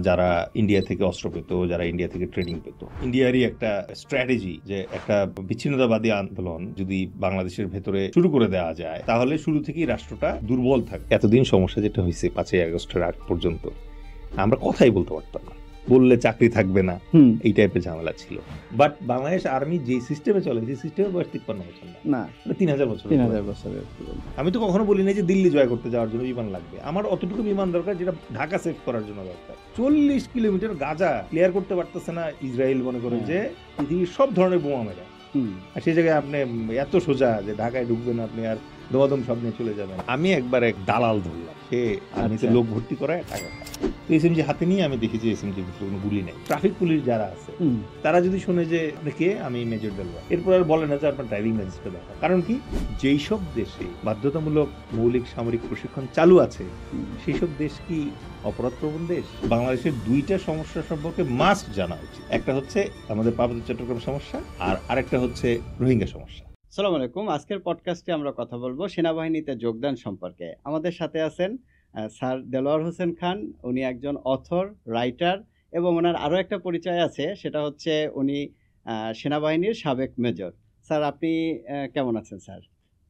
যারা ইন্ডিয়া থেকে অস্ত্র পেত, যারা ইন্ডিয়া থেকে ট্রেনিং পেত। ইন্ডিয়ারই একটা স্ট্র্যাটেজি যে একটা বিচ্ছিন্নতাবাদী আন্দোলন যদি বাংলাদেশের ভেতরে শুরু করে দেওয়া যায় তাহলে শুরু থেকেই রাষ্ট্রটা দুর্বল থাকে। এতদিন সমস্যা যেটা হয়েছে 5ই আগস্টের আগ পর্যন্ত আমরা কথাই বলতে পারতাম না, বললে চাকরি থাকবে না, এই টাইপের ঝামেলা ছিল। বাট বাংলাদেশ আর্মি যে সিস্টেমে চলে, সেই সিস্টেমে বয়স 53 বছর না, 3000 বছর। আমি তো কখনো বলি না যে দিল্লি জয় করতে যাওয়ার জন্য বিমান লাগবে, আমার অতটুকু বিমান দরকার যেটা ঢাকা সেভ করার জন্য দরকার। 40 কিলোমিটার গাজা ক্লিয়ার করতে পারতেছে না ইসরায়েল, মনে করে যে পৃথিবীর সব ধরনের বোমা মেরা, আর সেই জায়গায় আপনি এত সোজা যে ঢাকায় ঢুকবেন আপনি আর দমাদম সব নিয়ে চলে যাবেন। আমি একবার এক দালাল ধরলাম, সে আর্মিতে লোক ভর্তি করায় টাকা খায়। তো এসএমজি হাতে নিয়ে আমি দেখি যে এসএমজির ভিতরে কোনো গুলি নেই। ট্রাফিক পুলিশ যারা আছে তারা যদি শুনে যে কে, আমি মেজর দেলওয়ার, এরপর আর বলে না যে আপনার ড্রাইভিং লাইসেন্সটা দেখা। কারণ কি, যেই সব দেশে বাধ্যতামূলক মৌলিক সামরিক প্রশিক্ষণ চালু আছে সেই সব দেশ কি অপরাধ প্রবণ দেশ? বাংলাদেশের দুইটা সমস্যা সম্পর্কে মাস্ট জানা উচিত। একটা হচ্ছে আমাদের পার্বত্য চট্টগ্রাম সমস্যা, আর আরেকটা হচ্ছে রোহিঙ্গা সমস্যা। আসসালামু আলাইকুম। আজকের পডকাস্টে আমরা কথা বলবো সেনাবাহিনীতে যোগদান সম্পর্কে। আমাদের সাথে আছেন স্যার দেলোয়ার হোসেন খান। উনি একজন অথর, রাইটার, এবং ওনার আরও একটা পরিচয় আছে, সেটা হচ্ছে উনি সেনাবাহিনীর সাবেক মেজর। স্যার, আপনি কেমন আছেন sir?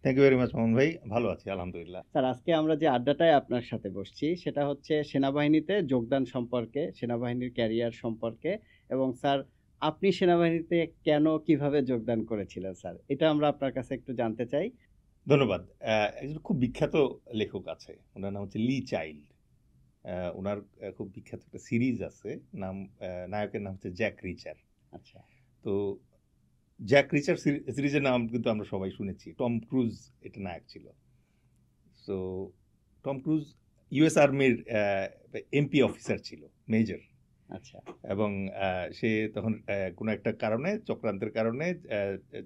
Thank you very much Mohan ভাই, ভালো আছি আলহামদুলিল্লাহ। স্যার, আজকে আমরা যে আড্ডাটায় আপনার সাথে বসছি সেটা হচ্ছে সেনাবাহিনীতে যোগদান সম্পর্কে, সেনাবাহিনীর ক্যারিয়ার সম্পর্কে, এবং স্যার আপনি সেনাবাহিনীতে কেন কিভাবে যোগদান করেছিলেন স্যার, এটা আমরা আপনার কাছে একটু জানতে চাই। ধন্যবাদ। একজন খুব বিখ্যাত লেখক আছে, ওনার নাম হচ্ছে লি চাইল্ড। ওনার খুব বিখ্যাত একটা সিরিজ আছে, নায়কের নাম হচ্ছে জ্যাক রিচার। আচ্ছা, তো জ্যাক রিচার সিরিজের নাম কিন্তু আমরা সবাই শুনেছি। টম ক্রুজ এটা নায়ক ছিল। সো টম ক্রুজ ইউএস আর্মির এমপি অফিসার ছিল, মেজর। আচ্ছা, এবং সে তখন কোনো একটা কারণে, চক্রান্তের কারণে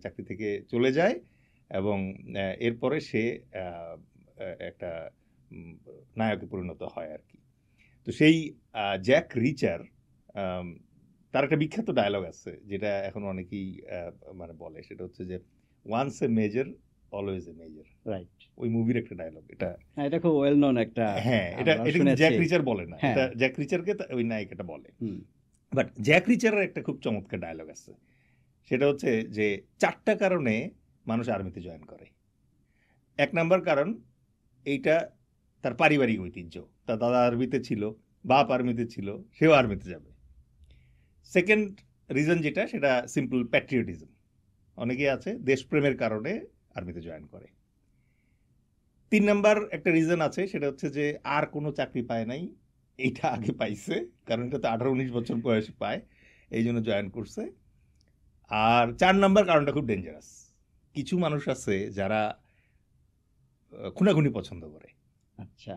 চাকরি থেকে চলে যায়, এবং এরপরে সে একটা নায়কে পরিণত হয় আর কি। তো সেই জ্যাক রিচার, তার একটা বিখ্যাত ডায়লগ আছে যেটা এখন অনেকেই মানে বলে, সেটা হচ্ছে যে once a major always a major. Right, ওই মুভির একটা ডায়লগ এটা। এটা খুব ওয়েল নোন একটা। হ্যাঁ, এটা জ্যাক রিচার বলে না, এটা জ্যাক রিচারকে ওই নায়িকাটা বলে। বাট জ্যাক রিচারের একটা খুব চমৎকার ডায়লগ আছে, সেটা হচ্ছে যে 4টা কারণে মানুষ আর্মিতে জয়েন করে। 1 নাম্বার কারণ, এইটা তার পারিবারিক ঐতিহ্য, তার দাদা আর্মিতে ছিল, বাপ আর্মিতে ছিল, সেও আর্মিতে যাবে। সেকেন্ড রিজন যেটা, সেটা সিম্পল প্যাট্রিয়টিজম। অনেকে আছে দেশপ্রেমের কারণে আর্মিতে জয়েন করে। 3 নাম্বার একটা রিজন আছে, সেটা হচ্ছে যে আর কোনো চাকরি পায় নাই, এইটা আগে পাইছে, কারণ এটা তো 18-19 বছর বয়সে পায়, এই জন্য জয়েন করছে। আর 4 নাম্বার কারণটা খুব ডেঞ্জারাস। কিছু মানুষ আছে যারা খুনাখুনি পছন্দ করে। আচ্ছা,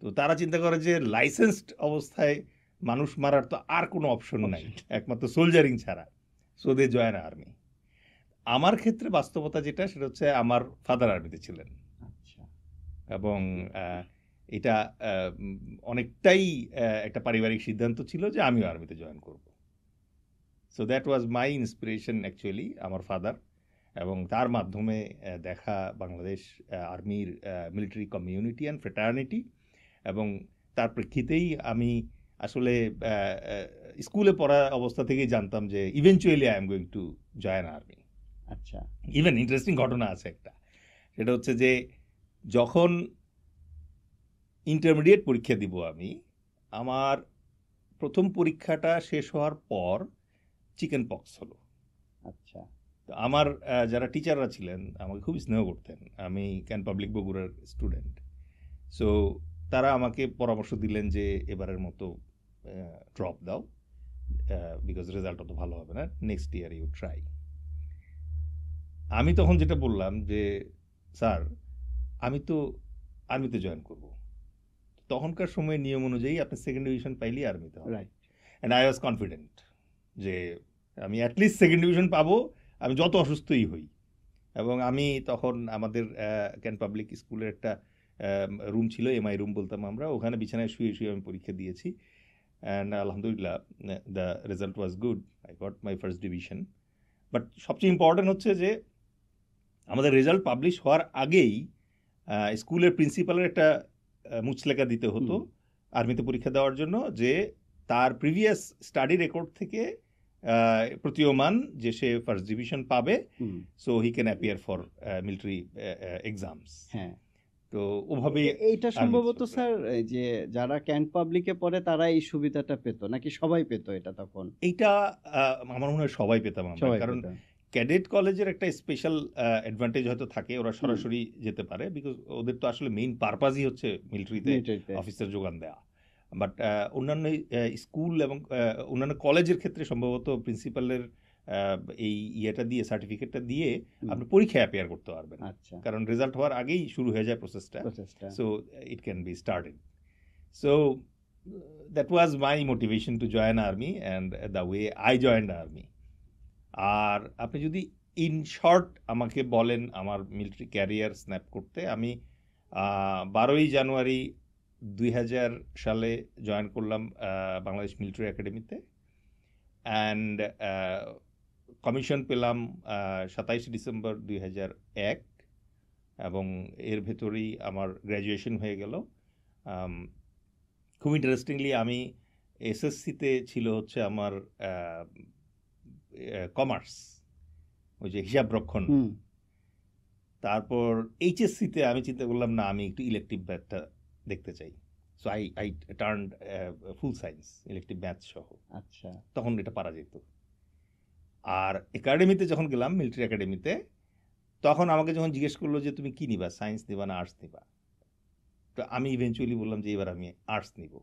তো তারা চিন্তা করে যে লাইসেন্সড অবস্থায় মানুষ মারার তো আর কোনো অপশন নাই, একমাত্র সোলজারিং ছাড়া। So they join army. আমার ক্ষেত্রে বাস্তবতা যেটা, সেটা হচ্ছে আমার ফাদার আর্মিতে ছিলেন, এবং এটা অনেকটাই একটা পারিবারিক সিদ্ধান্ত ছিল যে আমিও আর্মিতে জয়েন করব। So that was my inspiration actually, আমার ফাদার, এবং তার মাধ্যমে দেখা বাংলাদেশ আর্মির মিলিটারি কমিউনিটি অ্যান্ড ফ্রেটার্নিটি, এবং তার প্রেক্ষিতেই আমি আসলে স্কুলে পড়া অবস্থা থেকেই জানতাম যে eventually I am going to join army. আচ্ছা, ইভেন ইন্টারেস্টিং ঘটনা আছে একটা, সেটা হচ্ছে যে যখন ইন্টারমিডিয়েট পরীক্ষা দিব আমি, আমার প্রথম পরীক্ষাটা শেষ হওয়ার পর চিকেন পক্স হলো। আচ্ছা, তো আমার যারা টিচাররা ছিলেন আমাকে খুব স্নেহ করতেন, আমি ক্যান পাবলিক বগুড়ার স্টুডেন্ট। সো তারা আমাকে পরামর্শ দিলেন যে এবারের মতো ড্রপ দাও, বিকজ রেজাল্ট অত ভালো হবে না, নেক্সট ইয়ার ইউ ট্রাই। আমি তখন যেটা বললাম যে স্যার আমি তো আর্মিতে জয়েন করব। তখনকার সময় নিয়ম অনুযায়ী আপনি সেকেন্ড ডিভিশন পাইলেই আর্মিতে হবে, অ্যান্ড আই ওয়াজ কনফিডেন্ট যে আমি অ্যাটলিস্ট সেকেন্ড ডিভিশন পাবো, আমি যত অসুস্থই হই। এবং আমি তখন আমাদের ক্যান পাবলিক স্কুলের একটা রুম ছিল, এমআই রুম বলতাম আমরা, ওখানে বিছানায় শুয়ে শুয়ে আমি পরীক্ষা দিয়েছি, অ্যান্ড আলহামদুলিল্লাহ the result was good, I got my first division. But সবচেয়ে ইম্পর্টেন্ট হচ্ছে যে আমাদের রেজাল্ট পাবলিশ হওয়ার আগেই স্কুলের প্রিন্সিপালের একটা মুচলেখা দিতে হতো, আর্মিতে পরীক্ষা দেওয়ার জন্য যে তার প্রিভিয়াস স্টাডি রেকর্ড থেকে প্রতীয়মান যে সে ফার্স্ট ডিভিশন পাবে, so he can appear for military exams. হ্যাঁ, তো ওভাবে এইটা সম্ভবত স্যার যে যারা ক্যান্ট পাবলিকে পড়ে তারা এই সুবিধাটা পেত, নাকি সবাই পেত এটা তখন? এইটা আমার মনে হয় সবাই পেতাম আমরা, সবাই কারণ পেত। ক্যাডেট কলেজের একটা স্পেশাল অ্যাডভান্টেজ হয়তো থাকে, ওরা সরাসরি যেতে পারে, বিকজ ওদের তো আসলে মেইন পারপাসই হচ্ছে মিলিটারিতে মিলিটারিতে। অফিসার যোগান দেওয়া। বাট অন্যান্য স্কুল এবং অন্যান্য কলেজের ক্ষেত্রে সম্ভবত প্রিন্সিপালের এই ইয়েটা দিয়ে, সার্টিফিকেটটা দিয়ে আপনি পরীক্ষায় অ্যাপিয়ার করতে পারবেন, আচ্ছা, কারণ রেজাল্ট হওয়ার আগেই শুরু হয়ে যায় প্রসেসটা। প্রসেসটা। So it can be started. So that was my motivation to join army and the way I joined army. আর আপনি যদি ইন শর্ট আমাকে বলেন আমার মিলিটারি ক্যারিয়ার স্ন্যাপ করতে, আমি 12ই জানুয়ারি 2000 সালে জয়েন করলাম বাংলাদেশ মিলিটারি একাডেমিতে, অ্যান্ড কমিশন পেলাম 27 ডিসেম্বর 2001, এবং এর ভেতরেই আমার গ্র্যাজুয়েশন হয়ে গেল। খুব ইন্টারেস্টিংলি আমি এসএসসিতে ছিল হচ্ছে আমার কমার্স, ওই যে হিসাব রক্ষণ। তারপর এইচএসসিতে আমি চিন্তা করলাম না, আমি একটু ইলেকটিভ ম্যাথটা দেখতে চাই, so I turned full science, elective math সহ। আচ্ছা, তখন এটা পারা যেত। আর একাডেমিতে যখন গেলাম, মিলিটারি একাডেমিতে, তখন আমাকে যখন জিজ্ঞেস করলো যে তুমি কি নিবা, সায়েন্স নিবা না আর্টস নিবা, তো আমি ইভেনচুয়ালি বললাম যে এবার আমি আর্টস নিব।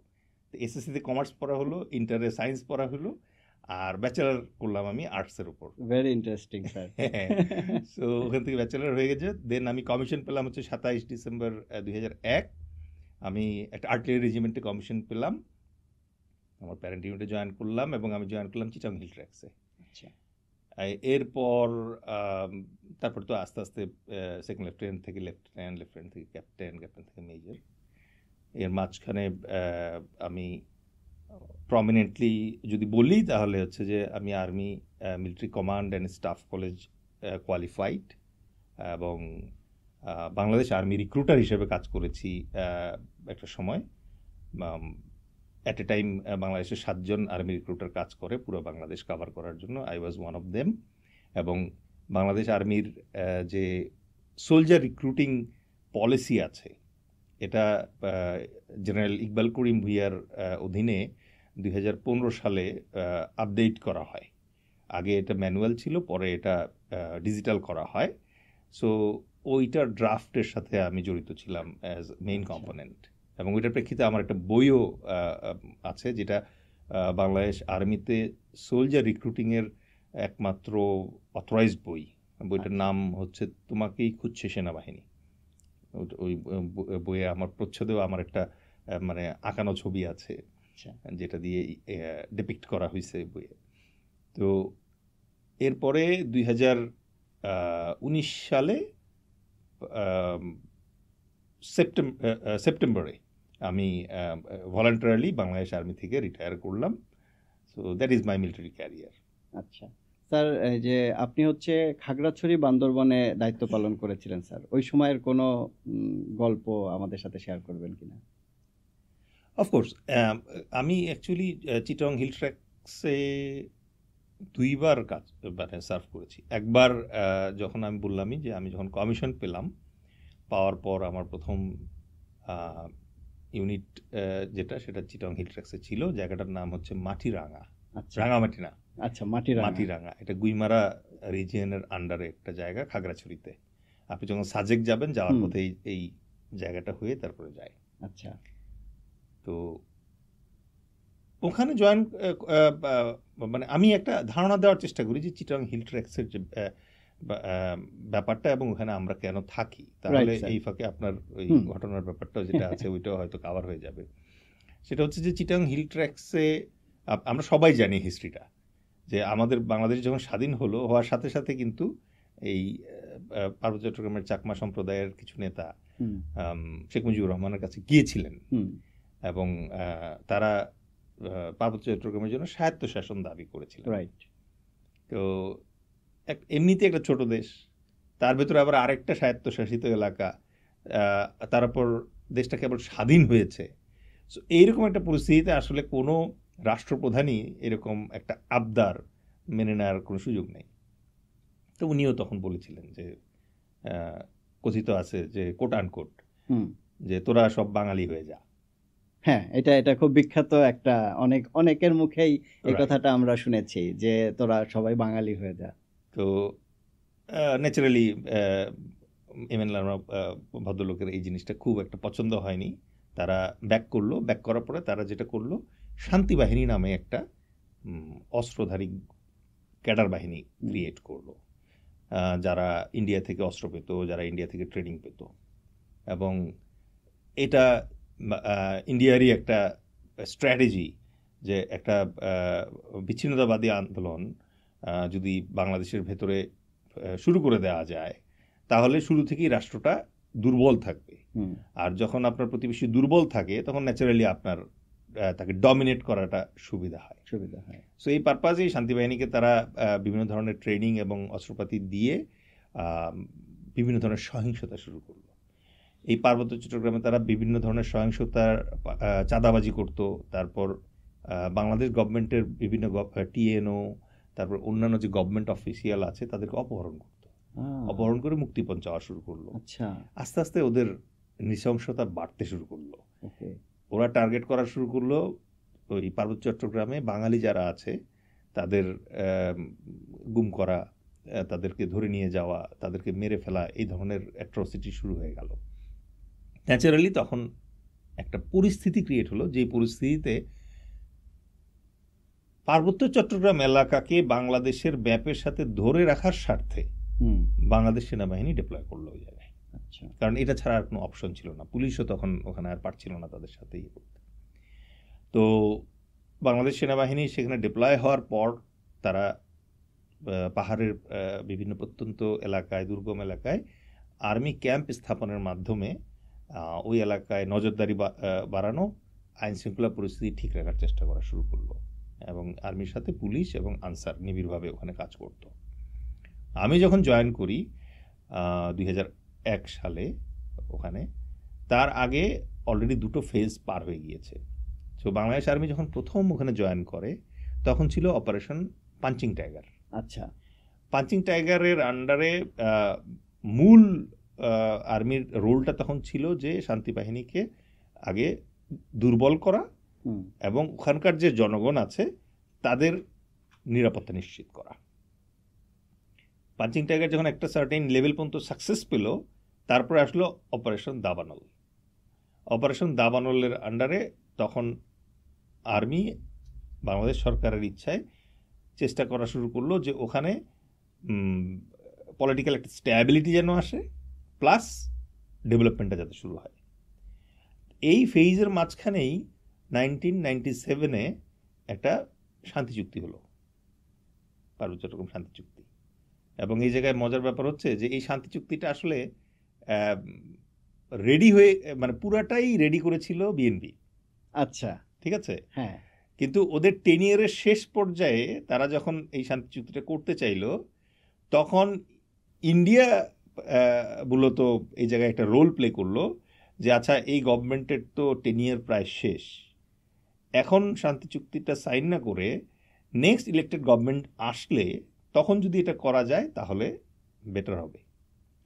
তো এসএসসিতে কমার্স পড়া হলো, ইন্টারে সায়েন্স পড়া হলো, আর ব্যাচেলার করলাম আমি আর্টসের উপর। Very interesting sir. সো ওখান থেকে ব্যাচেলার হয়ে গেছে। দেন আমি কমিশন পেলাম হচ্ছে 27 ডিসেম্বর 2001। আমি একটা আর্টিলারি রেজিমেন্টে কমিশন পেলাম, আমার প্যারেন্ট ইউনিটে জয়েন করলাম, এবং আমি জয়েন করলাম চিটাগং হিল ট্র্যাক্সে। আচ্ছা, এরপর তারপর তো আস্তে আস্তে সেকেন্ড লেফটেন্যান্ট থেকে লেফটেন্যান্ট, লেফটেন্যান্ট থেকে ক্যাপ্টেন, ক্যাপ্টেন থেকে মেজর। এর মাঝখানে আমি প্রমিনেন্টলি যদি বলি তাহলে হচ্ছে যে আমি army military command and staff college qualified, এবং বাংলাদেশ আর্মি রিক্রুটার হিসেবে কাজ করেছি একটা সময়। অ্যাট এ টাইম বাংলাদেশের 7 জন আর্মি রিক্রুটার কাজ করে পুরো বাংলাদেশ কভার করার জন্য। I was one of them. এবং বাংলাদেশ আর্মির যে সোলজার রিক্রুটিং পলিসি আছে, এটা জেনারেল ইকবাল করিম ভুইয়ার অধীনে 2015 সালে আপডেট করা হয়। আগে এটা ম্যানুয়াল ছিল, পরে এটা ডিজিটাল করা হয়। সো ওইটার ড্রাফটের সাথে আমি জড়িত ছিলাম অ্যাজ মেইন কম্পোনেন্ট, এবং ওইটার প্রেক্ষিতে আমার একটা বইও আছে, যেটা বাংলাদেশ আর্মিতে সোলজার রিক্রুটিংয়ের একমাত্র অথরাইজড বই। বইটার নাম হচ্ছে তোমাকেই খুঁজছে সেনাবাহিনী। ওই বইয়ে আমার প্রচ্ছদেও আমার একটা মানে আঁকানো ছবি আছে, যেটা দিয়ে ডিপিক্ট করা হয়েছে বইয়ে। তো এরপরে 2019 সালে সেপ্টেম্বরে আমি ভলান্টারিলি বাংলাদেশ আর্মি থেকে রিটায়ার করলাম। So that is my military career. আচ্ছা স্যার, এই যে আপনি হচ্ছে খাগড়াছড়ি বান্দরবনে দায়িত্ব পালন করেছিলেন স্যার, ওই সময়ের কোনো গল্প আমাদের সাথে শেয়ার করবেন কিনা? অফকোর্স, আমি অ্যাকচুয়ালি চিটাগং হিল ট্র্যাক্সে 2বার কাজ মানে সার্ভ করেছি। একবার যখন আমি বললামই যে আমি যখন কমিশন পেলাম, পাওয়ার পর আমার প্রথম ইউনিট যেটা, সেটা চিটাগং হিল ট্র্যাক্সে ছিল। জায়গাটার নাম হচ্ছে মাটিরাঙ্গা। রাঙামাটি না, আচ্ছা, মাটিরাঙ্গা। এটা গুইমারা রিজিয়নের আন্ডারে একটা জায়গা খাগড়াছড়িতে। আপনি যখন সাজেক যাবেন, যাওয়ার পথে এই জায়গাটা হয়ে তারপরে যায়। আচ্ছা, তো ওখানে জয়েন মানে আমি একটা ধারণা দেওয়ার চেষ্টা করি যে চিটাগং হিল ট্র্যাক্সের যে ব্যাপারটা, এবং ওখানে আমরা কেন থাকি। তাহলে এই ফাঁকে আপনার ওই ঘটনার ব্যাপারটা যেটা আছে ওইটাও হয়তো কভার হয়ে যাবে। সেটা হচ্ছে যে চিটাগং হিল ট্র্যাক্সে আমরা সবাই জানি হিস্ট্রিটা, যে আমাদের বাংলাদেশ যখন স্বাধীন হওয়ার সাথে সাথে কিন্তু এই পার্বত্য চট্টগ্রামের চাকমা সম্প্রদায়ের কিছু নেতা শেখ মুজিবুর রহমানের কাছে গিয়েছিলেন, এবং তারা পার্বত্য চট্টগ্রামের জন্য স্বায়ত্তশাসন দাবি করেছিলেন। তো এমনিতে একটা ছোট দেশ, তার ভেতরে আবার আরেকটা স্বায়ত্তশাসিত এলাকা, তারপর দেশটা কেবল স্বাধীন হয়েছে। সো এইরকম একটা পরিস্থিতিতে আসলে কোনো রাষ্ট্রপ্রধানই এরকম একটা আবদার মেনে নেওয়ার কোনো সুযোগ নেই। তো উনিও তখন বলেছিলেন যে কথিত আছে যে কোট আনকোট যে তোরা সব বাঙালি হয়ে যা। হ্যাঁ, এটা খুব বিখ্যাত একটা, অনেকের মুখেই এই কথাটা আমরা শুনেছি যে তোরা সবাই বাঙালি হয়ে যা। তো ন্যাচারালি এমএন লারমা ভদ্রলোকের এই জিনিসটা খুব একটা পছন্দ হয়নি। তারা ব্যাক করলো। ব্যাক করার পরে তারা যেটা করলো, শান্তি বাহিনী নামে একটা অস্ত্রধারী ক্যাডার বাহিনী ক্রিয়েট করলো, যারা ইন্ডিয়া থেকে অস্ত্র পেত, যারা ইন্ডিয়া থেকে ট্রেনিং পেত। এবং এটা ইন্ডিয়ারই একটা স্ট্র্যাটেজি যে একটা বিচ্ছিন্নতাবাদী আন্দোলন যদি বাংলাদেশের ভেতরে শুরু করে দেওয়া যায়, তাহলে শুরু থেকেই রাষ্ট্রটা দুর্বল থাকবে। আর যখন আপনার প্রতিবেশী দুর্বল থাকে, তখন ন্যাচারালি আপনার তাকে ডমিনেট করাটা সুবিধা হয়। সো এই পারপাজেই শান্তি বাহিনীকে তারা বিভিন্ন ধরনের ট্রেনিং এবং অস্ত্রপাতি দিয়ে বিভিন্ন ধরনের সহিংসতা শুরু করলো। এই পার্বত্য চট্টগ্রামে তারা বিভিন্ন ধরনের সহিংসতার চাঁদাবাজি করত। তারপর বাংলাদেশ গভর্নমেন্টের বিভিন্ন টিএনও, তারপর অন্যান্য যে গভর্নমেন্ট অফিসিয়াল আছে তাদেরকে অপহরণ করতো। অপহরণ করে মুক্তিপণ চাওয়া শুরু করলো। আস্তে আস্তে ওদের নৃশংসতা বাড়তে শুরু করলো। ওরা টার্গেট করা শুরু করলো ওই পার্বত্য চট্টগ্রামে বাঙালি যারা আছে তাদের গুম করা, তাদেরকে ধরে নিয়ে যাওয়া, তাদেরকে মেরে ফেলা, এই ধরনের অ্যাট্রসিটি শুরু হয়ে গেল। ন্যাচারালি তখন একটা পরিস্থিতি ক্রিয়েট হলো, যে পরিস্থিতিতে পার্বত্য চট্টগ্রাম এলাকাকে বাংলাদেশের ব্যাপের সাথে ধরে রাখার স্বার্থে বাংলাদেশ সেনাবাহিনী ডিপ্লয় করলো ওই জায়গায়। কারণ এটা ছাড়া আর কোনো অপশন ছিল না। পুলিশও তখন ওখানে আর পারছিল না তাদের সাথে ইয়ে করতে। তো বাংলাদেশ সেনাবাহিনী সেখানে ডিপ্লয় হওয়ার পর তারা পাহাড়ের বিভিন্ন প্রত্যন্ত এলাকায়, দুর্গম এলাকায় আর্মি ক্যাম্প স্থাপনের মাধ্যমে ওই এলাকায় নজরদারি বাড়ানো, আইন শৃঙ্খলা পরিস্থিতি ঠিক রাখার চেষ্টা করা শুরু করলো। এবং আর্মির সাথে পুলিশ এবং আনসার নিবিড়ভাবে ওখানে কাজ করত। আমি যখন জয়েন করি 2001 সালে ওখানে, তার আগে অলরেডি দুটো ফেজ পার হয়ে গিয়েছে। তো বাংলাদেশ আর্মি যখন প্রথম ওখানে জয়েন করে, তখন ছিল অপারেশন পাঞ্চিং টাইগার। আচ্ছা, পাঞ্চিং টাইগারের আন্ডারে মূল আর্মির রোলটা তখন ছিল যে শান্তি বাহিনীকে আগে দুর্বল করা এবং ওখানকার যে জনগণ আছে তাদের নিরাপত্তা নিশ্চিত করা। পাঞ্চিং টাইগার যখন একটা সার্টেন লেভেল পর্যন্ত সাকসেস পেল, তারপরে আসলো অপারেশন দাবানল। অপারেশন দাবানলের আন্ডারে তখন আর্মি বাংলাদেশ সরকারের ইচ্ছায় চেষ্টা করা শুরু করলো যে ওখানে পলিটিক্যাল একটা স্ট্যাবিলিটি যেন আসে, প্লাস ডেভেলপমেন্টটা যাতে শুরু হয়। এই ফেজের মাঝখানেই 1997-এ একটা শান্তি চুক্তি হলো, পার্বত্য চট্টগ্রাম শান্তি চুক্তি। এবং এই জায়গায় মজার ব্যাপার হচ্ছে যে এই শান্তি চুক্তিটা আসলে রেডি হয়ে, মানে পুরাটাই রেডি করেছিল বিএনপি। আচ্ছা, ঠিক আছে। হ্যাঁ, কিন্তু ওদের 10 ইয়ারের শেষ পর্যায়ে তারা যখন এই শান্তি চুক্তিটা করতে চাইল, তখন ইন্ডিয়া মূলত এই জায়গায় একটা রোল প্লে করলো যে আচ্ছা, এই গভর্নমেন্টের তো 10 ইয়ার প্রায় শেষ, এখন শান্তি চুক্তিটা সাইন না করে নেক্সট ইলেক্টেড গভর্নমেন্ট আসলে তখন যদি এটা করা যায় তাহলে বেটার হবে।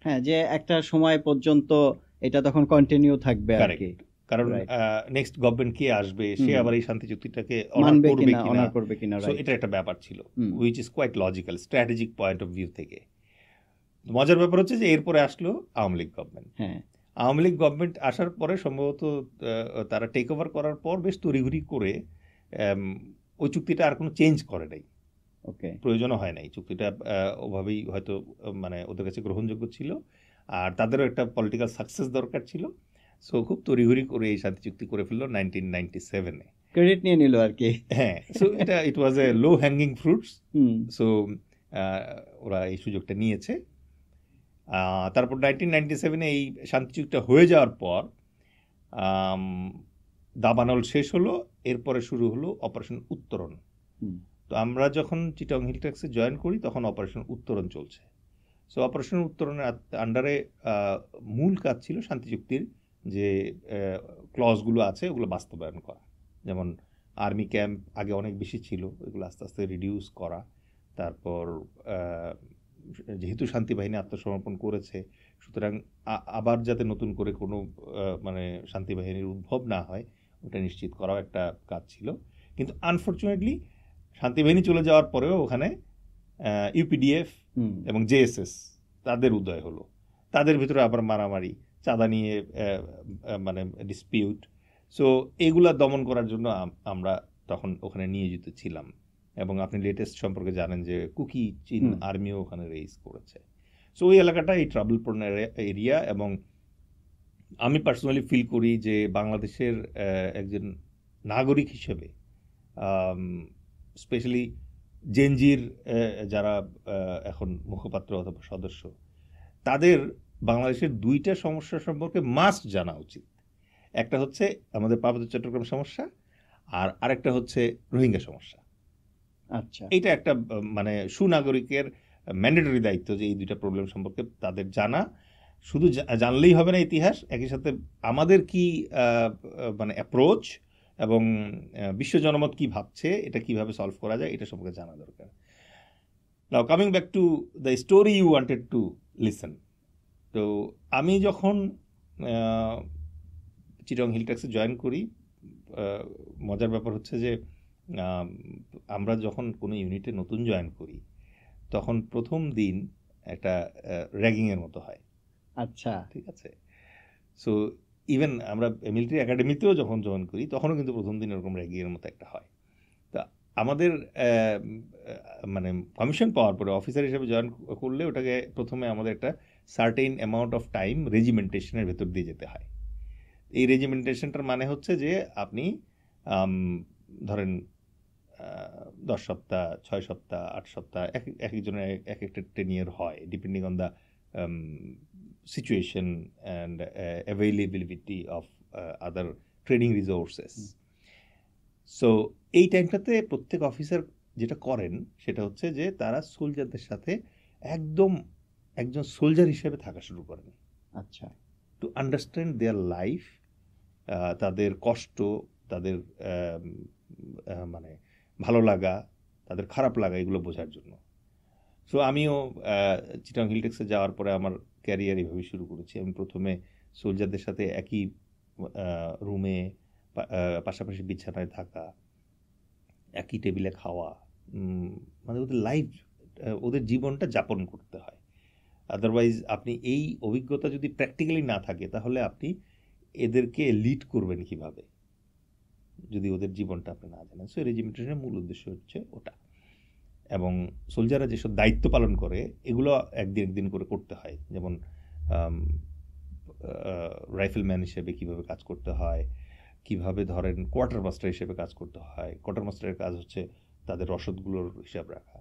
হ্যাঁ, যে একটা সময় পর্যন্ত এটা তখন কন্টিনিউ থাকবে আর কি। কারণ নেক্সট গভর্নমেন্ট কে আসবে, সে আবার এই শান্তি চুক্তিটাকে অনার করবে কিনা, সো এটা একটা ব্যাপার ছিল, which is quite logical strategic point of view থেকে। মজার ব্যাপার হচ্ছে যে এরপরে আসলো আওয়ামী লীগ গভর্নমেন্ট। হ্যাঁ, আওয়ামী লীগ গভর্নমেন্ট আসার পরে সম্ভবত তারা টেক ওভার করার পর বেশ তড়িঘড়ি করে ওই চুক্তিটা আর কোনো চেঞ্জ করে নাই। ওকে, প্রয়োজনও হয় নাই। চুক্তিটা ওভাবেই হয়তো মানে ওদের কাছে গ্রহণযোগ্য ছিল, আর তাদেরও একটা পলিটিক্যাল সাকসেস দরকার ছিল। সো খুব তড়িঘড়ি করে এই শান্তি চুক্তি করে ফেললো 1997-এ। ক্রেডিট নিয়ে নিল আর কি। হ্যাঁ, so it was A low hanging fruits. So ওরা এই সুযোগটা নিয়েছে। তারপর 1997-এ এই শান্তি চুক্তিটা হয়ে যাওয়ার পর দাবানল শেষ হলো, এরপরে শুরু হলো অপারেশন উত্তরণ। তো আমরা যখন চিটাগং হিল ট্যাক্সে জয়েন করি তখন অপারেশন উত্তরণ চলছে। সো অপারেশন উত্তরণের আন্ডারে মূল কাজ ছিল শান্তি চুক্তির যে ক্লজগুলো আছে ওগুলো বাস্তবায়ন করা। যেমন আর্মি ক্যাম্প আগে অনেক বেশি ছিল, এগুলো আস্তে আস্তে রিডিউস করা। তারপর যেহেতু শান্তি বাহিনী আত্মসমর্পণ করেছে, সুতরাং আবার যাতে নতুন করে কোনো মানে শান্তি বাহিনীর উদ্ভব না হয় ওটা নিশ্চিত করাও একটা কাজ ছিল। কিন্তু আনফর্চুনেটলি শান্তি বাহিনী চলে যাওয়ার পরেও ওখানে ইউপিডিএফ এবং জেএসএস তাদের উদয় হলো। তাদের ভিতরে আবার মারামারি, চাঁদা নিয়ে মানে ডিসপিউট। সো এগুলা দমন করার জন্য আমরা তখন ওখানে নিয়োজিত ছিলাম। এবং আপনি লেটেস্ট সম্পর্কে জানেন যে কুকি চীন আর্মিও ওখানে রেইজ করেছে। সো ওই এলাকাটা এই ট্রাবলপূর্ণ এরিয়া। এবং আমি পার্সোনালি ফিল করি যে বাংলাদেশের একজন নাগরিক হিসেবে, স্পেশালি জেনজির যারা এখন মুখপাত্র অথবা সদস্য, তাদের বাংলাদেশের দুইটা সমস্যা সম্পর্কে মাস্ট জানা উচিত। একটা হচ্ছে আমাদের পার্বত্য চট্টগ্রাম সমস্যা, আর আরেকটা হচ্ছে রোহিঙ্গা সমস্যা। আচ্ছা, এইটা একটা মানে সুনাগরিকের ম্যান্ডেটরি দায়িত্ব যে এই দুইটা প্রবলেম সম্পর্কে তাদের জানা। শুধু জানলেই হবে না ইতিহাস, একই সাথে আমাদের কি মানে অ্যাপ্রোচ এবং বিশ্ব জনমত কি ভাবছে, এটা কিভাবে সলভ করা যায়, এটা সম্পর্কে জানা দরকার। Now coming back to the story you wanted to listen. তো আমি যখন চিটং হিল ট্যাক্সে জয়েন করি, মজার ব্যাপার হচ্ছে যে আমরা যখন কোনো ইউনিটে নতুন জয়েন করি তখন প্রথম দিন একটা র্যাগিংয়ের মতো হয়। আচ্ছা, ঠিক আছে। সো ইভেন আমরা মিলিটারি একাডেমিতেও যখন জয়েন করি তখনও কিন্তু প্রথম দিন এরকম র্যাগিংয়ের মতো একটা হয়। তা আমাদের মানে কমিশন পাওয়ার পরে অফিসার হিসেবে জয়েন করলে ওটাকে প্রথমে আমাদের একটা সার্টেইন অ্যামাউন্ট অফ টাইম রেজিমেন্টেশনের ভেতর দিয়ে যেতে হয়। এই রেজিমেন্টেশনটার মানে হচ্ছে যে আপনি ধরেন 10 সপ্তাহ, 6 সপ্তাহ, 8 সপ্তাহ, এক একজনের এক একটা টেনিয়ার হয় depending on the situation and availability of other training resources. So এই টাইমটাতে প্রত্যেক অফিসার যেটা করেন সেটা হচ্ছে যে তারা সোলজারদের সাথে একদম একজন সোলজার হিসেবে থাকা শুরু করেন। আচ্ছা, টু আন্ডারস্ট্যান্ড দেয়ার লাইফ, তাদের কষ্ট, তাদের মানে ভালো লাগা, তাদের খারাপ লাগা, এগুলো বোঝার জন্য। সো আমিও চিটাগং হিল ট্যাক্সে যাওয়ার পরে আমার ক্যারিয়ার এইভাবে শুরু করেছি। আমি প্রথমে সোলজারদের সাথে একই রুমে পাশাপাশি বিছানায় থাকা, একই টেবিলে খাওয়া, মানে ওদের লাইফ, ওদের জীবনটা যাপন করতে হয়। আদারওয়াইজ আপনি এই অভিজ্ঞতা যদি প্র্যাকটিক্যালি না থাকে তাহলে আপনি এদেরকে লিড করবেন কিভাবে যদি ওদের জীবনটা আপনি না জানেন। সো রেজিমেন্টেশনের মূল উদ্দেশ্য হচ্ছে ওটা। এবং সোলজাররা যেসব দায়িত্ব পালন করে এগুলো একদিন একদিন করে করতে হয়। যেমন রাইফেলম্যান হিসেবে কিভাবে কাজ করতে হয়, কিভাবে ধরেন কোয়ার্টার মাস্টার হিসেবে কাজ করতে হয়। কোয়ার্টার মাস্টারের কাজ হচ্ছে তাদের রসদগুলোর হিসাব রাখা।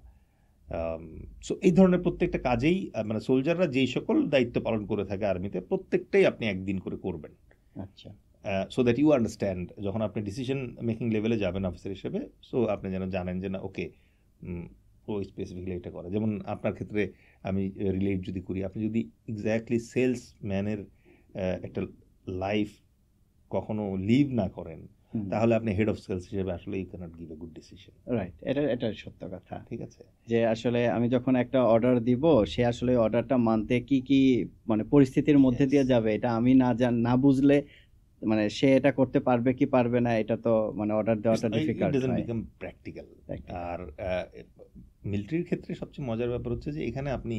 সো এই ধরনের প্রত্যেকটা কাজেই মানে সোলজাররা যেই সকল দায়িত্ব পালন করে থাকে আর্মিতে প্রত্যেকটাই আপনি একদিন করে করবেন। আচ্ছা, সো দ্যাট ইউ আন্ডারস্ট্যান্ড যখন আপনি ডিসিশন মেকিং লেভেলে যাবেন অফিসার হিসেবে, সো আপনি যেন জানেন যে না ওকে ও স্পেসিফিকলি এটা করে। যেমন আপনার ক্ষেত্রে আমি রিলেট যদি করি, আপনি যদি এক্স্যাক্টলি সেলসম্যানের একটা লাইফ কখনো লিভ না করেন তাহলে আপনি হেড অফ সেলস হিসেবে আসলে you can't give a good decision. Right, এটা সত্য কথা। ঠিক আছে, যে আসলে আমি যখন একটা অর্ডার দিব সে আসলে অর্ডারটা মানতে কি কি মানে পরিস্থিতির মধ্যে দিয়ে যাবে এটা আমি না বুঝলে মানে সে এটা করতে পারবে কি পারবে না এটা তো মানে অর্ডার দেওয়াটা ডিফিকাল্ট হয়, বিকাম প্র্যাকটিক্যাল। আর মিলিটারির ক্ষেত্রে সবচেয়ে মজার ব্যাপার হচ্ছে যে এখানে আপনি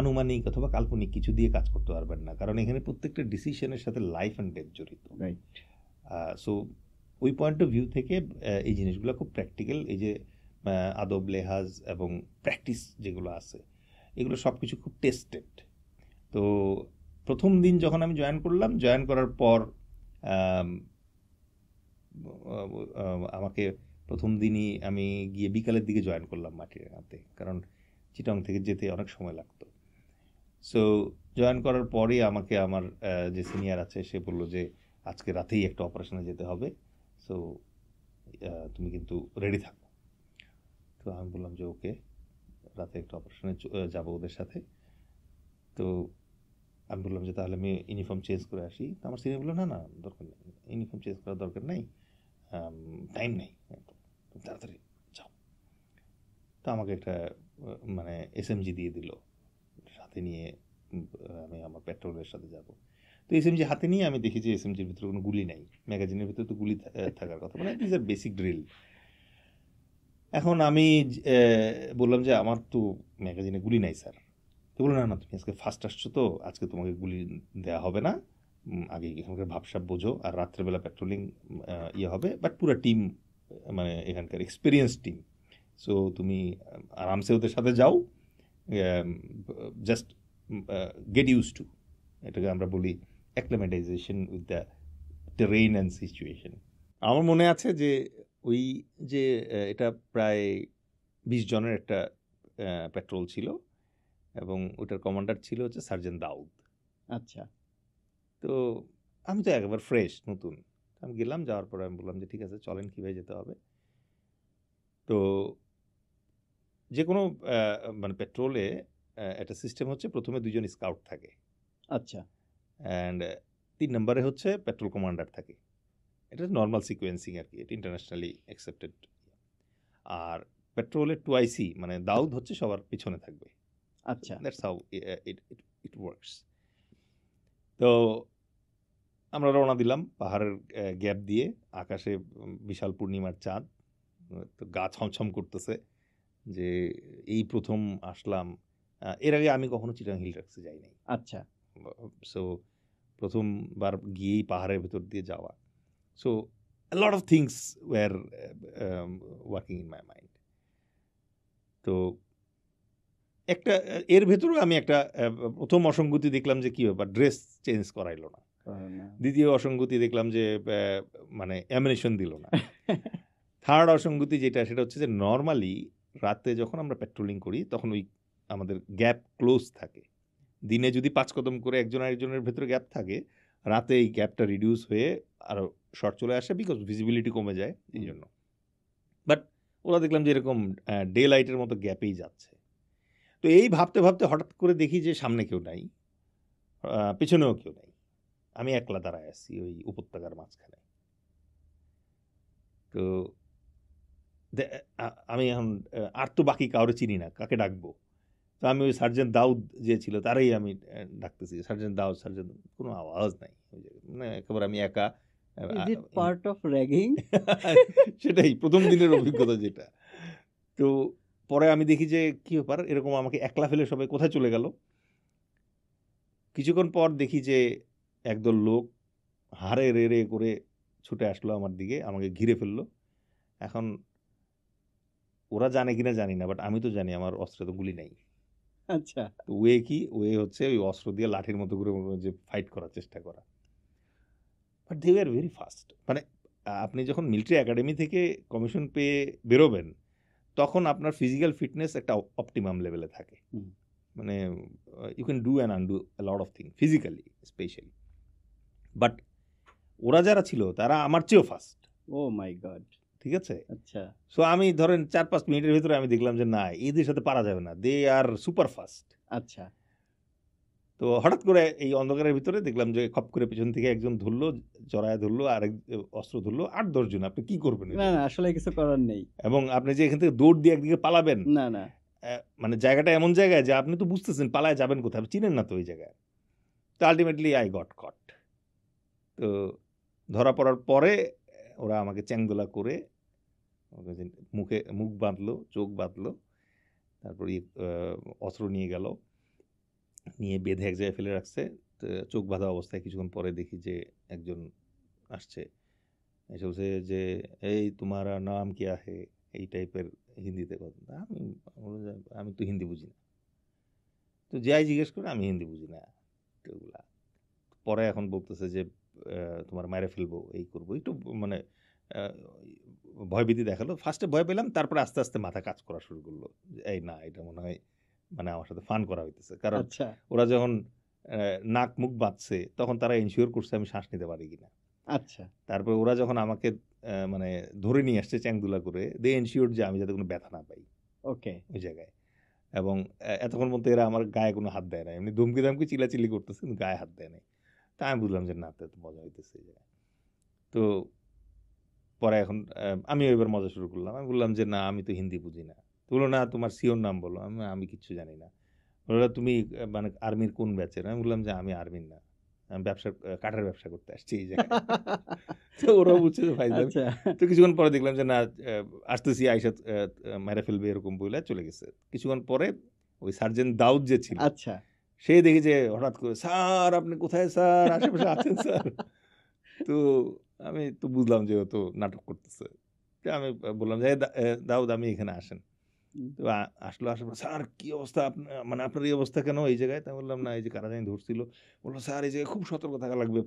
আনুমানিক অথবা কাল্পনিক কিছু দিয়ে কাজ করতে পারবেন না, কারণ এখানে প্রত্যেকটা ডিসিশনের সাথে লাইফ অ্যান্ড ডেথ জড়িত। রাইট। সো ওই পয়েন্ট অফ ভিউ থেকে এই জিনিসগুলো খুব প্র্যাকটিক্যাল। এই যে আদব লেহাজ এবং প্র্যাকটিস যেগুলো আছে এগুলো সব কিছু খুব টেস্টেড। তো প্রথম দিন যখন আমি জয়েন করলাম, জয়েন করার পর আমাকে প্রথম দিনই আমি গিয়ে বিকালের দিকে জয়েন করলাম মাটিরাঙ্গাতে, কারণ চিটং থেকে যেতে অনেক সময় লাগতো। সো জয়েন করার পরে আমাকে আমার যে সিনিয়র আছে সে বললো যে আজকে রাতেই একটা অপারেশনে যেতে হবে, সো তুমি কিন্তু রেডি থাকো। তো আমি বললাম যে ওকে, রাতে একটা অপারেশনে যাবো ওদের সাথে। তো আমি বললাম যে তাহলে আমি ইউনিফর্ম চেঞ্জ করে আসি। তো আমার সিনিয়র বললো, না না দরকার নেই, ইউনিফর্ম চেঞ্জ করার দরকার নেই, টাইম নেই, তুমি তাড়াতাড়ি যাও। তো আমাকে একটা মানে এসএমজি দিয়ে দিল সাথে নিয়ে, আমি আমার পেট্রোলের সাথে যাব। তো এসএমজি হাতে নিয়ে আমি দেখি যে এসএমজির ভিতরে কোনো গুলি নাই, ম্যাগাজিনের ভিতরে তো গুলি থাকার কথা, মানে দিস আর বেসিক ড্রিল। এখন আমি বললাম যে আমার তো ম্যাগাজিনে গুলি নাই স্যার। তো বললো, না না তুমি আজকে ফার্স্ট আসছো তো আজকে তোমাকে গুলি দেওয়া হবে না, আগে এখানকার ভাবসাব বোঝো, আর রাত্রেবেলা পেট্রোলিং ইয়ে হবে, বাট পুরো টিম মানে এখানকার এক্সপিরিয়েন্স টিম, সো তুমি আরামসে ওদের সাথে যাও, জাস্ট গেট ইউজ টু, এটাকে আমরা বলি acclimatization with the terrain and situation. আমার মনে আছে যে ওই যে এটা প্রায় 20 জনের একটা পেট্রোল ছিল, এবং ওটার কমান্ডার ছিল হচ্ছে সার্জেন্ট দাউদ। আচ্ছা। তো আমি তো একবার ফ্রেশ নতুন, আমি গেলাম, যাওয়ার পরে আমি বললাম যে ঠিক আছে চলেন কীভাবে যেতে হবে। তো যে কোনো মানে পেট্রোলে একটা সিস্টেম হচ্ছে প্রথমে 2জন স্কাউট থাকে, আচ্ছা। অ্যান্ড 3 নম্বরে হচ্ছে পেট্রোল কমান্ডার থাকে। এটা নর্মাল সিকোয়েন্সিং আর কি, এটা ইন্টারন্যাশনালি অ্যাকসেপ্টেড। আর পেট্রোলের 2IC মানে দাউদ হচ্ছে সবার পিছনে থাকবে। আচ্ছা। That's how it works. তো আমরা রওনা দিলাম পাহাড়ের গ্যাপ দিয়ে, আকাশে বিশাল পূর্ণিমার চাঁদ, তো গা ছমছম করতেছে যে এই প্রথম আসলাম। এর আগে আমি কখনো চিটাগাং হিল ট্র্যাক্সে যাই নাই। আচ্ছা। সো প্রথমবার গিয়েই পাহাড়ের ভেতর দিয়ে যাওয়া, so a lot of things were working in my mind. তো একটা এর ভেতরেও আমি একটা প্রথম অসঙ্গতি দেখলাম যে কী ব্যাপার, ড্রেস চেঞ্জ করাইলো না। দ্বিতীয় অসঙ্গতি দেখলাম যে মানে অ্যামিনেশন দিল না। থার্ড অসঙ্গতি যেটা, সেটা হচ্ছে যে নর্মালি রাতে যখন আমরা পেট্রোলিং করি তখন ওই আমাদের গ্যাপ ক্লোজ থাকে। দিনে যদি 5 কদম করে একজন আরেকজনের ভেতরে গ্যাপ থাকে, রাতে এই গ্যাপটা রিডিউস হয়ে আরও শর্ট চলে আসে, বিকজ ভিজিবিলিটি কমে যায় এই জন্য। বাট ওরা দেখলাম যে এরকম ডে লাইটের মতো গ্যাপেই যাচ্ছে। তো এই ভাবতে ভাবতে হঠাৎ করে দেখি যে সামনে কেউ নাই, পেছনেও কেউ নাই, আমি একলা দাঁড়ায় আছি ওই উপত্যকার মাঝখানে। তো আমি এখন আর তো বাকি কাউরে চিনি না, কাকে ডাকবো। তো আমি ওই সার্জেন্ট দাউদ যে ছিল তারাই আমি ডাকতেছি, সার্জেন্ট দাউদ, সার্জেন্ট, কোনো আওয়াজ নাই, মানে একেবারে আমি একা। Is it part of ragging? সেটাই প্রথম দিনের অভিজ্ঞতা যেটা। তো পরে আমি দেখি যে কী ব্যাপার, এরকম আমাকে একলা ফেলে সবাই কোথায় চলে গেল। কিছুক্ষণ পর দেখি যে একদল লোক হাড়ে রে করে ছুটে আসলো আমার দিকে, আমাকে ঘিরে ফেললো। এখন ওরা জানে কিনা জানি না, বাট আমি তো জানি আমার অস্ত্রে তো গুলি নাই। আচ্ছা। তো ওয়ে কি, ওয়ে হচ্ছে ওই অস্ত্র দিয়ে লাঠির মতো করে যে ফাইট করার চেষ্টা করা। But they are very fast. মানে আপনি যখন মিলিটারি একাডেমি থেকে কমিশন পেয়ে বেরোবেন তখন আপনার ফিজিক্যাল ফিটনেস একটা অপটিমাম লেভেলে থাকে, মানে you can do and undo a lot of thing physically specially. But ওরা যারা ছিল তারা আমার চেয়েও ফাস্ট। ও মাই গড। ঠিক আছে। আচ্ছা। সো আমি ধরেন 4-5 মিনিটের ভিতরে আমি দেখলাম যে না, এদের সাথে পারা যাবে না, দে আর সুপার ফাস্ট। আচ্ছা। তো হঠাৎ করে এই অন্ধকারের ভিতরে দেখলাম যে খপ করে পেছন থেকে একজন ধরলো, জড়ায় ধরলো, আর অস্ত্র ধরলো, 8-10 জন। আপনি কি করবেন? না না, আসলে কিছু করার নেই। এবং আপনি যে এখান থেকে দৌড় দিয়ে একদিকে পালাবেন, না না, মানে জায়গাটা এমন জায়গায় যে আপনি তো বুঝতেছেন পালায় যাবেন কোথায়, আপনি চিনেন না তো ওই জায়গায়। তো আলটিমেটলি আই গট কট। তো ধরা পড়ার পরে ওরা আমাকে চ্যাংদোলা করে মুখ বাঁধলো, চোখ বাঁধলো, তারপর অস্ত্র নিয়ে গেল, নিয়ে বেঁধে এক জায়গায় ফেলে রাখছে। তো চোখ বাঁধা অবস্থায় কিছুক্ষণ পরে দেখি যে একজন আসছে, এসে বলছে যে এই তোমারা নাম কি আহে, এই টাইপের হিন্দিতে কথা। আমি তো হিন্দি বুঝি না। তো যাই জিজ্ঞেস করে আমি হিন্দি বুঝি না ওগুলা। পরে এখন বলতেছে যে তোমার মায়েরা ফেলবো, এই করবো, একটু মানে ভয়ভীতি দেখালো। ফার্স্টে ভয় পেলাম, তারপরে আস্তে আস্তে মাথা কাজ করা শুরু করলো, এই না এটা মনে হয় মানে আমার সাথে ফান করা হইতেছে। কারণ ওরা যখন নাক মুখ বাঁধছে তখন তারা এনশিওর করছে আমি শ্বাস নিতে পারি কিনা। আচ্ছা। তারপরে ওরা যখন আমাকে মানে ধরে নিয়ে আসছে চ্যাংদুলা করে, দে এনশিওর যে আমি যাতে কোনো ব্যথা না পাই ওকে ওই জায়গায়। এবং এতক্ষণ পর্যন্ত এরা আমার গায়ে কোনো হাত দেয় না, এমনি ধমকি ধমকি চিল্লাচিল্লি করতেছে, কিন্তু গায়ে হাত দেয় নাই। তা আমি বুঝলাম যে না, তো মজা হইতেছে এই জায়গায়। তো পরে এখন আমি এবার মজা শুরু করলাম। আমি বললাম যে না, আমি তো হিন্দি বুঝি না। তো বললো না, তোমার সিওর নাম বলো। আমি কিচ্ছু জানি না। বললো তুমি মানে আর্মির কোন ব্যাচের? আমি বললাম যে আমি আর্মির না, আমি কাঠের ব্যবসা করতে আসছি এই জায়গায়। তো ওরাও বুঝছে যে ফাইজলামি। আচ্ছা তো কিছুক্ষণ পরে দেখলাম যে না, আসতেছি, আইসা মেরে ফেলবে এরকম বলে চলে গেছে। কিছুক্ষণ পরে ওই সার্জেন্ট দাউদ যে ছিল, আচ্ছা সে দেখি যে হঠাৎ করে, স্যার আপনি কোথায় স্যার, আশেপাশে আছেন স্যার? তো আমি তো বুঝলাম যে ও তো নাটক করতেছে। তো আমি বললাম যে দাউদ আমি এখানে আসেন। হুম, তো আসলো, আসার পর, স্যার কি অবস্থা মানে আপনার এই অবস্থা কেন এই জায়গায়? তাই বললাম না, এই যে কারা জানি ধরছিল। বললো স্যার এই জায়গায় খুব সতর্ক থাকা লাগবে,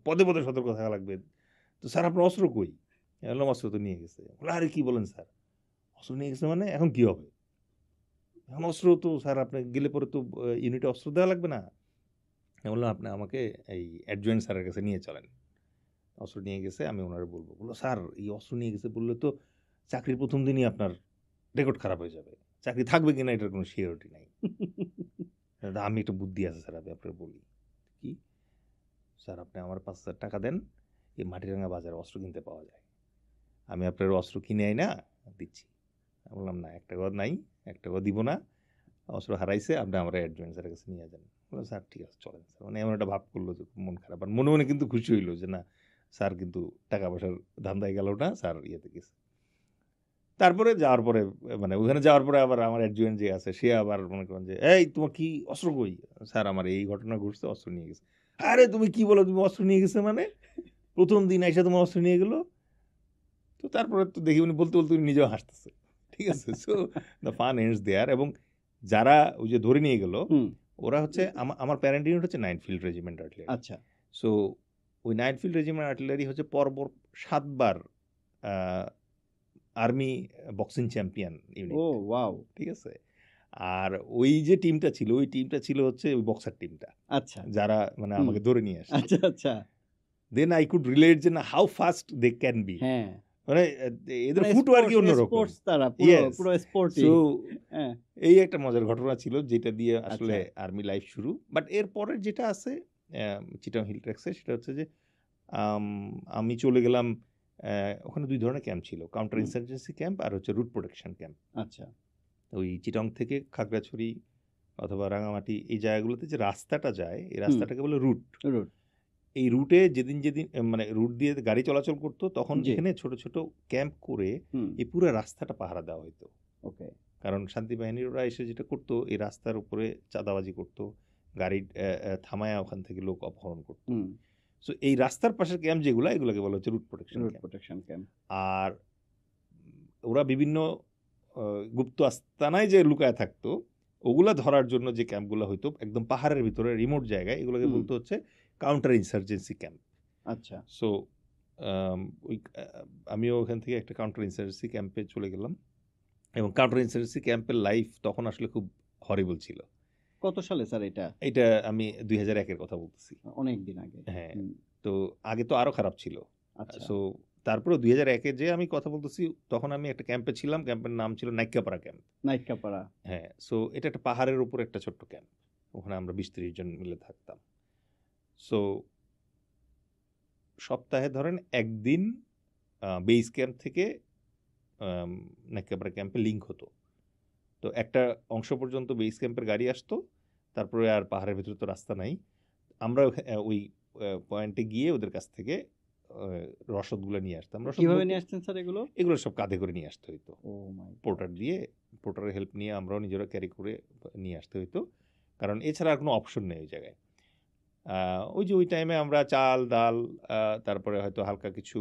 পদে পদে সতর্ক থাকা লাগবে। তো স্যার আপনার অস্ত্র কই? আমি বললাম অস্ত্র তো নিয়ে গেছে। বললো আরে কি বলেন স্যার, অস্ত্র নিয়ে গেছে মানে এখন কি হবে? এখন অস্ত্র তো স্যার আপনি গেলে পরে তো ইউনিটে অস্ত্র দেওয়া লাগবে না? আমি বললাম আপনি আমাকে এই অ্যাডজয়েন্ট স্যারের কাছে নিয়ে চলেন। অস্ত্র নিয়ে গেছে, আমি ওনারে বলবো। বললো স্যার এই অস্ত্র নিয়ে গেছে বললে তো চাকরির প্রথম দিনই আপনার রেকর্ড খারাপ হয়ে যাবে, চাকরি থাকবে কিনা এটার কোনো সিওরিটি নাই। আমি একটা বুদ্ধি আছে স্যার, আমি আপনার বলি। কি? স্যার আপনি আমার 5,000 টাকা দেন, এই মাটিরাঙ্গা বাজারে অস্ত্র কিনতে পাওয়া যায়, আমি আপনার অস্ত্র কিনে আই না দিচ্ছি। আমি বললাম না, 1 টাকাও নাই, 1 টাকাও দিব না, অস্ত্র হারাইছে, আপনি আমার অ্যাডজয়েন্ট স্যারের কাছে নিয়ে যান। বললাম স্যার ঠিক আছে চলেন স্যার। মানে এমন একটা ভাব করলো যে খুব মন খারাপ, আর মনে মনে কিন্তু খুশি হইলো যে না, স্যার কিন্তু টাকা পয়সার ধান্দায় গেল না, স্যার ইয়েতে গেছে। তারপরে যাওয়ার পরে মানে ওখানে যাওয়ার পরে আবার আমার অ্যাডজুয়েন্ট যে আছে সে আবার মনে করেন যে এই তোমার কি অস্ত্র কই? স্যার আমার এই ঘটনা ঘটছে, অস্ত্র নিয়ে গেছে। আরে তুমি কি বলো, তুমি অস্ত্র নিয়ে গেছে মানে? প্রথম দিন আইসা তোমার অস্ত্র নিয়ে গেল? তো তারপরে তো দেখি উনি বলতে বলতে উনি নিজেও হাসতেছে। ঠিক আছে, সো দ্য ফান এন্ডস দেয়ার। এবং যারা ওই যে ধরে নিয়ে গেল, হুম, ওরা হচ্ছে আমার প্যারেন্ট ইউনিট হচ্ছে 9 ফিল্ড রেজিমেন্ট আর্টিলারি। আচ্ছা সো ওই 9 ফিল্ড রেজিমেন্ট আর্টিলারি হচ্ছে পরপর 7 বার আর্মি বক্সিং চ্যাম্পিয়ন ও ইউনিট। ওয়াও ঠিক আছে। আর ওই যে টিমটা ছিল, ওই টিমটা ছিল হচ্ছে ওই বক্সার টিমটা, আচ্ছা যারা মানে হুম, আমাকে ধরে নিয়ে আসছে। আচ্ছা আচ্ছা দেন আই কুড রিলেট যে না how fast they can be. হ্যাঁ মানে এদের মানে ফুটওয়ার্কই অন্যরকম। স্পোর্টস তারা পুরো ইয়েস। পুরো স্পোর্টি সো হ্যাঁ এই একটা মজার ঘটনা ছিল যেটা দিয়ে আসলে আচ্ছা আর্মি লাইফ শুরু। বাট এর পরের যেটা আছে চিটাগং হিল ট্র্যাক্সে, সেটা হচ্ছে যে আম, আমি চলে গেলাম। ওখানে 2 ধরনের ক্যাম্প ছিল, কাউন্টার হুম, ইনসার্জেন্সি ক্যাম্প আর হচ্ছে রুট প্রোটেকশন ক্যাম্প। আচ্ছা ওই চিটং থেকে খাগড়াছড়ি অথবা রাঙামাটি এই জায়গাগুলোতে যে রাস্তাটা যায়, এই হুম রাস্তাটাকে বলে রুট। রুট এই রুটে যেদিন যেদিন মানে রুট দিয়ে গাড়ি চলাচল করতো, তখন জি এখানে ছোট ছোট ক্যাম্প করে হুম এই পুরো রাস্তাটা পাহারা দেওয়া হতো। ওকে কারণ শান্তি বাহিনীরা এসে যেটা করতো, এই রাস্তার উপরে চাঁদাবাজি করতো, গাড়ি থামায়া ওখান থেকে লোক অপহরণ করতো। হুম সো এই রাস্তার পাশের ক্যাম্প যেগুলো, এগুলোকে বলা হচ্ছে route protection route camp. Protection camp আর ওরা বিভিন্ন গুপ্ত আস্তানায় যে লুকায় থাকতো, ওগুলা ধরার জন্য যে ক্যাম্পগুলো হইতো একদম পাহাড়ের ভিতরে রিমোট জায়গায়, এগুলোকে হুম বলতে হচ্ছে কাউন্টার ইনসার্জেন্সি ক্যাম্প। আচ্ছা সো ওই আমিও ওখান থেকে একটা কাউন্টার ইনসার্জেন্সি ক্যাম্পে চলে গেলাম। এবং কাউন্টার ইনসার্জেন্সি ক্যাম্পের লাইফ তখন আসলে খুব হরিবল ছিল। কত সালে স্যার এটা এটা আমি 2001-এর কথা বলতেছি। অনেক দিন আগে হ্যাঁ, হুম, তো আগে তো আরো খারাপ ছিল। আচ্ছা সো তারপরে 2001-এ যে আমি কথা বলতেছি, তখন আমি একটা ক্যাম্পে ছিলাম, ক্যাম্পের নাম ছিল নাইক্যাপাড়া ক্যাম্প। নাইটকাপাড়া হ্যাঁ, সো এটা একটা পাহাড়ের উপর একটা ছোট্ট ক্যাম্প, ওখানে আমরা 20-30 জন মিলে থাকতাম। সো সপ্তাহে ধরেন একদিন বেস ক্যাম্প থেকে নাইক্যাপাড়া ক্যাম্পে লিঙ্ক হতো। তো একটা অংশ পর্যন্ত বেস ক্যাম্পের গাড়ি আসতো, তারপরে আর পাহাড়ের ভিতরে তো রাস্তা নাই, আমরা ওই পয়েন্টে গিয়ে ওদের কাছ থেকে রসদগুলো নিয়ে আসতাম। রসদ কিভাবে বলতে নিয়ে আসছেন স্যার এগুলো এগুলো সব কাঁধে করে নিয়ে আসতে হইতো, ও মাই পোর্টার দিয়ে, পোর্টারের হেল্প নিয়ে আমরাও নিজেরা ক্যারি করে নিয়ে আসতে হইতো, কারণ এছাড়া আর কোনো অপশন নেই ওই জায়গায়। ওই যে ওই টাইমে আমরা চাল ডাল, তারপরে হয়তো হালকা কিছু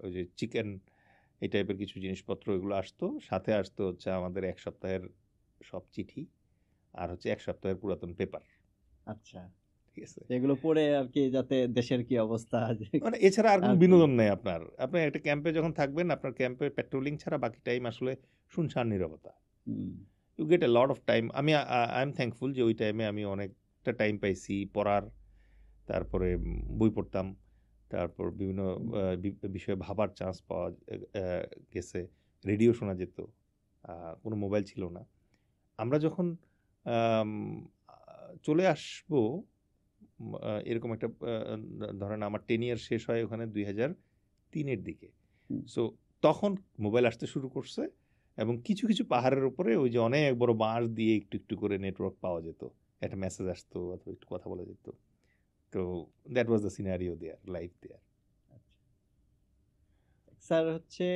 ওই যে চিকেন, এই টাইপের কিছু জিনিসপত্র এগুলো আসতো, সাথে আসতো হচ্ছে আমাদের 1 সপ্তাহের সব চিঠি, আর হচ্ছে 1 সপ্তাহের পুরাতন পেপার। আচ্ছা ঠিক আছে, এগুলো পড়ে আর কি যাতে দেশের কি অবস্থা মানে এছাড়া আর কোনো আর কি বিনোদন নেই আপনার। আপনি একটা ক্যাম্পে যখন থাকবেন, আপনার ক্যাম্পে পেট্রোলিং ছাড়া বাকি টাইম আসলে শুনশান নীরবতা। Hmm, you get a lot of time. I am thankful যে ওই টাইমে আমি অনেকটা টাইম পাইছি পড়ার, তারপরে বই পড়তাম, তারপর বিভিন্ন বিষয়ে ভাবার চান্স পাওয়া গেছে, রেডিও শোনা যেত, কোনো মোবাইল ছিল না। আমরা যখন আম, চলে আসবো এরকম একটা ধরেন আমার 10 ইয়ার শেষ হয় ওখানে 2003-এর দিকে। হুম। সো তখন মোবাইল আসতে শুরু করছে এবং কিছু কিছু পাহাড়ের উপরে ওই যে অনেক বড় বাঁশ দিয়ে একটু একটু করে নেটওয়ার্ক পাওয়া যেত, একটা মেসেজ আসতো অথবা একটু কথা বলা যেত। তো that was the scenario there, life there. Sir হচ্ছে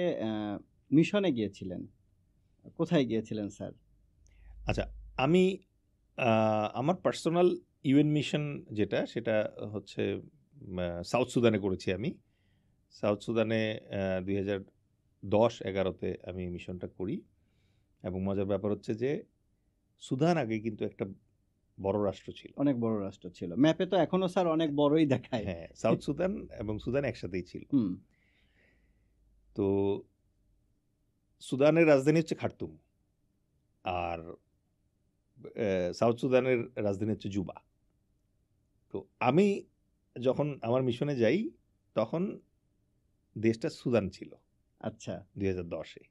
মিশনে গিয়েছিলেন, কোথায় গিয়েছিলেন স্যার? আচ্ছা, আমি আমার পার্সোনাল ইউএন মিশন যেটা সেটা হচ্ছে সাউথ সুদানে করেছি আমি। সাউথ সুদানে 2010-11-তে আমি মিশনটা করি। এবং মজার ব্যাপার হচ্ছে যে সুদান আগে কিন্তু একটা বড় রাষ্ট্র ছিল। অনেক বড় রাষ্ট্র ছিল, ম্যাপে তো এখনো স্যার অনেক বড়ই দেখায়। হ্যাঁ, সাউথ সুদান এবং সুদান একসাথেই ছিল। হুম। তো সুদানের রাজধানী হচ্ছে খার্তুম, আর সাউথ সুদানের রাজধানী হচ্ছে জুবা। তো আমি যখন আমার মিশনে যাই তখন দেশটা সুদান ছিল আচ্ছা 2010-এ,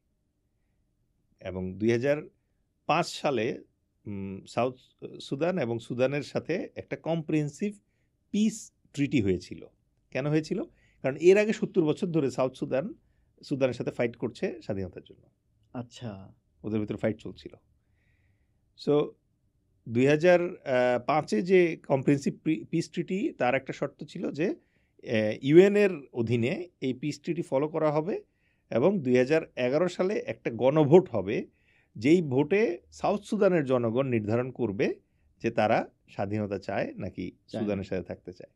এবং 2005 সালে সাউথ সুদান এবং সুদানের সাথে একটা কম্প্রিহেন্সিভ পিস ট্রিটি হয়েছিল। কেন হয়েছিল? কারণ এর আগে 70 বছর ধরে সাউথ সুদান সুদানের সাথে ফাইট করছে স্বাধীনতার জন্য। আচ্ছা। ওদের ভিতরে ফাইট চলছিল। সো 2005-এ যে কম্প্রিহেন্সিভ পিস ট্রিটি, তার একটা শর্ত ছিল যে ইউএনের অধীনে এই পিস ট্রিটি ফলো করা হবে এবং 2011 সালে একটা গণভোট হবে, যেই ভোটে সাউথ সুদানের জনগণ নির্ধারণ করবে যে তারা স্বাধীনতা চায় নাকি সুদানের সাথে থাকতে চায়।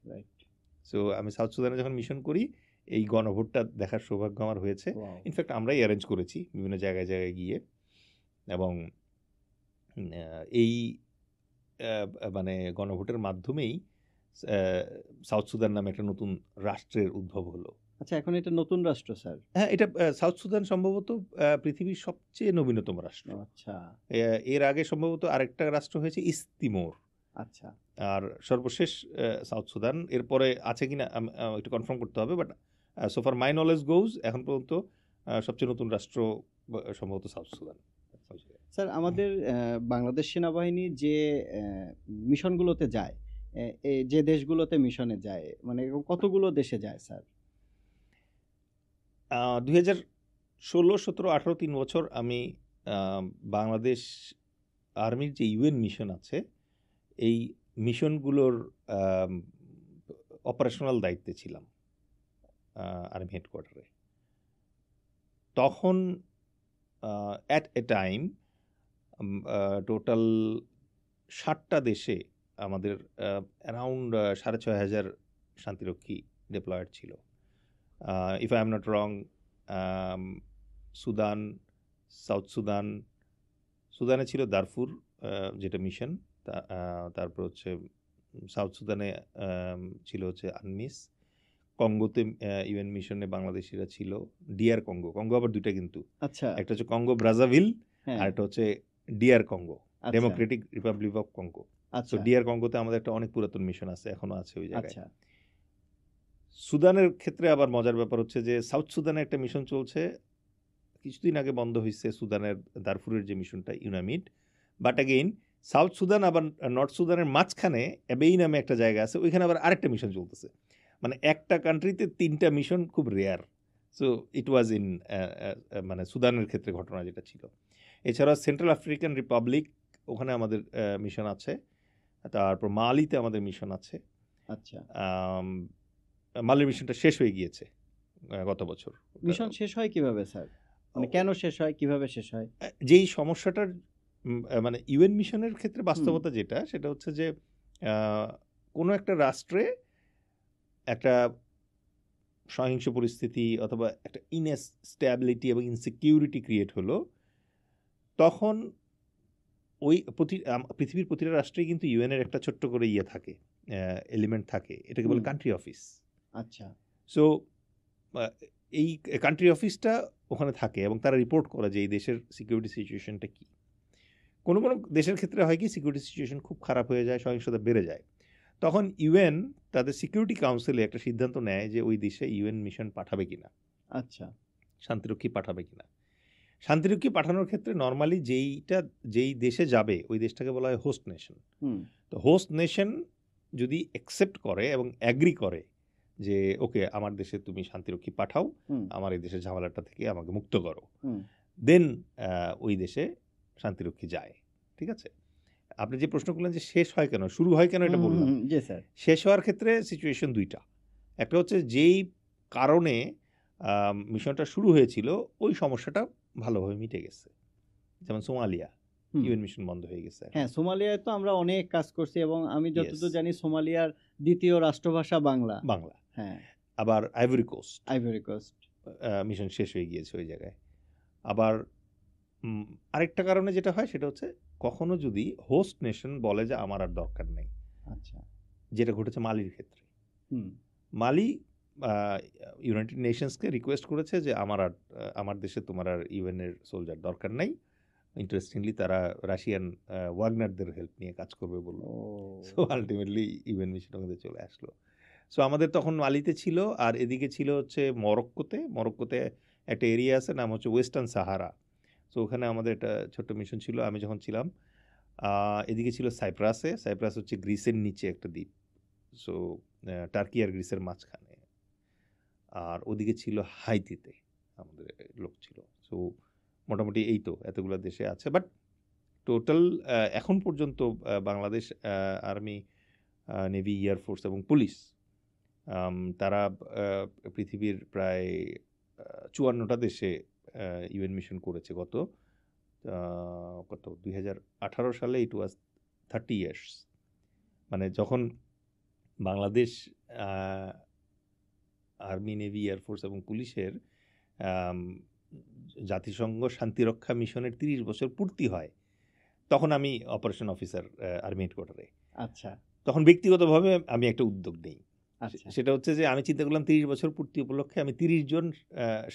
সো আমি সাউথ সুদানে যখন মিশন করি এই গণভোটটা দেখার সৌভাগ্য আমার হয়েছে। ইনফ্যাক্ট আমরাই অ্যারেঞ্জ করেছি বিভিন্ন জায়গায় জায়গায় গিয়ে, এবং এই মানে গণভোটের মাধ্যমেই সাউথ সুদান নামে একটা নতুন রাষ্ট্রের উদ্ভব হলো। আচ্ছা, এখন এটা নতুন রাষ্ট্র স্যার? হ্যাঁ, এটা সাউথ সুদান সম্ভবত পৃথিবীর সবচেয়ে নবীনতম রাষ্ট্র। আচ্ছা। এর আগে সম্ভবত আরেকটা রাষ্ট্র হয়েছে ইস্ট তিমোর। আচ্ছা। আর সর্বশেষ সাউথ সুদান। এরপরে আছে কিনা একটু কনফার্ম করতে হবে, বাট সোফার মাই নলেজ গোজ এখন পর্যন্ত সবচেয়ে নতুন রাষ্ট্র সম্ভবত সাউথ সুদান। স্যার, আমাদের বাংলাদেশ সেনাবাহিনী যে মিশনগুলোতে যায়, যে দেশগুলোতে মিশনে যায়, মানে কতগুলো দেশে যায় স্যার? 2016, 17, 18, 3 বছর আমি বাংলাদেশ আর্মির যে ইউএন মিশন আছে এই মিশনগুলোর অপারেশনাল দায়িত্বে ছিলাম আর্মি হেডকোয়ার্টারে। তখন অ্যাট এ টাইম টোটাল 60টা দেশে আমাদের অ্যারাউন্ড 6,500 শান্তিরক্ষী ডিপ্লয়েড ছিল। If I am not wrong, Sudan, south Sudan, সুদানে ছিল দারফুর যেটা মিশন, তারপর হচ্ছে সাউথ সুদানে ছিল হচ্ছে আনমিস, কঙ্গোতে ইউএন মিশনে বাংলাদেশিরা ছিল, ডিআর কঙ্গো। কঙ্গো আবার দুইটা কিন্তু, আচ্ছা। একটা হচ্ছে কঙ্গো ব্রাজাভিল হ্যাঁ। আর একটা হচ্ছে ডিআর কঙ্গো, আচ্ছা। Democratic Republic of Congo. আচ্ছা। তো ডিআর কঙ্গোতে আমাদের একটা অনেক পুরাতন মিশন আছে, এখনো আছে ওই জায়গায়। আচ্ছা। সুদানের ক্ষেত্রে আবার মজার ব্যাপার হচ্ছে যে সাউথ সুদানে একটা মিশন চলছে, কিছুদিন আগে বন্ধ হয়েছে সুদানের দারফুরের যে মিশনটা ইউনামিড, বাট অ্যাগেইন সাউথ সুদান আবার নর্থ সুদানের মাঝখানে এবেই নামে একটা জায়গা আছে, ওইখানে আবার আরেকটা মিশন চলতেছে। মানে একটা কান্ট্রিতে 3টা মিশন খুব rare. So it was in মানে সুদানের ক্ষেত্রে ঘটনা যেটা ছিল। এছাড়া সেন্ট্রাল আফ্রিকান রিপাবলিক, ওখানে আমাদের মিশন আছে। তারপর মালিতে আমাদের মিশন আছে। আচ্ছা। মালির মিশনটা শেষ হয়ে গিয়েছে গত বছর। মিশন শেষ হয় কিভাবে স্যার? মানে কেন শেষ হয়, কিভাবে শেষ হয়? যেই সমস্যাটার মানে ইউএন মিশনের ক্ষেত্রে বাস্তবতা যেটা, সেটা হচ্ছে যে কোনো একটা রাষ্ট্রে একটা সহিংস পরিস্থিতি অথবা একটা ইনস্ট্যাবিলিটি এবং ইনসিকিউরিটি ক্রিয়েট হলো, তখন ওই পৃথিবীর প্রতিটা রাষ্ট্রেই কিন্তু ইউএনের একটা ছোট্ট করে ইয়ে থাকে, এলিমেন্ট থাকে, এটাকে বলে কান্ট্রি অফিস। আচ্ছা। সো এই কান্ট্রি অফিসটা ওখানে থাকে এবং তারা রিপোর্ট করে যে এই দেশের সিকিউরিটি সিচুয়েশনটা কী। কোনো কোনো দেশের ক্ষেত্রে হয় কি, সিকিউরিটি সিচুয়েশন খুব খারাপ হয়ে যায়, সহিংসতা বেড়ে যায়, তখন ইউএন তাদের সিকিউরিটি কাউন্সিলে একটা সিদ্ধান্ত নেয় যে ওই দেশে ইউএন মিশন পাঠাবে কিনা, আচ্ছা, শান্তিরক্ষী পাঠাবে কিনা। শান্তিরক্ষী পাঠানোর ক্ষেত্রে নর্মালি যেই দেশে যাবে ওই দেশটাকে বলা হয় হোস্ট নেশন। হুম তো হোস্ট নেশন যদি অ্যাকসেপ্ট করে এবং অ্যাগ্রি করে যে ওকে আমার দেশে তুমি শান্তিরক্ষী পাঠাও, হুম আমার এই দেশের ঝামেলাটা থেকে আমাকে মুক্ত করো, হুম দেন ওই দেশে শান্তিরক্ষী যায়। ঠিক আছে? আপনি যে প্রশ্ন করলেন যে শেষ হয় কেন, শুরু হয় কেন, এটা বললাম। জি স্যার। শেষ হওয়ার ক্ষেত্রে সিচুয়েশন দুইটা। একটা হচ্ছে যেই কারণে মিশনটা শুরু হয়েছিল ওই সমস্যাটা ভালোভাবে মিটে গেছে, যেমন সোমালিয়া হুম। ইউএন মিশন বন্ধ হয়ে গেছে এখন। হ্যাঁ, সোমালিয়ায় তো আমরা অনেক কাজ করছি এবং আমি Yes, যতদূর জানি সোমালিয়ার দ্বিতীয় রাষ্ট্রভাষা বাংলা। বাংলা। হ্যাঁ, আবার Ivory Coast Ivory Coast. Mission শেষ হয়ে গিয়েছে ওই জায়গায়। আবার আরেকটা কারণে যেটা হয় সেটা হচ্ছে কখনো যদি হোস্ট নেশন বলে যে আমার আর দরকার নেই, আচ্ছা। যেটা ঘটেছে মালির ক্ষেত্রে। হুম মালি ইউনাইটেড নেশনসকে রিকোয়েস্ট করেছে যে আমার দেশে তোমার আর ইউএনের সোলজার দরকার নাই। ইন্টারেস্টিংলি তারা রাশিয়ান ওয়াগনারদের হেল্প নিয়ে কাজ করবে বললো। ও সো আলটিমেটলি ইউএন মিশন আমাদের চলে আসলো। সো আমাদের তখন মালিতে ছিল, আর এদিকে ছিল হচ্ছে মরক্কোতে একটা এরিয়া আছে, নাম হচ্ছে ওয়েস্টার্ন সাহারা। সো ওখানে আমাদের একটা ছোট্ট মিশন ছিল আমি যখন ছিলাম। এদিকে ছিল সাইপ্রাস হচ্ছে গ্রিসের নিচে একটা দ্বীপ। সো টার্কি আর গ্রিসের মাঝখানে। আর ওদিকে ছিল হাইতিতে আমাদের লোক ছিল। সো মোটামুটি এই তো এতগুলো দেশে আছে। বাট টোটাল এখন পর্যন্ত বাংলাদেশ আর্মি, নেভি, এয়ারফোর্স এবং পুলিশ তারা পৃথিবীর প্রায় 54টা দেশে ইউএন মিশন করেছে কত 2018 সালে ইট ওয়াজ 30 ইয়ার্স। মানে যখন বাংলাদেশ আর্মি, নেভি, এয়ারফোর্স এবং পুলিশের জাতিসংঘ শান্তিরক্ষা মিশনের 30 বছর পূর্তি হয়, তখন আমি অপারেশন অফিসার আর্মি হেডকোয়ার্টারে। আচ্ছা তখন ব্যক্তিগতভাবে আমি একটা উদ্যোগ নিই। আচ্ছা। সেটা হচ্ছে যে আমি চিন্তা করলাম 30 বছর পূর্তি উপলক্ষে আমি 30 জন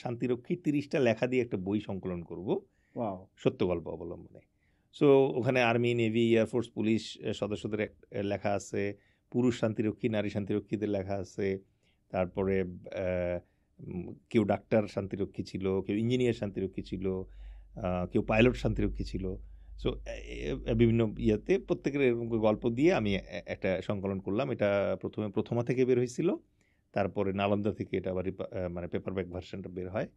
শান্তিরক্ষী 30টা লেখা দিয়ে একটা বই সংকলন করব, ওয়াও। সত্য গল্প অবলম্বনে। সো ওখানে আর্মি, নেভি, এয়ারফোর্স, পুলিশ সদস্যদের লেখা আছে, পুরুষ শান্তিরক্ষী, নারী শান্তিরক্ষীদের লেখা আছে, তারপরে কেউ ডাক্তার শান্তিরক্ষী ছিল, কেউ ইঞ্জিনিয়ার শান্তিরক্ষী ছিল, কেউ পাইলট শান্তিরক্ষী ছিল। সো বিভিন্ন ইয়েতে প্রত্যেকের এরকম গল্প দিয়ে আমি একটা সংকলন করলাম। এটা প্রথমা থেকে বের হয়েছিল, তারপরে নালন্দা থেকে এটা আবার মানে পেপারব্যাক ভার্সনটা বের হয়।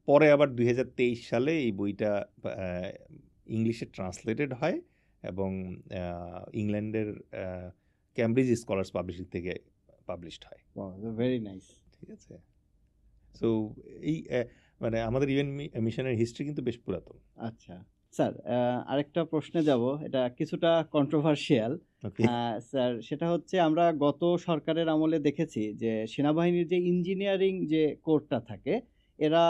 পরে আবার 2023 সালে এই বইটা ইংলিশে ট্রান্সলেটেড হয় এবং ইংল্যান্ডের ক্যামব্রিজ স্কলার্স পাবলিশিং থেকে পাবলিশড হয়। Very nice. ঠিক আছে? সো এই মানে আমাদের ইউএন মিশনের হিস্ট্রি কিন্তু বেশ পুরাতন। আচ্ছা স্যার, আরেকটা প্রশ্নে যাব, এটা কিছুটা কন্ট্রোভার্সিয়াল। স্যার, সেটা হচ্ছে আমরা গত সরকারের আমলে দেখেছি যে সেনাবাহিনীর যে ইঞ্জিনিয়ারিং যে কোরটা থাকে, এরা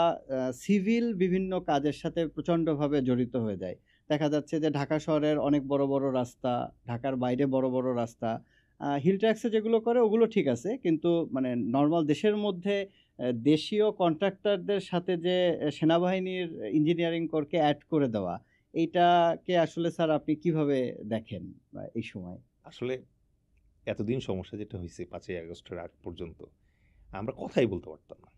সিভিল বিভিন্ন কাজের সাথে প্রচণ্ডভাবে জড়িত হয়ে যায়। দেখা যাচ্ছে যে ঢাকা শহরের অনেক বড় বড় রাস্তা, ঢাকার বাইরে বড় বড় রাস্তা, হিল ট্যাক্সে যেগুলো করে ওগুলো ঠিক আছে, কিন্তু মানে নর্মাল দেশের মধ্যে দেশীয় কন্ট্রাক্টরদের সাথে যে সেনাবাহিনীর ইঞ্জিনিয়ারিং কোরকে অ্যাড করে দেওয়া, এইটাকে আসলে স্যার আপনি কিভাবে দেখেন এই সময়? আসলে এতদিন সমস্যা যেটা হয়েছে 5ই আগস্টের আগ পর্যন্ত আমরা কথাই বলতে পারতাম না।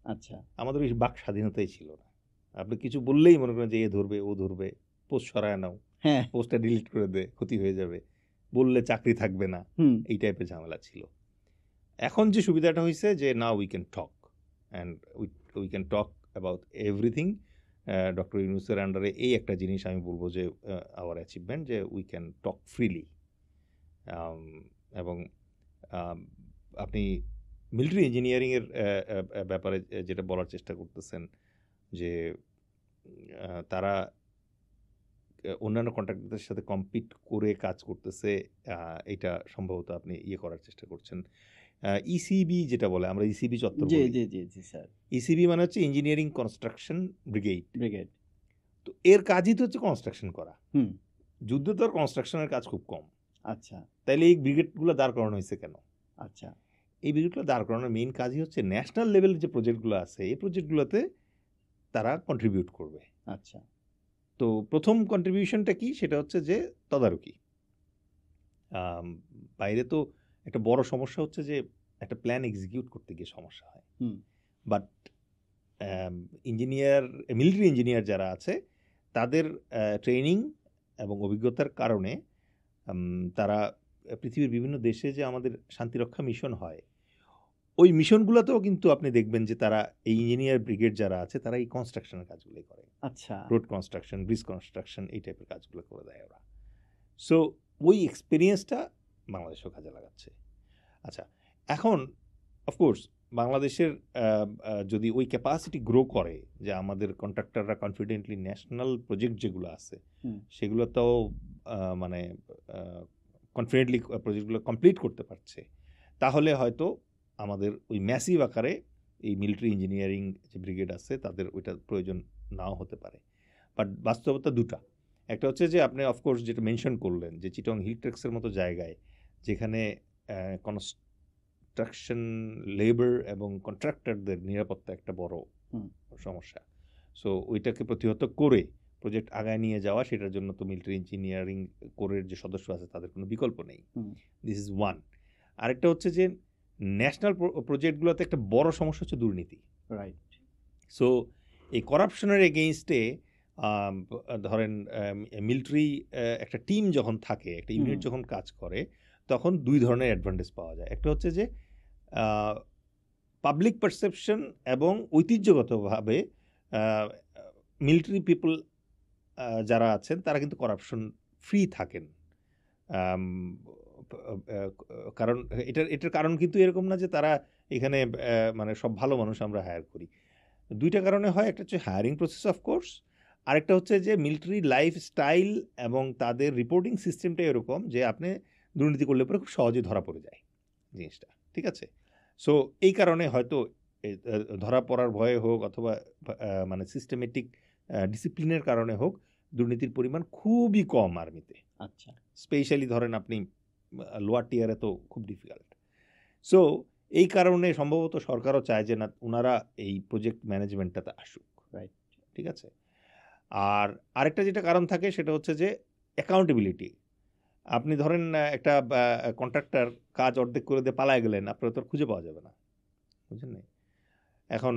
আচ্ছা। আমাদের ওই বাক স্বাধীনতাই ছিল না। আপনি কিছু বললেই মনে করেন যে এ ধরবে, ও ধরবে, পোস্ট সরায় নাও, হ্যাঁ। পোস্টটা ডিলিট করে দে, ক্ষতি হয়ে যাবে, বললে চাকরি থাকবে না, হুম। এই টাইপের ঝামেলা ছিল। এখন যে সুবিধাটা হয়েছে যে now we can talk and we can talk about everything. Doctor ইউনূসের আন্ডারে এই একটা জিনিস আমি বলবো যে আওয়ার অ্যাচিভমেন্ট, যে উই ক্যান টক ফ্রিলি। এবং আপনি মিলিটারি ইঞ্জিনিয়ারিংয়ের ব্যাপারে যেটা বলার চেষ্টা করতেছেন যে তারা অন্যান্য কন্ট্রাক্টরদের সাথে কম্পিট করে কাজ করতেছে, এটা সম্ভবত আপনি করার চেষ্টা করছেন। ইসিবি যেটা বলে, আমরা ইসিবি চত্বর জি বলি। জি জি জি স্যার। ইসিবি মানে হচ্ছে ইঞ্জিনিয়ারিং কনস্ট্রাকশন ব্রিগেড। তো এর কাজই তো হচ্ছে কনস্ট্রাকশন করা। হুম। যুদ্ধ তো আর কনস্ট্রাকশনের কাজ খুব কম। আচ্ছা তাইলে এই ব্রিগেডগুলো দাঁড় করানো হয়েছে কেন? আচ্ছা। এই ব্রিগেডগুলো দাঁড় করানোর মেইন কাজই হচ্ছে ন্যাশনাল লেভেলের যে প্রজেক্টগুলো আছে এই প্রজেক্টগুলোতে তারা কন্ট্রিবিউট করবে। আচ্ছা। তো প্রথম কন্ট্রিবিউশনটা কি, সেটা হচ্ছে যে তদারকি। বাইরে তো একটা বড় সমস্যা হচ্ছে যে একটা প্ল্যান এক্সিকিউট করতে গিয়ে সমস্যা হয়। হুম। বাট মিলিটারি ইঞ্জিনিয়ার যারা আছে তাদের ট্রেনিং এবং অভিজ্ঞতার কারণে তারা পৃথিবীর বিভিন্ন দেশে যে আমাদের শান্তিরক্ষা মিশন হয় ওই মিশনগুলোতেও কিন্তু আপনি দেখবেন যে তারা এই ইঞ্জিনিয়ার ব্রিগেড যারা আছে তারা এই কনস্ট্রাকশনের কাজগুলো করে। আচ্ছা, রোড কনস্ট্রাকশন, ব্রিজ কনস্ট্রাকশন, এই টাইপের কাজগুলো করে দেয় ওরা। সো ওই এক্সপিরিয়েন্সটা বাংলাদেশেও কাজে লাগাচ্ছে। আচ্ছা, এখন অফকোর্স বাংলাদেশের যদি ওই ক্যাপাসিটি গ্রো করে যে আমাদের কন্ট্রাক্টররা কনফিডেন্টলি ন্যাশনাল প্রজেক্ট যেগুলো আছে সেগুলোতেও মানে কনফিডেন্টলি প্রজেক্টগুলো কমপ্লিট করতে পারছে, তাহলে হয়তো আমাদের ওই ম্যাসিভ আকারে এই মিলিটারি ইঞ্জিনিয়ারিং যে ব্রিগেড আছে তাদের ওইটার প্রয়োজন নাও হতে পারে। বাট বাস্তবতা দুটা, একটা হচ্ছে যে আপনি অফকোর্স যেটা মেনশন করলেন যে চিটং হিলট্রেক্সের মতো জায়গায় যেখানে কনস্ট্রাকশন লেবার এবং কন্ট্রাক্টরদের নিরাপত্তা একটা বড় সমস্যা। সো ওইটাকে প্রতিহত করে প্রজেক্ট আগায় নিয়ে যাওয়া, সেটার জন্য তো মিলিটারি ইঞ্জিনিয়ারিং কোরের যে সদস্য আছে তাদের কোনো বিকল্প নেই। This is one. আরেকটা হচ্ছে যে ন্যাশনাল প্রজেক্টগুলোতে একটা বড় সমস্যা হচ্ছে দুর্নীতি। রাইট। সো এই করাপশনের এগেইনস্টে ধরেন মিলিটারি একটা টিম যখন থাকে, একটা ইউনিট যখন কাজ করে, তখন দুই ধরনের অ্যাডভান্টেজ পাওয়া যায়। একটা হচ্ছে যে পাবলিক পারসেপশন এবং ঐতিহ্যগতভাবে মিলিটারি পিপল যারা আছেন তারা কিন্তু করাপশন ফ্রি থাকেন। কারণ এটার কারণ কিন্তু এরকম না যে তারা এখানে মানে সব ভালো মানুষ আমরা হায়ার করি। দুইটা কারণে হয়, একটা হচ্ছে হায়ারিং প্রসেস অফকোর্স, আরেকটা হচ্ছে যে মিলিটারি লাইফস্টাইল এবং তাদের রিপোর্টিং সিস্টেমটা এরকম যে আপনি দুর্নীতি করলে পরে খুব সহজে ধরা পড়ে যায় জিনিসটা, ঠিক আছে? সো এই কারণে হয়তো ধরা পড়ার ভয়ে হোক অথবা মানে সিস্টেমেটিক ডিসিপ্লিনের কারণে হোক দুর্নীতির পরিমাণ খুবই কম আর্মিতে। আচ্ছা, স্পেশালি ধরেন আপনি লোয়ার টিয়ারে তো খুব ডিফিকাল্ট। সো এই কারণে সম্ভবত সরকারও চায় যে না ওনারা এই প্রজেক্ট ম্যানেজমেন্টটাতে আসুক। রাইট, ঠিক আছে। আর আরেকটা যেটা কারণ থাকে সেটা হচ্ছে যে অ্যাকাউন্টেবিলিটি। আপনি ধরেন একটা কন্ট্রাক্টর কাজ অর্ধেক করে দিয়ে পালায় গেলেন, আপনার তো খুঁজে পাওয়া যাবে না, বুঝলেন? এখন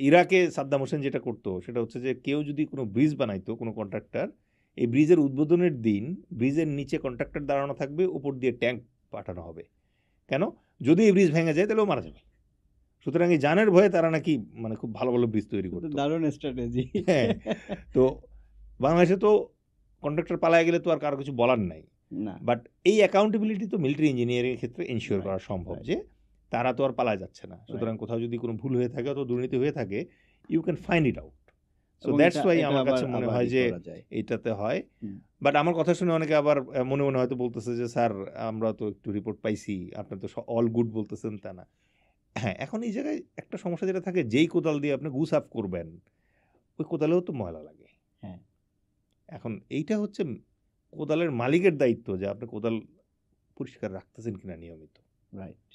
ইরাকে সাদ্দাম হোসেন যেটা করতো সেটা হচ্ছে যে কেউ যদি কোনো ব্রিজ বানাইতো, কোনো কন্ট্রাক্টর, এই ব্রিজের উদ্বোধনের দিন ব্রিজের নিচে কন্ট্রাক্টর দাঁড়ানো থাকবে, উপর দিয়ে ট্যাঙ্ক পাঠানো হবে। কেন? যদি এই ব্রিজ ভেঙে যায় তাহলে ও মারা যাবে। সুতরাং এই জানের ভয়ে তারা নাকি মানে খুব ভালো ভালো ব্রিজ তৈরি করতো। দারুণ স্ট্র্যাটেজি। হ্যাঁ, তো বাংলাদেশে তো কন্ট্রাক্টর পালায় গেলে তো আর কারো কিছু বলার নাই। বাট এই অ্যাকাউন্টেবিলিটি তো মিলিটারি ইঞ্জিনিয়ারিং এর ক্ষেত্রে এনশিওর করা সম্ভব যে তারা তো আর পালায় যাচ্ছে না। সুতরাং কোথাও যদি কোনো ভুল হয়ে থাকে অথবা দুর্নীতি হয়ে থাকে, you can find it out. So that's why আমার কাছে মনে হয় যে এইটাতে হয়। বাট আমার কথা শুনে অনেকে আবার মনে মনে হয়তো বলতেছে যে স্যার আমরা তো একটু রিপোর্ট পাইছি, আপনার তো অল গুড বলতেছেন, তা না। হ্যাঁ, এখন এই জায়গায় একটা সমস্যা যেটা থাকে, যেই কোদাল দিয়ে আপনি গু সাফ করবেন ওই কোদালেও তো ময়লা লাগে। হ্যাঁ, এখন এইটা হচ্ছে কোদালের মালিকের দায়িত্ব যে আপনি কোদাল পরিষ্কার রাখতেছেন কিনা নিয়মিত। Right.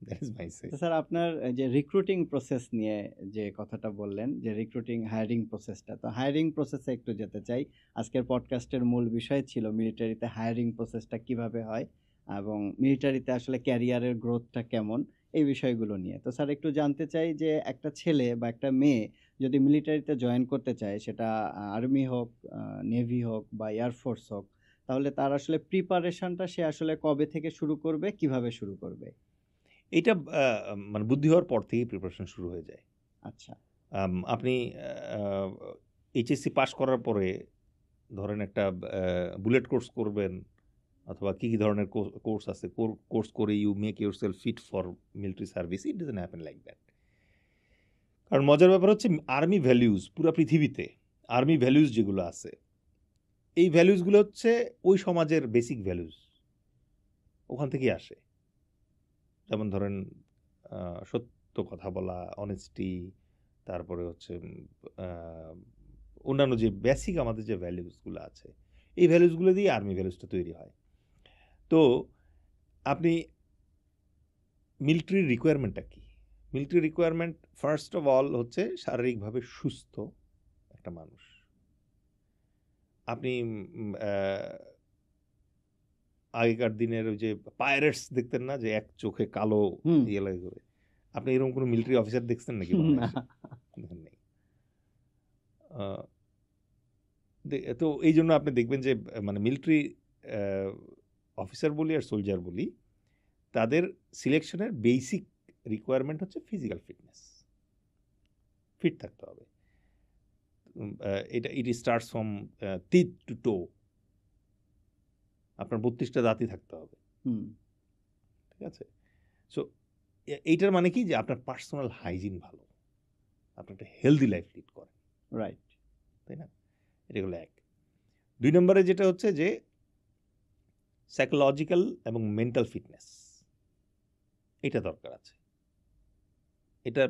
That is my say. Sir, আপনার যে রিক্রুটিং প্রসেস নিয়ে যে কথাটা বললেন, যে রিক্রুটিং হায়ারিং প্রসেসটা, তো হায়ারিং প্রসেসে একটু যেতে চাই। আজকের পডকাস্টের মূল বিষয় ছিল মিলিটারিতে হায়ারিং প্রসেসটা কিভাবে হয় এবং মিলিটারিতে আসলে ক্যারিয়ারের গ্রোথটা কেমন, এই বিষয়গুলো নিয়ে। তো স্যার একটু জানতে চাই যে একটা ছেলে বা একটা মেয়ে যদি মিলিটারিতে জয়েন করতে চায়, সেটা আর্মি হোক, নেভি হোক বা এয়ারফোর্স হোক, তাহলে তার আসলে প্রিপারেশনটা সে আসলে কবে থেকে শুরু করবে, কিভাবে শুরু করবে? এটা মানে বুদ্ধি হওয়ার পর থেকেই প্রিপারেশন শুরু হয়ে যায়। আচ্ছা, আপনি এইচএসসি পাস করার পরে ধরেন একটা বুলেট কোর্স করবেন অথবা কী কী ধরনের কোর্স আছে, কোর্স করে you make yourself fit for military service. It doesn't happen like that. কারণ মজার ব্যাপার হচ্ছে আর্মি ভ্যালিউজ, পুরো পৃথিবীতে আর্মি ভ্যালিউজ যেগুলো আছে, এই ভ্যালিউজগুলো হচ্ছে ওই সমাজের বেসিক ভ্যালিউজ, ওখান থেকেই আসে। যেমন ধরেন সত্য কথা বলা, অনেস্টি, তারপরে হচ্ছে অন্যান্য যে বেসিক আমাদের যে ভ্যালিউসগুলো আছে, এই ভ্যালিউসগুলো দিয়ে আর্মি ভ্যালিউসটা তৈরি হয়। তো আপনি মিলিটারি রিকোয়ারমেন্টটা কী? Military requirement first of all হচ্ছে শারীরিকভাবে সুস্থ একটা মানুষ। আপনি আগেকার দিনের ওই যে পাইরেটস দেখতেন না, যে এক চোখে কালো ইয়ে লাগে করে, আপনি এরকম কোনো মিলিটারি অফিসার দেখছেন নাকি না। বাংলাদেশে? দেখেন নাই। তো এই জন্য আপনি দেখবেন যে মানে মিলিটারি অফিসার বলি আর সোলজার বলি, তাদের সিলেকশনের বেসিক রিকোয়ারমেন্ট হচ্ছে ফিজিক্যাল ফিটনেস, ফিট থাকতে হবে। এটা it starts from teeth to toe, আপনার 32টা দাঁতই থাকতে হবে, হুম, ঠিক আছে? সো এইটার মানে কি যে আপনার পার্সোনাল হাইজিন ভালো, আপনি একটা হেলদি লাইফ লিড করেন, রাইট। তাই না? এটা হলো এক। 2 নম্বরে যেটা হচ্ছে যে সাইকোলজিক্যাল এবং মেন্টাল ফিটনেস, এটা দরকার আছে। এটা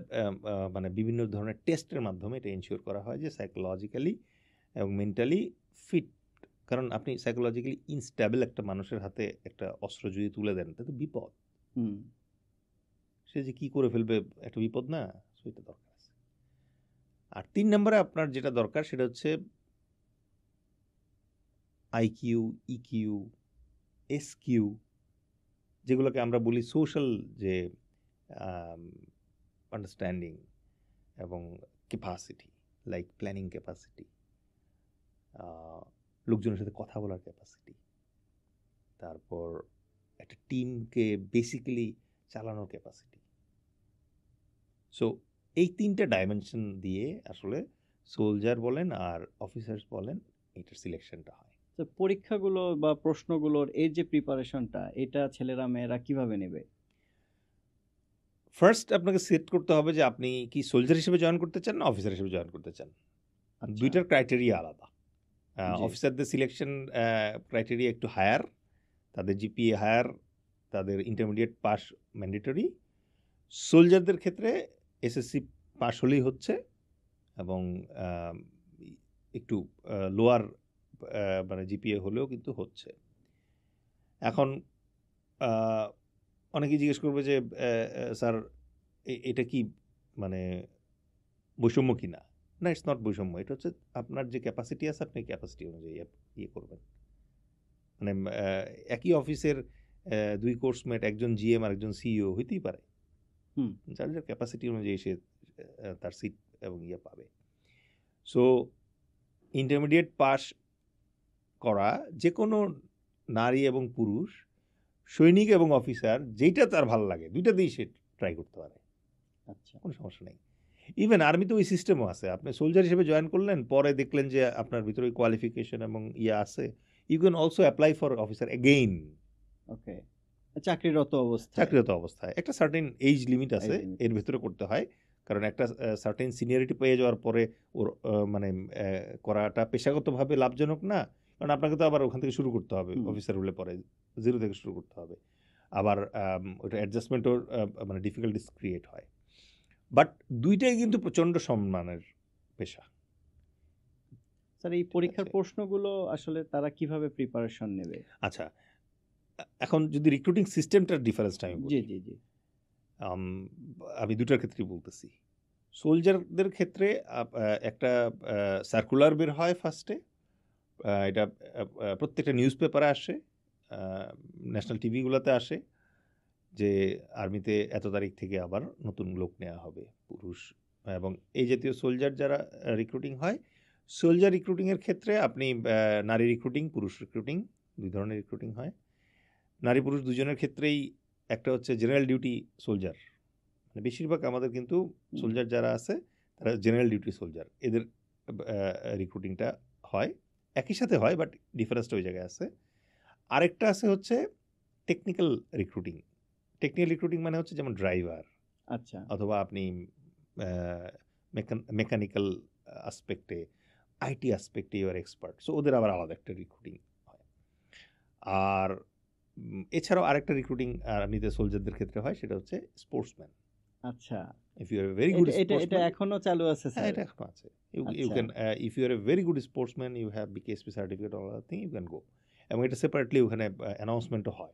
মানে বিভিন্ন ধরনের টেস্টের মাধ্যমে এটা এনশিওর করা হয় যে সাইকোলজিক্যালি এবং মেন্টালি ফিট। কারণ আপনি সাইকোলজিক্যালি ইনস্টেবল একটা মানুষের হাতে একটা অস্ত্র যদি তুলে দেন, তাতে তো বিপদ, হুম, সে যে কি করে ফেলবে, একটা বিপদ না? সেটা দরকার আছে। আর 3 নম্বরে আপনার যেটা দরকার সেটা হচ্ছে আইকিউ, ইকিউ, এসকিউ, যেগুলোকে আমরা বলি সোশ্যাল যে আন্ডারস্ট্যান্ডিং এবং ক্যাপাসিটি, লাইক প্ল্যানিং ক্যাপাসিটি, লোকজনের সাথে কথা বলার ক্যাপাসিটি, তারপর একটা টিমকে বেসিক্যালি চালানোর ক্যাপাসিটি। সো এই 3টা ডাইমেনশন দিয়ে আসলে সোলজার বলেন আর অফিসার্স বলেন, এটার সিলেকশনটা হয়। তো পরীক্ষাগুলো বা প্রশ্নগুলোর এই যে প্রিপারেশনটা, এটা ছেলেরা মেয়েরা কিভাবে নেবে? ফার্স্ট আপনাকে সেট করতে হবে যে আপনি কি সোলজার হিসেবে জয়েন করতে চান না অফিসার হিসেবে জয়েন করতে চান। আচ্ছা, দুইটার ক্রাইটেরিয়া আলাদা। জি। অফিসারদের সিলেকশন ক্রাইটেরিয়া একটু হায়ার, তাদের জিপিএ হায়ার, তাদের ইন্টারমিডিয়েট পাস ম্যান্ডেটরি। সোলজারদের ক্ষেত্রে এসএসসি পাস হলেই হচ্ছে, এবং একটু লোয়ার মানে জিপিএ হলেও কিন্তু হচ্ছে। এখন অনেকেই জিজ্ঞেস করবে যে স্যার এটা কি মানে বৈষম্য কি না? না, ইটস নট বৈষম্য। এটা হচ্ছে আপনার যে ক্যাপাসিটি আছে, আপনি ক্যাপাসিটি অনুযায়ী ইয়ে করবেন। মানে একই অফিসের 2 কোর্সমেট, একজন জিএম আর একজন সিইও হইতেই পারে। হুম, যার যার ক্যাপাসিটি অনুযায়ী সে তার সিট এবং ইয়ে পাবে। সো ইন্টারমিডিয়েট পাস করা যে কোনো নারী এবং পুরুষ, সৈনিক এবং অফিসার, যেইটা তার ভালো লাগে দুইটাতেই সে ট্রাই করতে পারে, আচ্ছা, কোনো সমস্যা নেই। ইভেন আর্মিতে ওই সিস্টেমও আছে, আপনি সোলজার হিসেবে জয়েন করলেন, পরে দেখলেন যে আপনার ভিতরে ওই কোয়ালিফিকেশন এবং ইয়ে আছে, you can also apply for officer again. Okay. চাকরিরত অবস্থায়। চাকরিরত অবস্থায় একটা সার্টেন এজ লিমিট আছে, Age limit এর ভিতরে করতে হয়। কারণ একটা সার্টেন সিনিয়রিটি পেয়ে যাওয়ার পরে ওর মানে করাটা পেশাগতভাবে লাভজনক না, কারণ আপনাকে তো আবার ওখান থেকে শুরু করতে হবে, হুম। অফিসার হলে পরে জিরো থেকে শুরু করতে হবে, আবার ওটা অ্যাডজাস্টমেন্টও মানে ডিফিকাল্টিস ক্রিয়েট হয়। বাট দুইটাই কিন্তু প্রচণ্ড সম্মানের পেশা। স্যার, এই পরীক্ষার আছে। প্রশ্নগুলো আসলে তারা কিভাবে প্রিপারেশন নেবে? আচ্ছা, এখন যদি রিক্রুটিং সিস্টেমটার ডিফারেন্সটা আমি বলি, জি, জি, জি। আম, আমি দুটার ক্ষেত্রেই বলতেছি। সোলজারদের ক্ষেত্রে একটা সার্কুলার বের হয় ফার্স্টে, এটা প্রত্যেকটা নিউজ পেপারে আসে, ন্যাশনাল টিভিগুলোতে আসে, যে আর্মিতে এত তারিখ থেকে আবার নতুন লোক নেওয়া হবে, পুরুষ এবং এই জাতীয় সোলজার যারা রিক্রুটিং হয়। সোলজার রিক্রুটিংয়ের ক্ষেত্রে আপনি নারী রিক্রুটিং, পুরুষ রিক্রুটিং, দুই ধরনের রিক্রুটিং হয়। নারী পুরুষ দুজনের ক্ষেত্রেই একটা হচ্ছে জেনারেল ডিউটি সোলজার, মানে বেশিরভাগ আমাদের কিন্তু সোলজার যারা আছে তারা জেনারেল ডিউটি সোলজার, এদের রিক্রুটিংটা হয়, একই সাথে হয়, বাট ডিফারেন্সটা ওই জায়গায় আছে। আরেকটা আছে হচ্ছে টেকনিক্যাল রিক্রুটিং। টেকনিক্যাল রিক্রুটিং মানে হচ্ছে যেমন ড্রাইভার, আচ্ছা, অথবা আপনি মেকানিক্যাল আসপেক্টে, আইটি আসপেক্টে ইউ আর এক্সপার্ট, সো ওদের আবার আলাদা একটা রিক্রুটিং হয়। আর এছাড়াও আরেকটা রিক্রুটিং এমনিতে সোলজারদের ক্ষেত্রে হয়, সেটা হচ্ছে স্পোর্টসম্যান। আচ্ছা। If you are a very good এটা এটা এটা স্পোর্টসম্যান, এখনো চালু আছে হ্যাঁ স্যার? এটা এখনো আছে, ইউ আচ্ছা, can, if you are a very good sportsman, you have BKSP certificate, all other thing, you can go. এবং এটা সেপারেটলি ওখানে অ্যানাউন্সমেন্টও হয়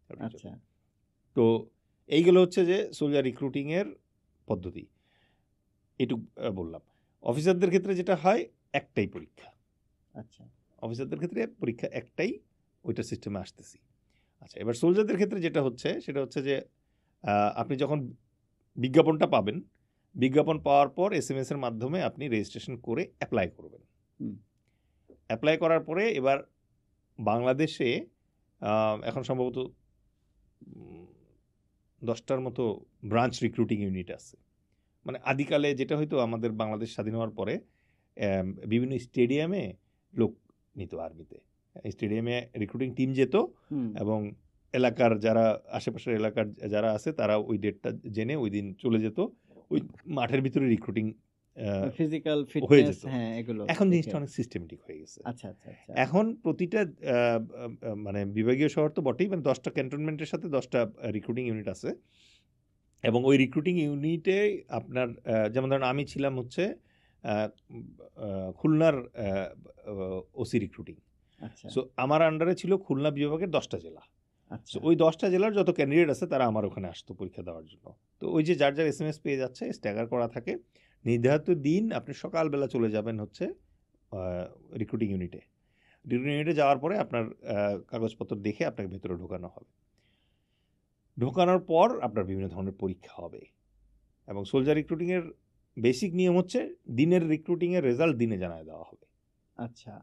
ওটার জন্য। আচ্ছা, তো এইগুলো হচ্ছে যে সোলজার রিক্রুটিংয়ের পদ্ধতি, এটুকু বললাম। অফিসারদের ক্ষেত্রে যেটা হয়, একটাই পরীক্ষা। আচ্ছা, অফিসারদের ক্ষেত্রে পরীক্ষা একটাই, ওইটা সিস্টেমে আসতেছি। আচ্ছা, এবার সোলজারদের ক্ষেত্রে যেটা হচ্ছে সেটা হচ্ছে যে আপনি যখন বিজ্ঞাপনটা পাবেন, বিজ্ঞাপন পাওয়ার পর SMS এর মাধ্যমে আপনি রেজিস্ট্রেশন করে অ্যাপ্লাই করবেন। হুম। অ্যাপ্লাই করার পরে এবার বাংলাদেশে এখন সম্ভবত 10টার মতো ব্রাঞ্চ রিক্রুটিং ইউনিট আছে। মানে আদিকালে যেটা হয়তো আমাদের বাংলাদেশ স্বাধীন হওয়ার পরে বিভিন্ন স্টেডিয়ামে লোক নিত আর্মিতে, স্টেডিয়ামে রিক্রুটিং টিম যেত এবং এলাকার যারা আশেপাশের এলাকার যারা আছে তারা ওই ডেটটা জেনে ওই দিন চলে যেত, ওই মাঠের ভিতরে রিক্রুটিং ফিজিক্যাল হয়ে ফিটনেস, যেত। হ্যাঁ, এগুলো এখন জিনিসটা অনেক সিস্টেমেটিক হয়ে গেছে। আচ্ছা আচ্ছা আচ্ছা। এখন প্রতিটা মানে বিভাগীয় শহর তো বটেই, মানে 10টা ক্যান্টনমেন্টের সাথে 10টা রিক্রুটিং ইউনিট আছে এবং ওই রিক্রুটিং ইউনিটে আপনার যেমন ধরেন আমি ছিলাম হচ্ছে খুলনার ওসি রিক্রুটিং। আচ্ছা সো আমার আন্ডারে ছিল খুলনা বিভাগের 10টা জেলা। আচ্ছা। সো ওই 10টা জেলার যত ক্যান্ডিডেট আছে তারা আমার ওখানে আসতো পরীক্ষা দেওয়ার জন্য। তো ওই যে যার যার SMS পেয়ে যাচ্ছে, স্ট্যাগার করা থাকে, নির্ধারিত দিন আপনি সকালবেলা চলে যাবেন হচ্ছে রিক্রুটিং ইউনিটে। রিক্রুটিং ইউনিটে যাওয়ার পরে আপনার কাগজপত্র দেখে আপনাকে ভেতরে ঢোকানো হবে। ঢোকানোর পর আপনার বিভিন্ন ধরনের পরীক্ষা হবে এবং সোলজার রিক্রুটিংয়ের বেসিক নিয়ম হচ্ছে দিনের রিক্রুটিংয়ের রেজাল্ট দিনে জানায় দেওয়া হবে। আচ্ছা,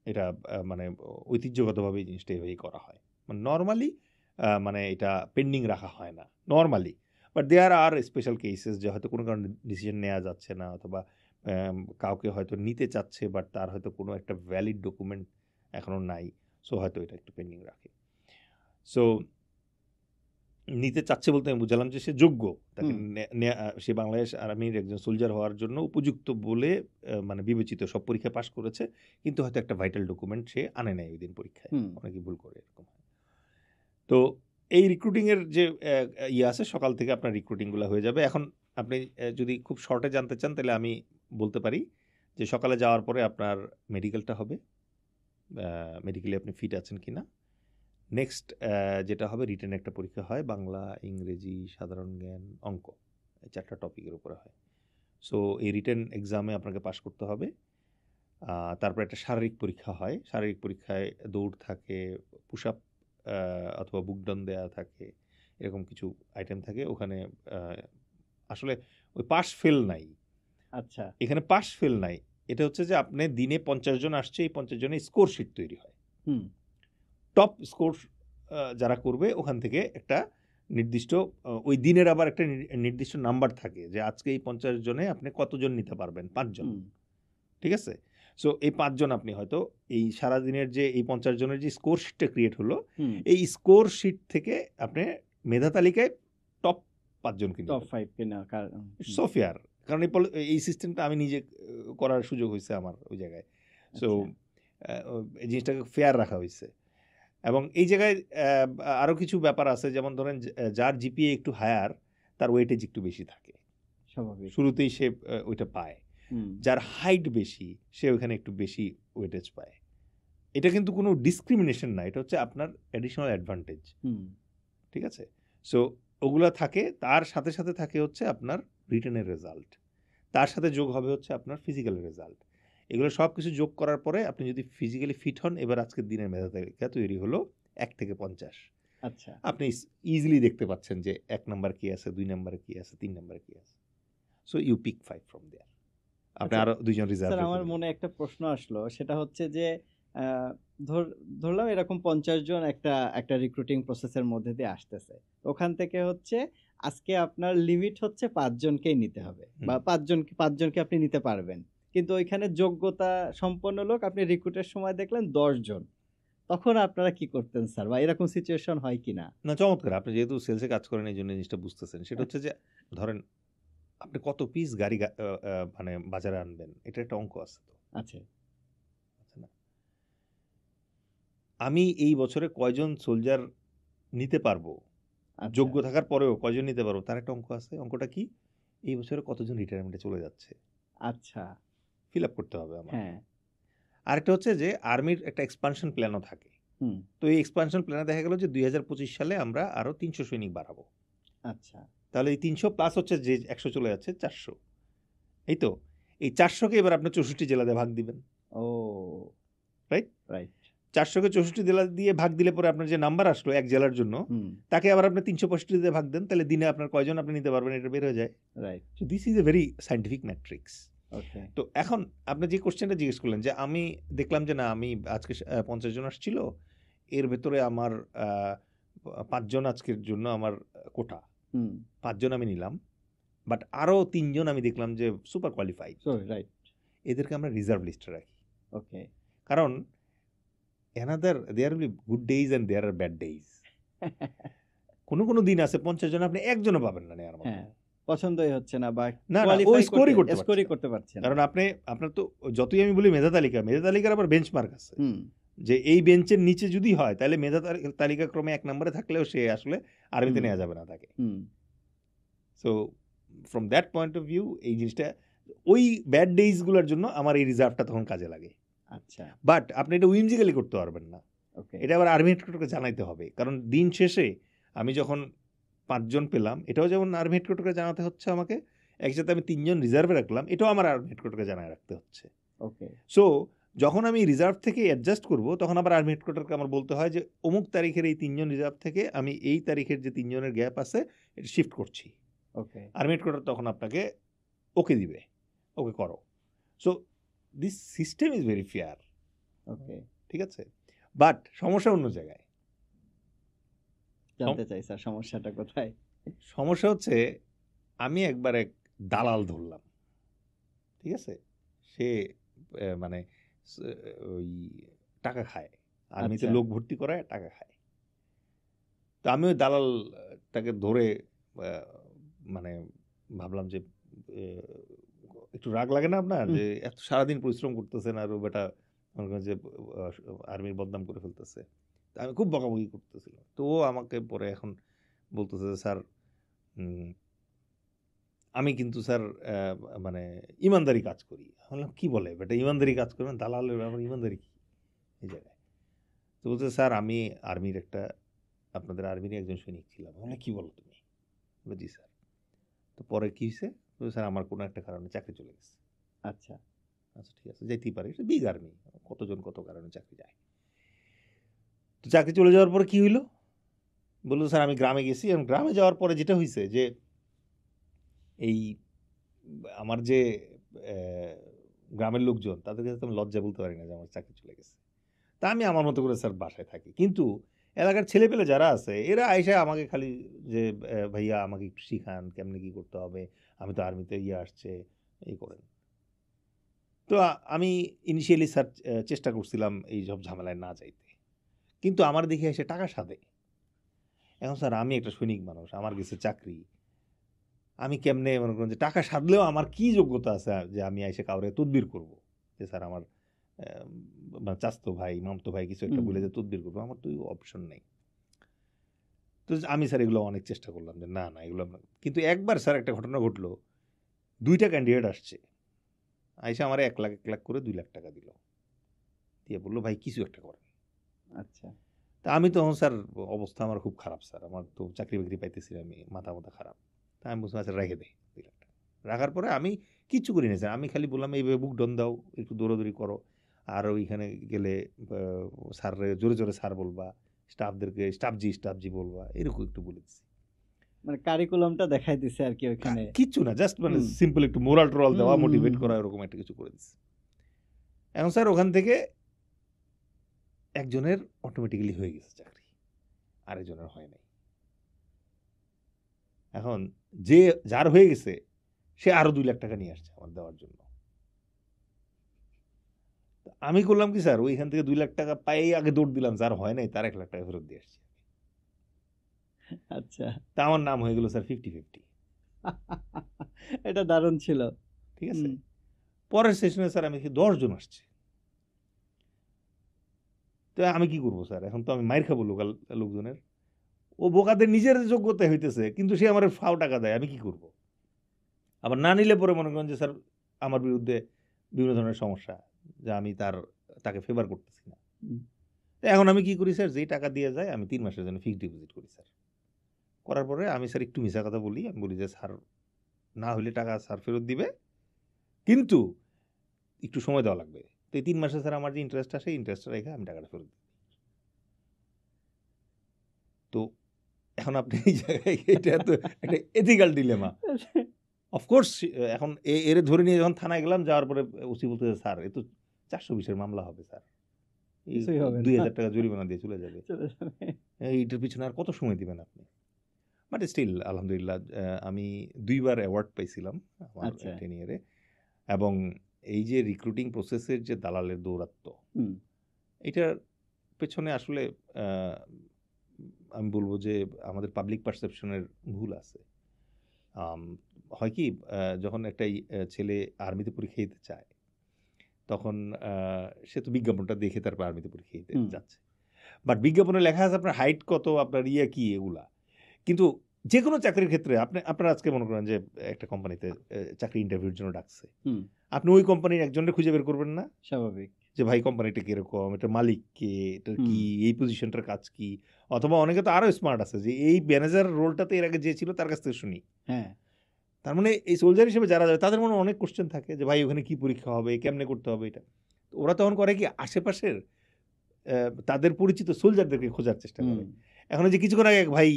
এটা মানে ঐতিহ্যগতভাবে এই জিনিসটা এভাবেই করা হয়। মানে নর্মালি মানে এটা পেন্ডিং রাখা হয় না normally, but there are special cases যে হয়তো কোনো কারণে ডিসিশন নেওয়া যাচ্ছে না অথবা কাউকে হয়তো নিতে চাচ্ছে বাট তার হয়তো কোনো একটা ভ্যালিড ডকুমেন্ট এখনও নাই, সো হয়তো এটা একটু পেন্ডিং রাখে। সো নিতে চাচ্ছে বলতে আমি বুঝলাম যে সে যোগ্য, তাকে সে বাংলাদেশ আর্মির একজন সোলজার হওয়ার জন্য উপযুক্ত বলে মানে বিবেচিত, সব পরীক্ষায় পাশ করেছে, কিন্তু হয়তো একটা ভাইটাল ডকুমেন্ট সে আনে নাই ওই দিন পরীক্ষায়, অনেকে ভুল করে এরকম হয়। তো এই রিক্রুটিংয়ের যে ইয়ে আছে, সকাল থেকে আপনার রিক্রুটিংগুলো হয়ে যাবে। এখন আপনি যদি খুব শর্টে জানতে চান তাহলে আমি বলতে পারি যে সকালে যাওয়ার পরে আপনার মেডিকেলটা হবে, মেডিকেলে আপনি ফিট আছেন কি না। নেক্সট যেটা হবে রিটেন একটা পরীক্ষা হয়, বাংলা, ইংরেজি, সাধারণ জ্ঞান, অঙ্ক, এই 4টা টপিকের উপরে হয়। সো এই রিটেন এক্সামে আপনাকে পাশ করতে হবে। তারপর একটা শারীরিক পরীক্ষা হয়, শারীরিক পরীক্ষায় দৌড় থাকে, পুশ আপ অথবা বুকডাউন দেওয়া থাকে, এরকম কিছু আইটেম থাকে ওখানে। আসলে ওই পাস ফেল নাই। আচ্ছা, এখানে পাস ফেল নাই, এটা হচ্ছে যে আপনি দিনে 50 জন আসছে, এই 50 জনের স্কোর শিট তৈরি হয়। টপ স্কোর যারা করবে ওখান থেকে একটা নির্দিষ্ট ওই দিনের আবার একটা নির্দিষ্ট নাম্বার থাকে যে আজকে এই 50 জনে আপনি কতজন নিতে পারবেন, 5 জন, ঠিক আছে। সো এই 5 জন আপনি হয়তো এই সারাদিনের যে এই 50 জনের যে স্কোর শিটটা ক্রিয়েট হলো, এই স্কোর শিট থেকে আপনি মেধা তালিকায় টপ 5 জনকে টপ 5 কিনা সোফিয়ার, কারণ এই সিস্টেমটা আমি নিজে করার সুযোগ হয়েছে আমার ওই জায়গায়। সো এই জিনিসটাকে ফেয়ার রাখা হয়েছে। এবং এই জায়গায় আরও কিছু ব্যাপার আছে, যেমন ধরেন যার জিপিএ একটু হায়ার তার ওয়েটেজ একটু বেশি থাকে, স্বাভাবিক, শুরুতেই সে ওইটা পায়। যার হাইট বেশি সে ওইখানে একটু বেশি ওয়েটেজ পায়। এটা কিন্তু কোনো ডিসক্রিমিনেশন না, এটা হচ্ছে আপনার অ্যাডিশনাল অ্যাডভান্টেজ, ঠিক আছে। সো ওগুলো থাকে, তার সাথে সাথে থাকে হচ্ছে আপনার রিটেনের রেজাল্ট, তার সাথে যোগ হবে হচ্ছে আপনার ফিজিক্যাল রেজাল্ট। এগুলো সব কিছু যোগ করার পরে আপনি যদি ফিজিক্যালি ফিট হন, এবার আজকের দিনের মেধা তালিকা তৈরি হলো 1 থেকে 50। আচ্ছা, আপনি ইজিলি দেখতে পাচ্ছেন যে 1 নাম্বার কি আছে, 2 নাম্বারে কি আছে, 3 নাম্বারে কি আছে। সো ইউ পিক 5 ফ্রম দেয়ার। আপনি আরো 2 জন রিজার্ভ। স্যার, আমার মনে একটা প্রশ্ন আসলো, সেটা হচ্ছে যে ধরলাম এরকম 50 জন একটা রিক্রুটিং প্রসেসের মধ্যে দিয়ে আসতেছে, ওখান থেকে হচ্ছে আজকে আপনার লিমিট হচ্ছে 5 জনকেই নিতে হবে বা 5 জনকে আপনি নিতে পারবেন, কিন্তু ওইখানে যোগ্যতা সম্পন্ন লোক আপনি রিক্রুটের সময় দেখলেন 10 জন, তখন আপনারা কি করতেন স্যার, বা এরকম সিচুয়েশন হয় কিনা? না, চমৎকার, আপনি যেহেতু সেলসে কাজ করেন এই জন্য জিনিসটা বুঝতেছেন। সেটা হচ্ছে যে ধরেন আপনি কত পিস গাড়ি মানে বাজারে আনবেন, এটা একটা অঙ্ক আছে তো। আচ্ছা, না, আমি এই বছরে কয়জন সোলজার নিতে পারবো, যোগ্য থাকার পরেও কয়জন নিতে পারবো, তার একটা অঙ্ক আছে। অঙ্কটা কি? এই বছরে কতজন রিটায়ারমেন্টে চলে যাচ্ছে, আচ্ছা, ফিল আপ করতে হবে আমার। হ্যাঁ। আরেকটা হচ্ছে যে আর্মির একটা এক্সপানশন প্ল্যানও থাকে। তো এই এক্সপানশন প্ল্যানে দেখা গেল যে 2025 সালে আমরা আরো 300 সৈনিক বাড়াবো। আচ্ছা, তাহলে এই 300 প্লাস হচ্ছে যে 100 চলে যাচ্ছে 400, এই তো। এই 400কে এবার আপনি 64 জেলাতে ভাগ দিবেন। ও, রাইট রাইট। 400-কে 64 জেলা দিয়ে ভাগ দিলে পরে আপনার যে নাম্বার আসলো এক জেলার জন্য, তাকে আবার আপনি 365 দিয়ে ভাগ দেন, তাহলে দিনে আপনার কয়জন আপনি নিতে পারবেন এটা বের হয়ে যায়। Right. So this is a very scientific matrix. Okay. তো এখন আপনি যে কোশ্চেনটা জিজ্ঞেস করলেন যে আমি দেখলাম যে না, আমি আজকে 50 জন আসছিল, এর ভেতরে আমার 5 জন আজকের জন্য আমার কোটা, 5 জন আমি নিলাম, বাট আরো 3 জন আমি দেখলাম যে সুপার কোয়ালিফাইড, রাইট। এদেরকে আমরা রিজার্ভ লিস্টে রাখি। ওকে। কারণ there will be good days and there are bad days. কোনো দিন আছে 50 জন আপনি একজনও পাবেন না নেওয়ার মতো। হ্যাঁ, পছন্দই হচ্ছে না বা না, ও কোয়ালিফাই স্কোরই করতে পারছে না। কারণ আপনার তো যতই আমি বলি মেধা তালিকার আবার বেঞ্চমার্ক আছে, হুম, যে এই বেঞ্চের নিচে যদি হয় তাহলে মেধা তালিকা ক্রমে 1 নম্বরে থাকলেও সে আসলে আর্মিতে নেওয়া যাবে না তাকে। So from that point of view এই জিনিসটা ওই ব্যাড ডেইজগুলোর জন্য আমার এই রিজার্ভটা তখন কাজে লাগে। আচ্ছা। বাট আপনি এটা উইমজিক্যালি করতে পারবেন না, ওকে। এটা আবার আর্মি হেডকোয়ার্টারকে জানাইতে হবে। কারণ দিন শেষে আমি যখন 5 জন পেলাম, এটাও যেমন আর্মি হেডকোয়ার্টারকে জানাতে হচ্ছে আমাকে, একসাথে আমি 3 জন রিজার্ভে রাখলাম, এটাও আমার আর্মি হেডকোয়ার্টারকে জানায় রাখতে হচ্ছে। ওকে। সো যখন আমি রিজার্ভ থেকে অ্যাডজাস্ট করব, তখন আবার আর্মি হেডকোয়ার্টারকে আমার বলতে হয় যে অমুক তারিখের এই 3 জন রিজার্ভ থেকে আমি এই তারিখের যে 3 জনের গ্যাপ আছে এটা শিফট করছি। ওকে। আর্মি হেডকোয়ার্টার তখন আপনাকে ওকে দিবে, ওকে করো। So this system is very fair. Okay, ঠিক আছে, বাট সমস্যা অন্য জায়গায়। জানতে চাই স্যার সমস্যাটা কোথায়? সমস্যা হচ্ছে আমি একবার এক দালাল ধরলাম, ঠিক আছে, সে মানে ওই টাকা খায়, আর্মিতে লোক ভর্তি করায় টাকা খায়। তো আমি ওই দালালটাকে ধরে মানে ভাবলাম যে একটু রাগ লাগে না আপনার, যে এত সারাদিন পরিশ্রম করতেছেন আর ও বেটা মনে করেন যে আর্মির বদনাম করে ফেলতেছে। আমি খুব বকাবকি করতেছিলাম। তো ও আমাকে পরে এখন বলতেছে যে স্যার আমি কিন্তু স্যার মানে ইমানদারি কাজ করি। বললাম কি বলে বেটা, ইমানদারি কাজ করবেন, দালালের আমার ইমানদারি কি এই জায়গায়? তো বলছে স্যার আমি আর্মির আপনাদের আর্মিরই একজন সৈনিক ছিলাম। বললাম কি বলো তুমি? বলে জি স্যার। তো পরে কি হয়েছে? স্যার আমার কোনো একটা কারণে চাকরি চলে গেছে। আচ্ছা আচ্ছা ঠিক আছে, যাইতেই পারে, এটা বিগ আর্মি, কতজন কত কারণে চাকরি যায়। তো চাকরি চলে যাওয়ার পরে কি হইলো? বললো স্যার আমি গ্রামে গেছি, এবং গ্রামে যাওয়ার পরে যেটা হয়েছে যে এই আমার যে গ্রামের লোকজন, তাদেরকে আমি লজ্জা বলতে পারি না যে আমার চাকরি চলে গেছে। তা আমি আমার মতো করে স্যার বাসায় থাকি, কিন্তু এলাকার ছেলেপেলে যারা আছে এরা আইসা আমাকে খালি যে ভাইয়া আমাকে একটু শিখান কেমনে কি করতে হবে, আমি তো আর্মিতে আসছে এই করেন। তো আমি ইনিশিয়ালি স্যার চেষ্টা করছিলাম এই সব ঝামেলায় না যাইতে, কিন্তু আমার দেখে এসে টাকা সাধে। এখন স্যার আমি একটা সৈনিক মানুষ, আমার গেছে চাকরি, আমি কেমনে মনে করেন যে টাকা সাধলেও আমার কি যোগ্যতা আছে যে আমি এসে কাউরে তদবির করব যে স্যার আমার চাচতো ভাই মামতো ভাই কিছু একটা বলে যে তদবির করবো, আমার তো অপশন নেই। তো আমি স্যার এগুলো অনেক চেষ্টা করলাম যে না এগুলো, কিন্তু একবার স্যার একটা ঘটনা ঘটলো, 2টা ক্যান্ডিডেট আসছে, আইসা আমার 1 লাখ করে 2 লাখ টাকা দিল, দিয়ে বললো ভাই কিছু একটা করেন। আচ্ছা। তা আমি তখন স্যার অবস্থা আমার খুব খারাপ স্যার, আমার তো চাকরি বাকরি পাইতেছি, আমি মাথা খারাপ। তা আমি বলছি আচ্ছা রেখে দে 2 লাখ টাকা। রাখার পরে আমি কিচ্ছু করি না স্যার, আমি খালি বললাম এইভাবে বুক ডন দাও, একটু দৌড়াদৌড়ি করো, আর ওইখানে গেলে স্যাররে জোরে জোরে স্যার বলবা, স্টাফদেরকে স্টাফজি বলবা, এরকম একটু বলে দিচ্ছি। মানে কারিকুলামটা দেখাই দিছে আর কি ওখানে, কিচ্ছু না, জাস্ট মানে সিম্পল একটু মোরাল টোরাল দেওয়া, মোটিভেট করা, এরকম একটা কিছু করে দিচ্ছি। এখন স্যার ওখান থেকে একজনের অটোমেটিক্যালি হয়ে গেছে চাকরি, আরেকজনের হয় নাই। এখন যে যার হয়ে গেছে সে আরো 2 লাখ টাকা নিয়ে আসছে আমার দেওয়ার জন্য। আমি করলাম কি স্যার, ওইখান থেকে 2 লাখ টাকা পাই আগে দৌড় দিলাম, যার হয় নাই তার 1 লাখ টাকা ফেরত দিয়ে আসছি। আচ্ছা, তা আমার নাম হয়ে গেল স্যার 50-50। এটা দারুণ ছিল। ঠিক আছে, পরের সেশনে স্যার আমি 10 জন আসছে, তো আমি কি করবো স্যার, এখন তো আমি মাইর খাবো লোকজনের। ও বোকাদের নিজের যোগ্যতা হইতেছে, কিন্তু সে আমার ফাও টাকা দেয়, আমি কি করব? আবার না নিলে পরে মনে করেন যে স্যার আমার বিরুদ্ধে বিভিন্ন ধরনের সমস্যা, যে আমি তাকে ফেভার করতেছি না। এখন আমি কি করি স্যার, যেই টাকা দিয়ে যায় আমি 3 মাসের জন্য ফিক্সড ডিপোজিট করি স্যার। করার পরে আমি স্যার একটু মিছা কথা বলি, আমি বলি যে স্যার না হইলে টাকা স্যার ফেরত দিবে, কিন্তু একটু সময় দেওয়া লাগবে। তো এই 3 মাসে স্যার আমার যে ইন্টারেস্ট আসে, ইন্টারেস্ট রেখে আমি টাকাটা ফেরত দিই। তো এখন আপনি এই জায়গায় এটা তো একটা এথিক্যাল ডিলেমা। অফকোর্স এখন এর ধরে নিয়ে যখন থানায় গেলাম, যাওয়ার পরে ওসি বলতে, স্যার এ তো 420-এর মামলা হবে স্যার, এই কিছুই হবে না। 2000 টাকা জরিমানা দিয়ে চলে যাবে, চলে যাবে। এইটার পিছনে আর কত সময় দিবেন আপনি? বাট স্টিল আলহামদুলিল্লাহ আমি 2 বার অ্যাওয়ার্ড পাইছিলাম আমার আচ্ছা। টেনিয়ারে। এবং এই যে রিক্রুটিং প্রসেসের যে দালালের দৌরাত্ম্য, হুম, এটার পেছনে আসলে আমি বলবো যে আমাদের পাবলিক পারসেপশনের ভুল আছে। হয় কি, যখন একটা ছেলে আর্মিতে পরীক্ষা দিতে চায়, তখন সে তো বিজ্ঞাপনটা দেখে তারপর আর্মিতে পরীক্ষা দিতে হুম। যাচ্ছে। বাট বিজ্ঞাপনে লেখা আছে আপনার হাইট কত, আপনার কি এগুলা। কিন্তু যে কোনো চাকরির ক্ষেত্রে আপনারা আজকে মনে করেন যে একটা কোম্পানিতে চাকরি ইন্টারভিউর জন্য ডাকছে, হুম, আপনি ওই কোম্পানির একজনের খুঁজে বের করবেন না স্বাভাবিক। যে ভাই কোম্পানিটা কিরকম, এটার মালিক কে, এটার কি, এই পজিশনটার কাজ কি। অথবা অনেকে তো আরো স্মার্ট আছে যে এই ম্যানেজার রোলটাতে এর আগে যে ছিল তার কাছ থেকে শুনি। হ্যাঁ, তার মানে এই সোলজার হিসেবে যারা যাবে তাদের মনে অনেক কোশ্চেন থাকে যে ভাই ওখানে কি পরীক্ষা হবে, কেমনে করতে হবে এটা। তো ওরা তখন করে কি, আশেপাশের তাদের পরিচিত সোলজারদেরকে খোঁজার চেষ্টা করে। হুম, এখন যে কিছুক্ষণ আগে এক ভাই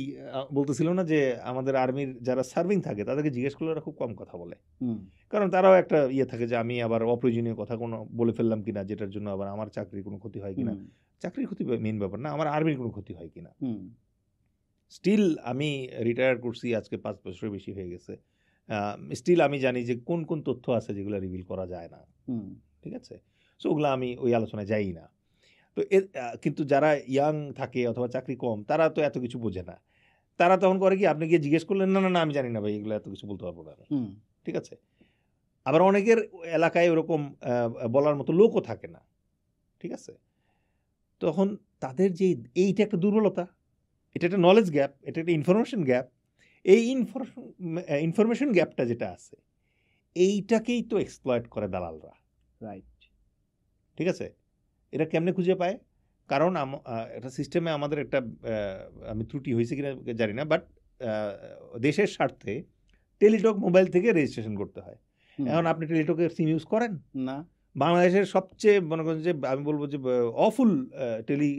বলতেছিল না যে আমাদের আর্মির যারা সার্ভিং থাকে তাদেরকে জিজ্ঞেস করলে ওরা খুব কম কথা বলে, হুম, কারণ তারাও একটা থাকে যে আমি আবার অপ্রয়োজনীয় কথা কোনো বলে ফেললাম কিনা, যেটার জন্য আবার আমার চাকরির কোনো ক্ষতি হয় কিনা। হুম, চাকরির ক্ষতি মেইন ব্যাপার না, আমার আর্মির কোনো ক্ষতি হয় কিনা। হুম, স্টিল আমি রিটায়ার করছি আজকে 5 বছরের বেশি হয়ে গেছে, স্টিল আমি জানি যে কোন কোন তথ্য আছে যেগুলো রিভিল করা যায় না, হুম, ঠিক আছে। সো ওগুলো আমি ওই আলোচনায় যাই না। তো কিন্তু যারা ইয়াং থাকে অথবা চাকরি কম, তারা তো এত কিছু বোঝে না। তারা তখন করে কি, আপনি গিয়ে জিজ্ঞেস করলেন, না না না আমি জানি না ভাই, এগুলো এত কিছু বলতে পারবো না আমি, হুম, ঠিক আছে। আবার অনেকের এলাকায় ওরকম বলার মতো লোকও থাকে না, ঠিক আছে। তখন তাদের যে এইটা একটা দুর্বলতা, এটা একটা নলেজ গ্যাপ, এটা একটা ইনফরমেশন গ্যাপ। এই ইনফরমেশন গ্যাপটা যেটা আছে, এইটাকেই তো এক্সপ্লয়েট করে দালালরা, রাইট। ঠিক আছে। এটা কেমনে খুঁজে পায়? কারণ একটা সিস্টেমে আমাদের একটা আমি ত্রুটি হয়েছে কিনা জানি না, বাট দেশের স্বার্থে টেলিটক মোবাইল থেকে রেজিস্ট্রেশন করতে হয়। হুম, এখন আপনি টেলিটকের সিম ইউজ করেন? না, বাংলাদেশের সবচেয়ে মনে করেন যে আমি বলবো যে awful tele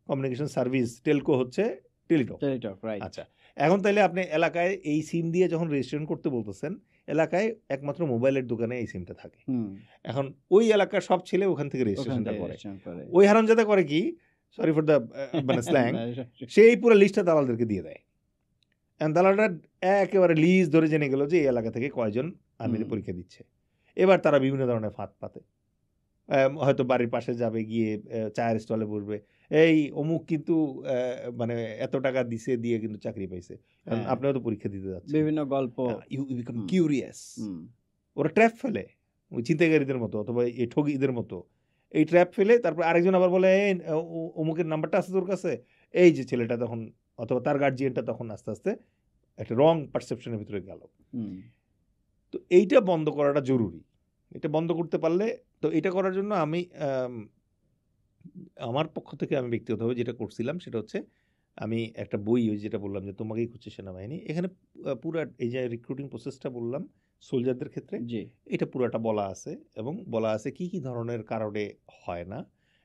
communication service telco হচ্ছে টেলিটক। টেলিটক, রাইট। আচ্ছা, এখন তাহলে আপনি এলাকায় এই সিম দিয়ে যখন রেজিস্ট্রেশন করতে বলতেছেন, এলাকায় একমাত্র মোবাইলের দোকানে এই সিমটা থাকে। হুম, এখন ওই এলাকার সব ছেলে ওখান থেকে ওখান রেজিস্ট্রেশনটা থেকে করে। registration করে। ওই হারামজাদা করে কি, সরি ফর দ্য মানে স্ল্যাং, সেই পুরো লিস্টটা দালালদেরকে দিয়ে দেয়। এখন দালালরা একেবারে লিজ ধরে জেনে গেল যে এই এলাকা থেকে কয়জন আর্মিতে হুম, পরীক্ষা দিচ্ছে। এবার তারা বিভিন্ন ধরনের ফাঁদ পাতে, হয়তো বাড়ির পাশে যাবে, গিয়ে চায়ের স্টলে বসবে, এই অমুক কিন্তু মানে এত টাকা দিয়ে কিন্তু চাকরি পাইছে, কারণ হ্যাঁ, আপনিও তো পরীক্ষা দিতে যাচ্ছেন। বিভিন্ন গল্প। You become hmm, curious. Hmm, ওরা ট্র্যাপ ফেলে, ওই ছিনতাইকারীদের মতো অথবা এই ঠগীদের মতো এই ট্র্যাপ ফেলে, তারপর আরেকজন আবার বলে এই অমুকের নাম্বারটা আছে তোর কাছে, এই যে ছেলেটা তখন অথবা তার গার্জিয়ানটা তখন আস্তে আস্তে একটা রং পারসেপশনের ভিতরে গেল। হুম, তো এইটা বন্ধ করাটা জরুরি। এটা বন্ধ করতে পারলে, তো এটা করার জন্য আমি আমার পক্ষ থেকে আমি ব্যক্তিগতভাবে যেটা করছিলাম সেটা হচ্ছে, আমি একটা বই, ওই যেটা বললাম যে তোমাকেই খুঁজছে সেনাবাহিনী, এখানে পুরো এই যে রিক্রুটিং প্রসেসটা বললাম সোলজারদের ক্ষেত্রে, জি, এটা পুরোটা বলা আছে, এবং বলা আছে কি কি ধরনের কারণে হয় না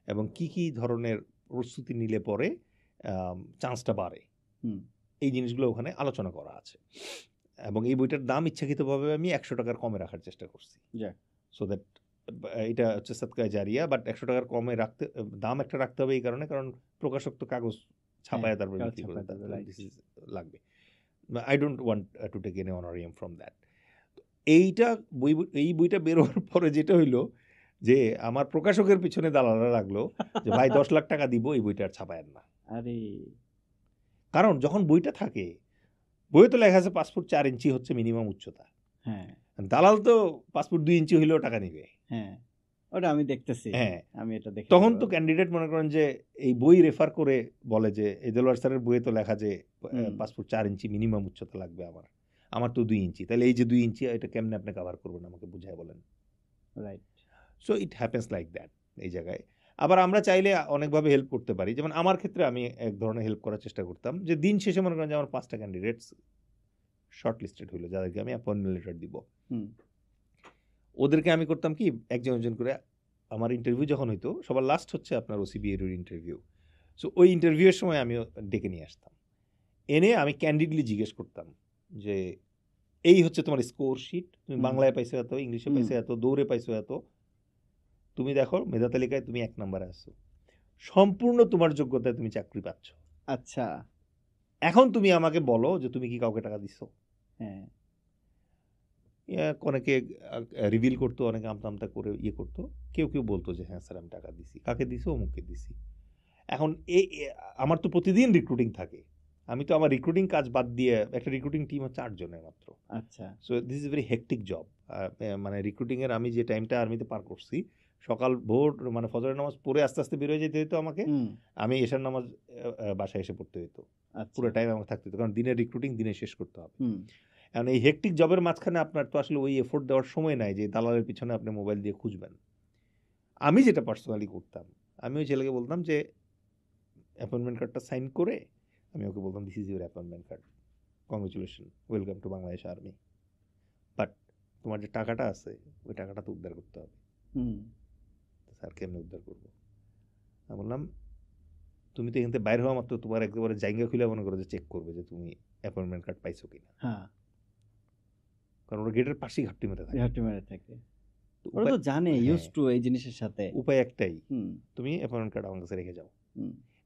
এবং কি কি ধরনের প্রস্তুতি নিলে পরে চান্সটা বাড়ে, হুম, এই জিনিসগুলো ওখানে আলোচনা করা আছে। এবং এই বইটার দাম ইচ্ছাকৃতভাবে আমি 100 টাকার কমে রাখার চেষ্টা করছি, যাক, সো দ্যাট এটা হচ্ছে সদকায়ে জারিয়া, বাট 100 টাকার কমে রাখতে, দাম একটা রাখতে হবে এই কারণে, কারণ প্রকাশক তো কাগজ ছাপায় তারপর কাগজ বিক্রি ছাপায় করে, দেবে, right. দিস ইজ লাগবে। I don't want to take any honorarium from that. এইটা এই বইটা বের হওয়ার পরে যেটা হইলো যে আমার প্রকাশকের পিছনে দালালরা লাগলো যে ভাই 10 লাখ টাকা দিব, এই বইটা আর ছাপায়েন না। আরে, কারণ যখন বইটা থাকে, বইয়ে তো লেখা আছে 5 ফুট 4 ইঞ্চি হচ্ছে মিনিমাম উচ্চতা, হ্যাঁ, দালাল তো 5 ফুট 2 ইঞ্চি হইলেও টাকা নিবে। হ্যাঁ, ওটা আমি দেখতেছি। হ্যাঁ, আমি এটা দেখে তখন নিবো। তো ক্যান্ডিডেট মনে করেন যে এই বই রেফার করে বলে যে এই দেলোয়ার স্যারের বইয়ে তো লেখা যে হুম, 5 ফুট 4 ইঞ্চি মিনিমাম উচ্চতা লাগবে, আমার তো 2 ইঞ্চি, তাহলে এই যে 2 ইঞ্চি এটা কেমনে আপনি কভার করবেন আমাকে বুঝায় বলেন। Right. So it happens like that এই জায়গায়। আবার আমরা চাইলে অনেকভাবে হেল্প করতে পারি, যেমন আমার ক্ষেত্রে আমি এক ধরনের হেল্প করার চেষ্টা করতাম যে দিন শেষে মনে করেন যে আমার 5টা ক্যান্ডিডেটস শর্ট লিস্টেড হইলো যাদেরকে আমি অ্যাপয়েন্টমেন্ট লেটার দিব, হুম, ওদেরকে আমি করতাম কি একজন একজন করে, আমার ইন্টারভিউ যখন হইতো সবার লাস্ট হচ্ছে আপনার ওসিবিএর ইন্টারভিউ, সো ওই ইন্টারভিউয়ের সময় আমি ডেকে নিয়ে আসতাম, এনে আমি ক্যান্ডিডলি জিজ্ঞেস করতাম যে এই হচ্ছে তোমার স্কোর শিট, তুমি বাংলায় পাইছো এত, ইংলিশে পাইছো এত, দৌড়ে পাইছো এত, তুমি দেখো মেধা তালিকায় তুমি 1 নম্বরে আসছো, সম্পূর্ণ তোমার যোগ্যতায় তুমি চাকরি পাচ্ছ, আচ্ছা এখন তুমি আমাকে বলো যে তুমি কি কাউকে টাকা দিছো। হ্যাঁ অনেকে রিভিল করতো, অনেকে আমতা আমতা করে করতো, কেউ কেউ বলতো যে হ্যাঁ স্যার আমি টাকা দিছি, কাকে দিছো, অমুককে দিছি। এখন আমার তো প্রতিদিন রিক্রুটিং থাকে, আমি তো আমার রিক্রুটিং কাজ বাদ দিয়ে, একটা রিক্রুটিং টিম হচ্ছে 8 জনের মাত্র। আচ্ছা so this is very hectic job. মানে রিক্রুটিংয়ের আমি যে টাইমটা আর্মিতে পার করছি, সকাল ভোর মানে ফজরের নামাজ পড়ে আস্তে আস্তে বের হয়ে যেতে হতো আমাকে, আমি এশার নামাজ বাসায় এসে পড়তে হতো, পুরো টাইম আমাকে থাকতে হতো, কারণ দিনের রিক্রুটিং দিনে শেষ করতে হবে। কারণ এই হেকটিক জবের মাঝখানে আপনার তো আসলে ওই এফোর্ট দেওয়ার সময় নাই যে দালালের পিছনে আপনি মোবাইল দিয়ে খুঁজবেন। আমি যেটা পার্সোনালি করতাম, আমি ওই ছেলেকে বলতাম যে অ্যাপয়েন্টমেন্ট কার্ডটা সাইন করে আমি ওকে বলতাম this is your appointment card, congratulation, welcome to Bangladesh army, but তোমার যে টাকাটা আছে ওই টাকাটা তো উদ্ধার করতে হবে। স্যার কেমনি উদ্ধার করবো? আমি বললাম তুমি তো এখান থেকে বাইরে হওয়া মাত্র তোমার একেবারে জায়গা খুলে মনে করো যে চেক করবে যে তুমি অ্যাপয়েন্টমেন্ট কার্ড পাইছো কিনা, কারণ ওরা গেটের পাশেই ঘাপটি মেরে থাকে। ওরা তো জানে, ইউজ টু এই জিনিসের সাথে। উপায় একটাই, তুমি অ্যাপয়েন্টমেন্ট কার্ড আমার কাছে রেখে যাও।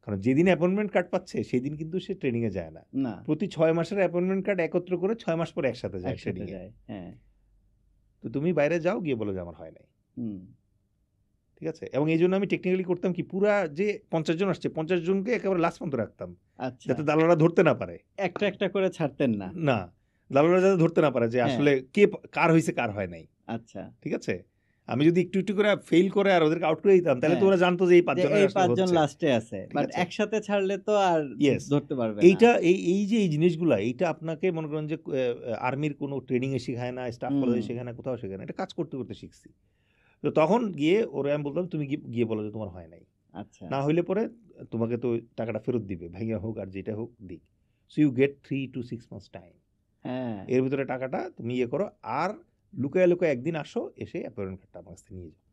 কারণ যেদিন অ্যাপয়েন্টমেন্ট কার্ড পাচ্ছে সেই দিন কিন্তু সে ট্রেনিং এ যায় না, প্রতি 6 মাসের অ্যাপয়েন্টমেন্ট কার্ড একত্র করে 6 মাস পরে একসাথে যায় ট্রেনিং এ। তো তুমি বাইরে যাও, গিয়ে বলো যে আমার হয় নাই, ঠিক আছে? এবং এই জন্য আমি টেকনিক্যালি করতাম কি, পুরা যে 50 জন আসছে 50 জনকে একেবারে লাস্ট পর্যন্ত রাখতাম, যাতে দালালরা ধরতে না পারে, একটা একটা করে ছাড়তেন না, না দালালরা যাতে ধরতে না পারে যে আসলে কে কার হয়েছে কার হয় নাই। আচ্ছা ঠিক আছে, আমি যদি একটু একটু করে ফেল করে আর ওদেরকে আউট করে দিতাম, তাহলে তো ওরা জানতো যে এই 5 জন লাস্টে আছে, বাট একসাথে ছাড়লে তো আর ধরতে পারবে না। এইটা এই যে এই জিনিসগুলা, এইটা আপনাকে মনে করেন যে আর্মির কোনো ট্রেনিং এ শেখায় না, স্টাফ কলেজে শেখায় না, কোথাও শেখায় না, এটা কাজ করতে করতে শিখছি। তো তখন গিয়ে ওরা আমি বলতাম তুমি গিয়ে বলো যে তোমার হয় নাই, আচ্ছা না হইলে পরে তোমাকে তো টাকাটা ফেরত দিবে, ভাঙিয়া হোক আর যেটা হোক দিক। So you get 3 to 6 months time, এর ভিতরে টাকাটা তুমি করো, আর লুকায় লুকায় একদিন আসো, এসে অ্যাপয়েন্টমেন্ট কার্ডটা আমার কাছে নিয়ে যাও।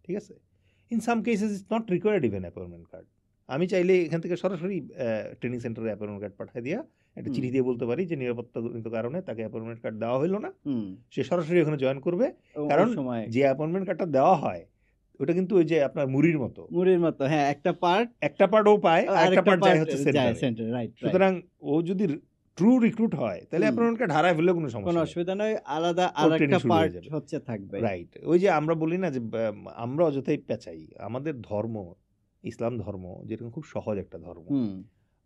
ঠিক আছে, in some cases it's not required even appointment card, আমি চাইলে এখান থেকে সরাসরি ট্রেনিং সেন্টারে অ্যাপয়েন্টমেন্ট কার্ড পাঠিয়ে দিয়া একটা চিঠি দিয়ে বলতে পারি যে নিরাপত্তাজনিত কারণে তাকে অ্যাপয়েন্টমেন্ট কার্ড দেওয়া হলো না, সে সরাসরি ওখানে জয়েন করবে। কারণ যে অ্যাপয়েন্টমেন্ট কার্ডটা দেওয়া হয় ওটা কিন্তু ওই যে আপনার মুড়ির মতো, হ্যাঁ, একটা পার্ট ও পায়, একটা পার্ট যায় হচ্ছে সেন্টারে, রাইট। সুতরাং ও যদি ট্রু রিক্রুট হয় তাহলে অ্যাপয়েন্টমেন্ট কার্ড হারায় ফেললে কোনো অসুবিধা নয়, আলাদা আরেকটা পার্ট হচ্ছে থাকবে, রাইট। ওই যে আমরা বলি না যে আমরা অযথাই পেঁচাই, আমাদের ধর্ম ইসলাম ধর্ম যেরকম খুব সহজ একটা ধর্ম,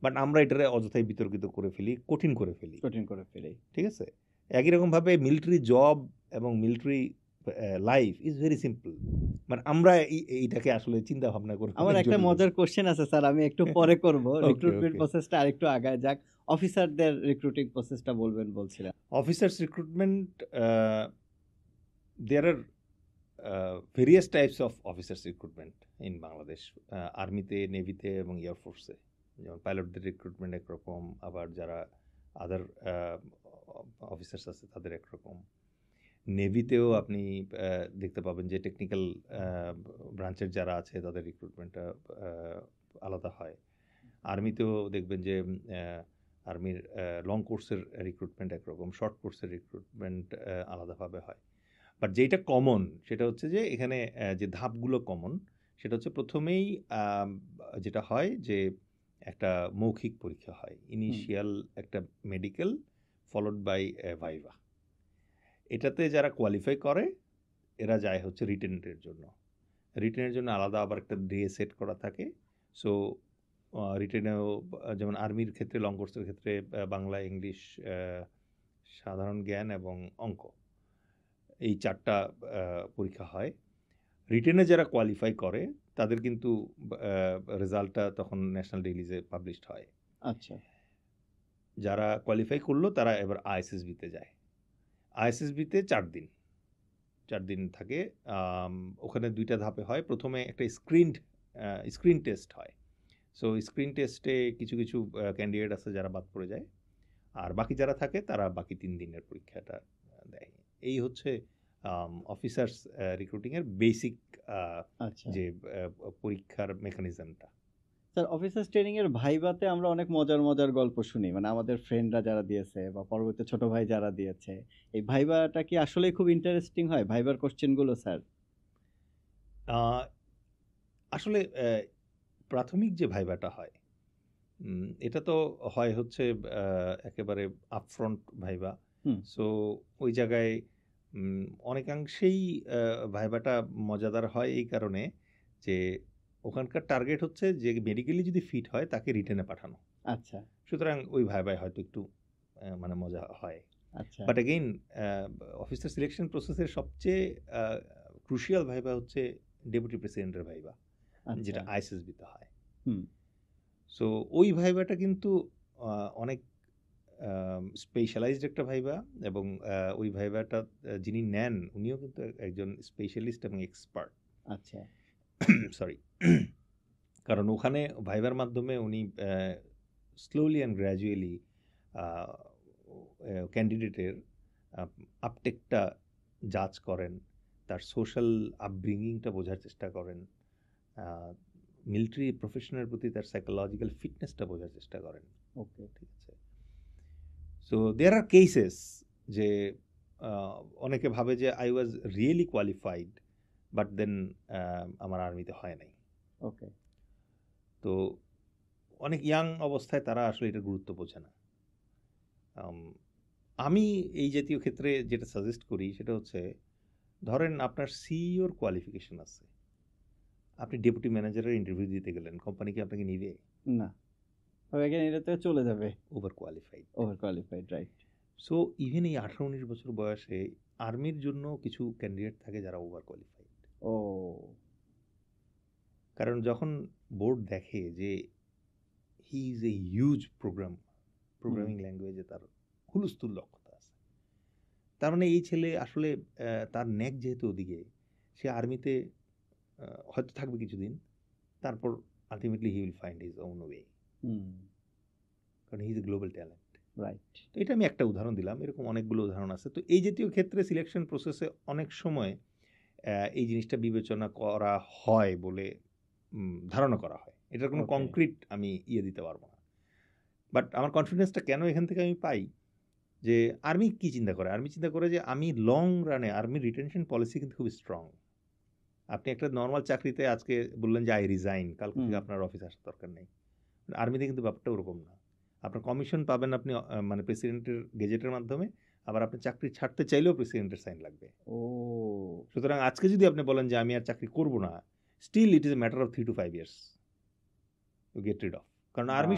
বাট আমরা এটারে অযথাই বিতর্কিত করে ফেলি, কঠিন করে ফেলি। ঠিক আছে, একই রকম ভাবে মিলিটারি জব এবং military life is very simple, মানে আমরা এইটাকে আসলে চিন্তা ভাবনা করে। আমার একটা মজার কোশ্চেন আছে স্যার, আমি একটু পরে করব, রিক্রুটমেন্ট প্রসেসটা আরেকটু আগায় যাক, অফিসারদের রিক্রুটিং প্রসেসটা বলছিলেন। Officers recruitment, there are various types of officers recruitment in Bangladesh, আর্মিতে, নেভিতে এবং এয়ারফোর্সে। যেমন পাইলটদের রিক্রুটমেন্ট একরকম, আবার যারা আদার অফিসার্স আছে তাদের একরকম। নেভিতেও আপনি দেখতে পাবেন যে টেকনিক্যাল ব্রাঞ্চের যারা আছে তাদের রিক্রুটমেন্টটা আলাদা হয়। আর্মিতেও দেখবেন যে আর্মির লং কোর্সের রিক্রুটমেন্ট একরকম, শর্ট কোর্সের রিক্রুটমেন্ট আলাদাভাবে হয়। বাট যেটা কমন সেটা হচ্ছে যে এখানে যে ধাপগুলো কমন সেটা হচ্ছে প্রথমেই যেটা হয় যে একটা মৌখিক পরীক্ষা হয়, ইনিশিয়াল একটা মেডিকেল ফলোড বাই ভাইভা। এটাতে যারা কোয়ালিফাই করে এরা যায় হচ্ছে রিটেনের জন্য। রিটেনের জন্য আলাদা আবার একটা ডে সেট করা থাকে। সো রিটেনেও যেমন আর্মির ক্ষেত্রে লং কোর্সের ক্ষেত্রে বাংলা, ইংলিশ, সাধারণ জ্ঞান এবং অঙ্ক, এই 4টা পরীক্ষা হয়। রিটেনে যারা কোয়ালিফাই করে তাদের কিন্তু রেজাল্টটা তখন ন্যাশনাল রিলিজে পাবলিশড হয়। আচ্ছা, যারা কোয়ালিফাই করলো তারা এবার আইএসএসবিতে যায়। আইএসএসবিতে 4 দিন থাকে। ওখানে 2টা ধাপে হয়। প্রথমে একটা স্ক্রিন টেস্ট হয়। সো স্ক্রিন টেস্টে কিছু কিছু ক্যান্ডিডেট আছে যারা বাদ পড়ে যায়, আর বাকি যারা থাকে তারা বাকি 3 দিনের পরীক্ষাটা দেয়। এই হচ্ছে অফিসার্স রিক্রুটিংয়ের বেসিক যে পরীক্ষার মেকানিজমটা। স্যার অফিসার্স ট্রেনিং এর ভাইভাতে আমরা অনেক মজার মজার গল্প শুনি, মানে আমাদের ফ্রেন্ডরা যারা দিয়েছে বা পরবর্তী ছোট ভাই যারা দিয়েছে, এই ভাইভাটা কি আসলেই খুব ইন্টারেস্টিং হয় ভাইবার কোশ্চেন গুলো স্যার? আহ, আসলে প্রাথমিক যে ভাইভাটা হয় এটা তো হয় হচ্ছে একেবারে আপফ্রন্ট ভাইবা। হুম। সো ওই জায়গায় অনেকাংশেই ভাইভাটা মজাদার হয় এই কারণে যে ওখানকার টার্গেট হচ্ছে যে মেডিকেলি যদি ফিট হয় তাকে রিটেনে পাঠানো। আচ্ছা সুতরাং ওই ভাইভায় হয়তো একটু মানে মজা হয়। আচ্ছা। বাট এগেইন অফিসার সিলেকশন প্রসেসের সবচেয়ে ক্রুশিয়াল ভাইবা হচ্ছে ডেপুটি প্রেসিডেন্টের ভাইবা, আচ্ছা। যেটা আইএসএসবিতে হয়। হুম। সো ওই ভাইবাটা কিন্তু অনেক স্পেশালাইজড একটা ভাইবা, এবং ওই ভাইবাটা যিনি নেন উনিও কিন্তু একজন স্পেশালিস্ট এবং এক্সপার্ট। আচ্ছা। সরি কারণ ওখানে ভাইবার মাধ্যমে উনি স্লোলি অ্যান্ড গ্র্যাজুয়ালি ক্যান্ডিডেটের আপটেকটা জাজ করেন, তার সোশ্যাল আপব্রিঙ্গিংটা বোঝার চেষ্টা করেন, মিলিটারি প্রফেশনের প্রতি তার সাইকোলজিক্যাল ফিটনেসটা বোঝার চেষ্টা করেন। ওকে। ঠিক আছে। সো দেয়ার আর কেসেস যে অনেকে ভাবে যে I was really qualified but then আমার আর্মিতে হয় নাই। ওকে। তো অনেক ইয়াং অবস্থায় তারা আসলে এটা গুরুত্ব বোঝে না। আমি এই জাতীয় ক্ষেত্রে যেটা সাজেস্ট করি সেটা হচ্ছে, ধরেন আপনার সিইওর কোয়ালিফিকেশন আছে, আপনি ডেপুটি ম্যানেজারের ইন্টারভিউ দিতে গেলেন, কোম্পানি কি আপনাকে নিবে? না, এটাতে চলে যাবে। Over qualified. Over qualified, right. So even এই 18-19 বছর বয়সে আর্মির জন্য কিছু ক্যান্ডিডেট থাকে যারা ওভার কোয়ালিফাইড। ও। কারণ যখন বোর্ড দেখে যে he is a huge programming ল্যাঙ্গুয়েজে তার হুলস্থুল দক্ষতা আছে, তার মানে এই ছেলে আসলে তার নেক যেহেতু ওদিকে, সে আর্মিতে হয়তো থাকবে কিছুদিন, তারপর ultimately he will find his own way, কারণ he is a global talent. Right. তো এটা আমি একটা উদাহরণ দিলাম, এরকম অনেকগুলো উদাহরণ আছে। তো এই জাতীয় ক্ষেত্রে সিলেকশন প্রসেসে অনেক সময় এই জিনিসটা বিবেচনা করা হয় বলে ধারণা করা হয়। এটার কোনো Okay. কংক্রিট আমি দিতে পারবো না। বাট আমার কনফিডেন্সটা কেন এখান থেকে আমি পাই, যে আর্মি কি চিন্তা করে, আর্মি চিন্তা করে যে আমি লং রানে, আর্মির রিটেনশন পলিসি কিন্তু খুব স্ট্রং। আপনি একটা নর্মাল চাকরিতে আজকে বললেন যে আই রিজাইন, কালকে থেকে আপনার অফিস আসার দরকার নেই। আর্মিতে কিন্তু ব্যাপারটা ওরকম না। আপনার কমিশন পাবেন আপনি মানে প্রেসিডেন্টের গেজেটের মাধ্যমে, আবার আপনি চাকরি ছাড়তে চাইলেও প্রেসিডেন্টের সাইন লাগবে। ও। সুতরাং আজকে যদি আপনি বলেন যে আমি আর চাকরি করব না, still it is a matter of 3 to 5 years to get rid of. কারণ আর্মি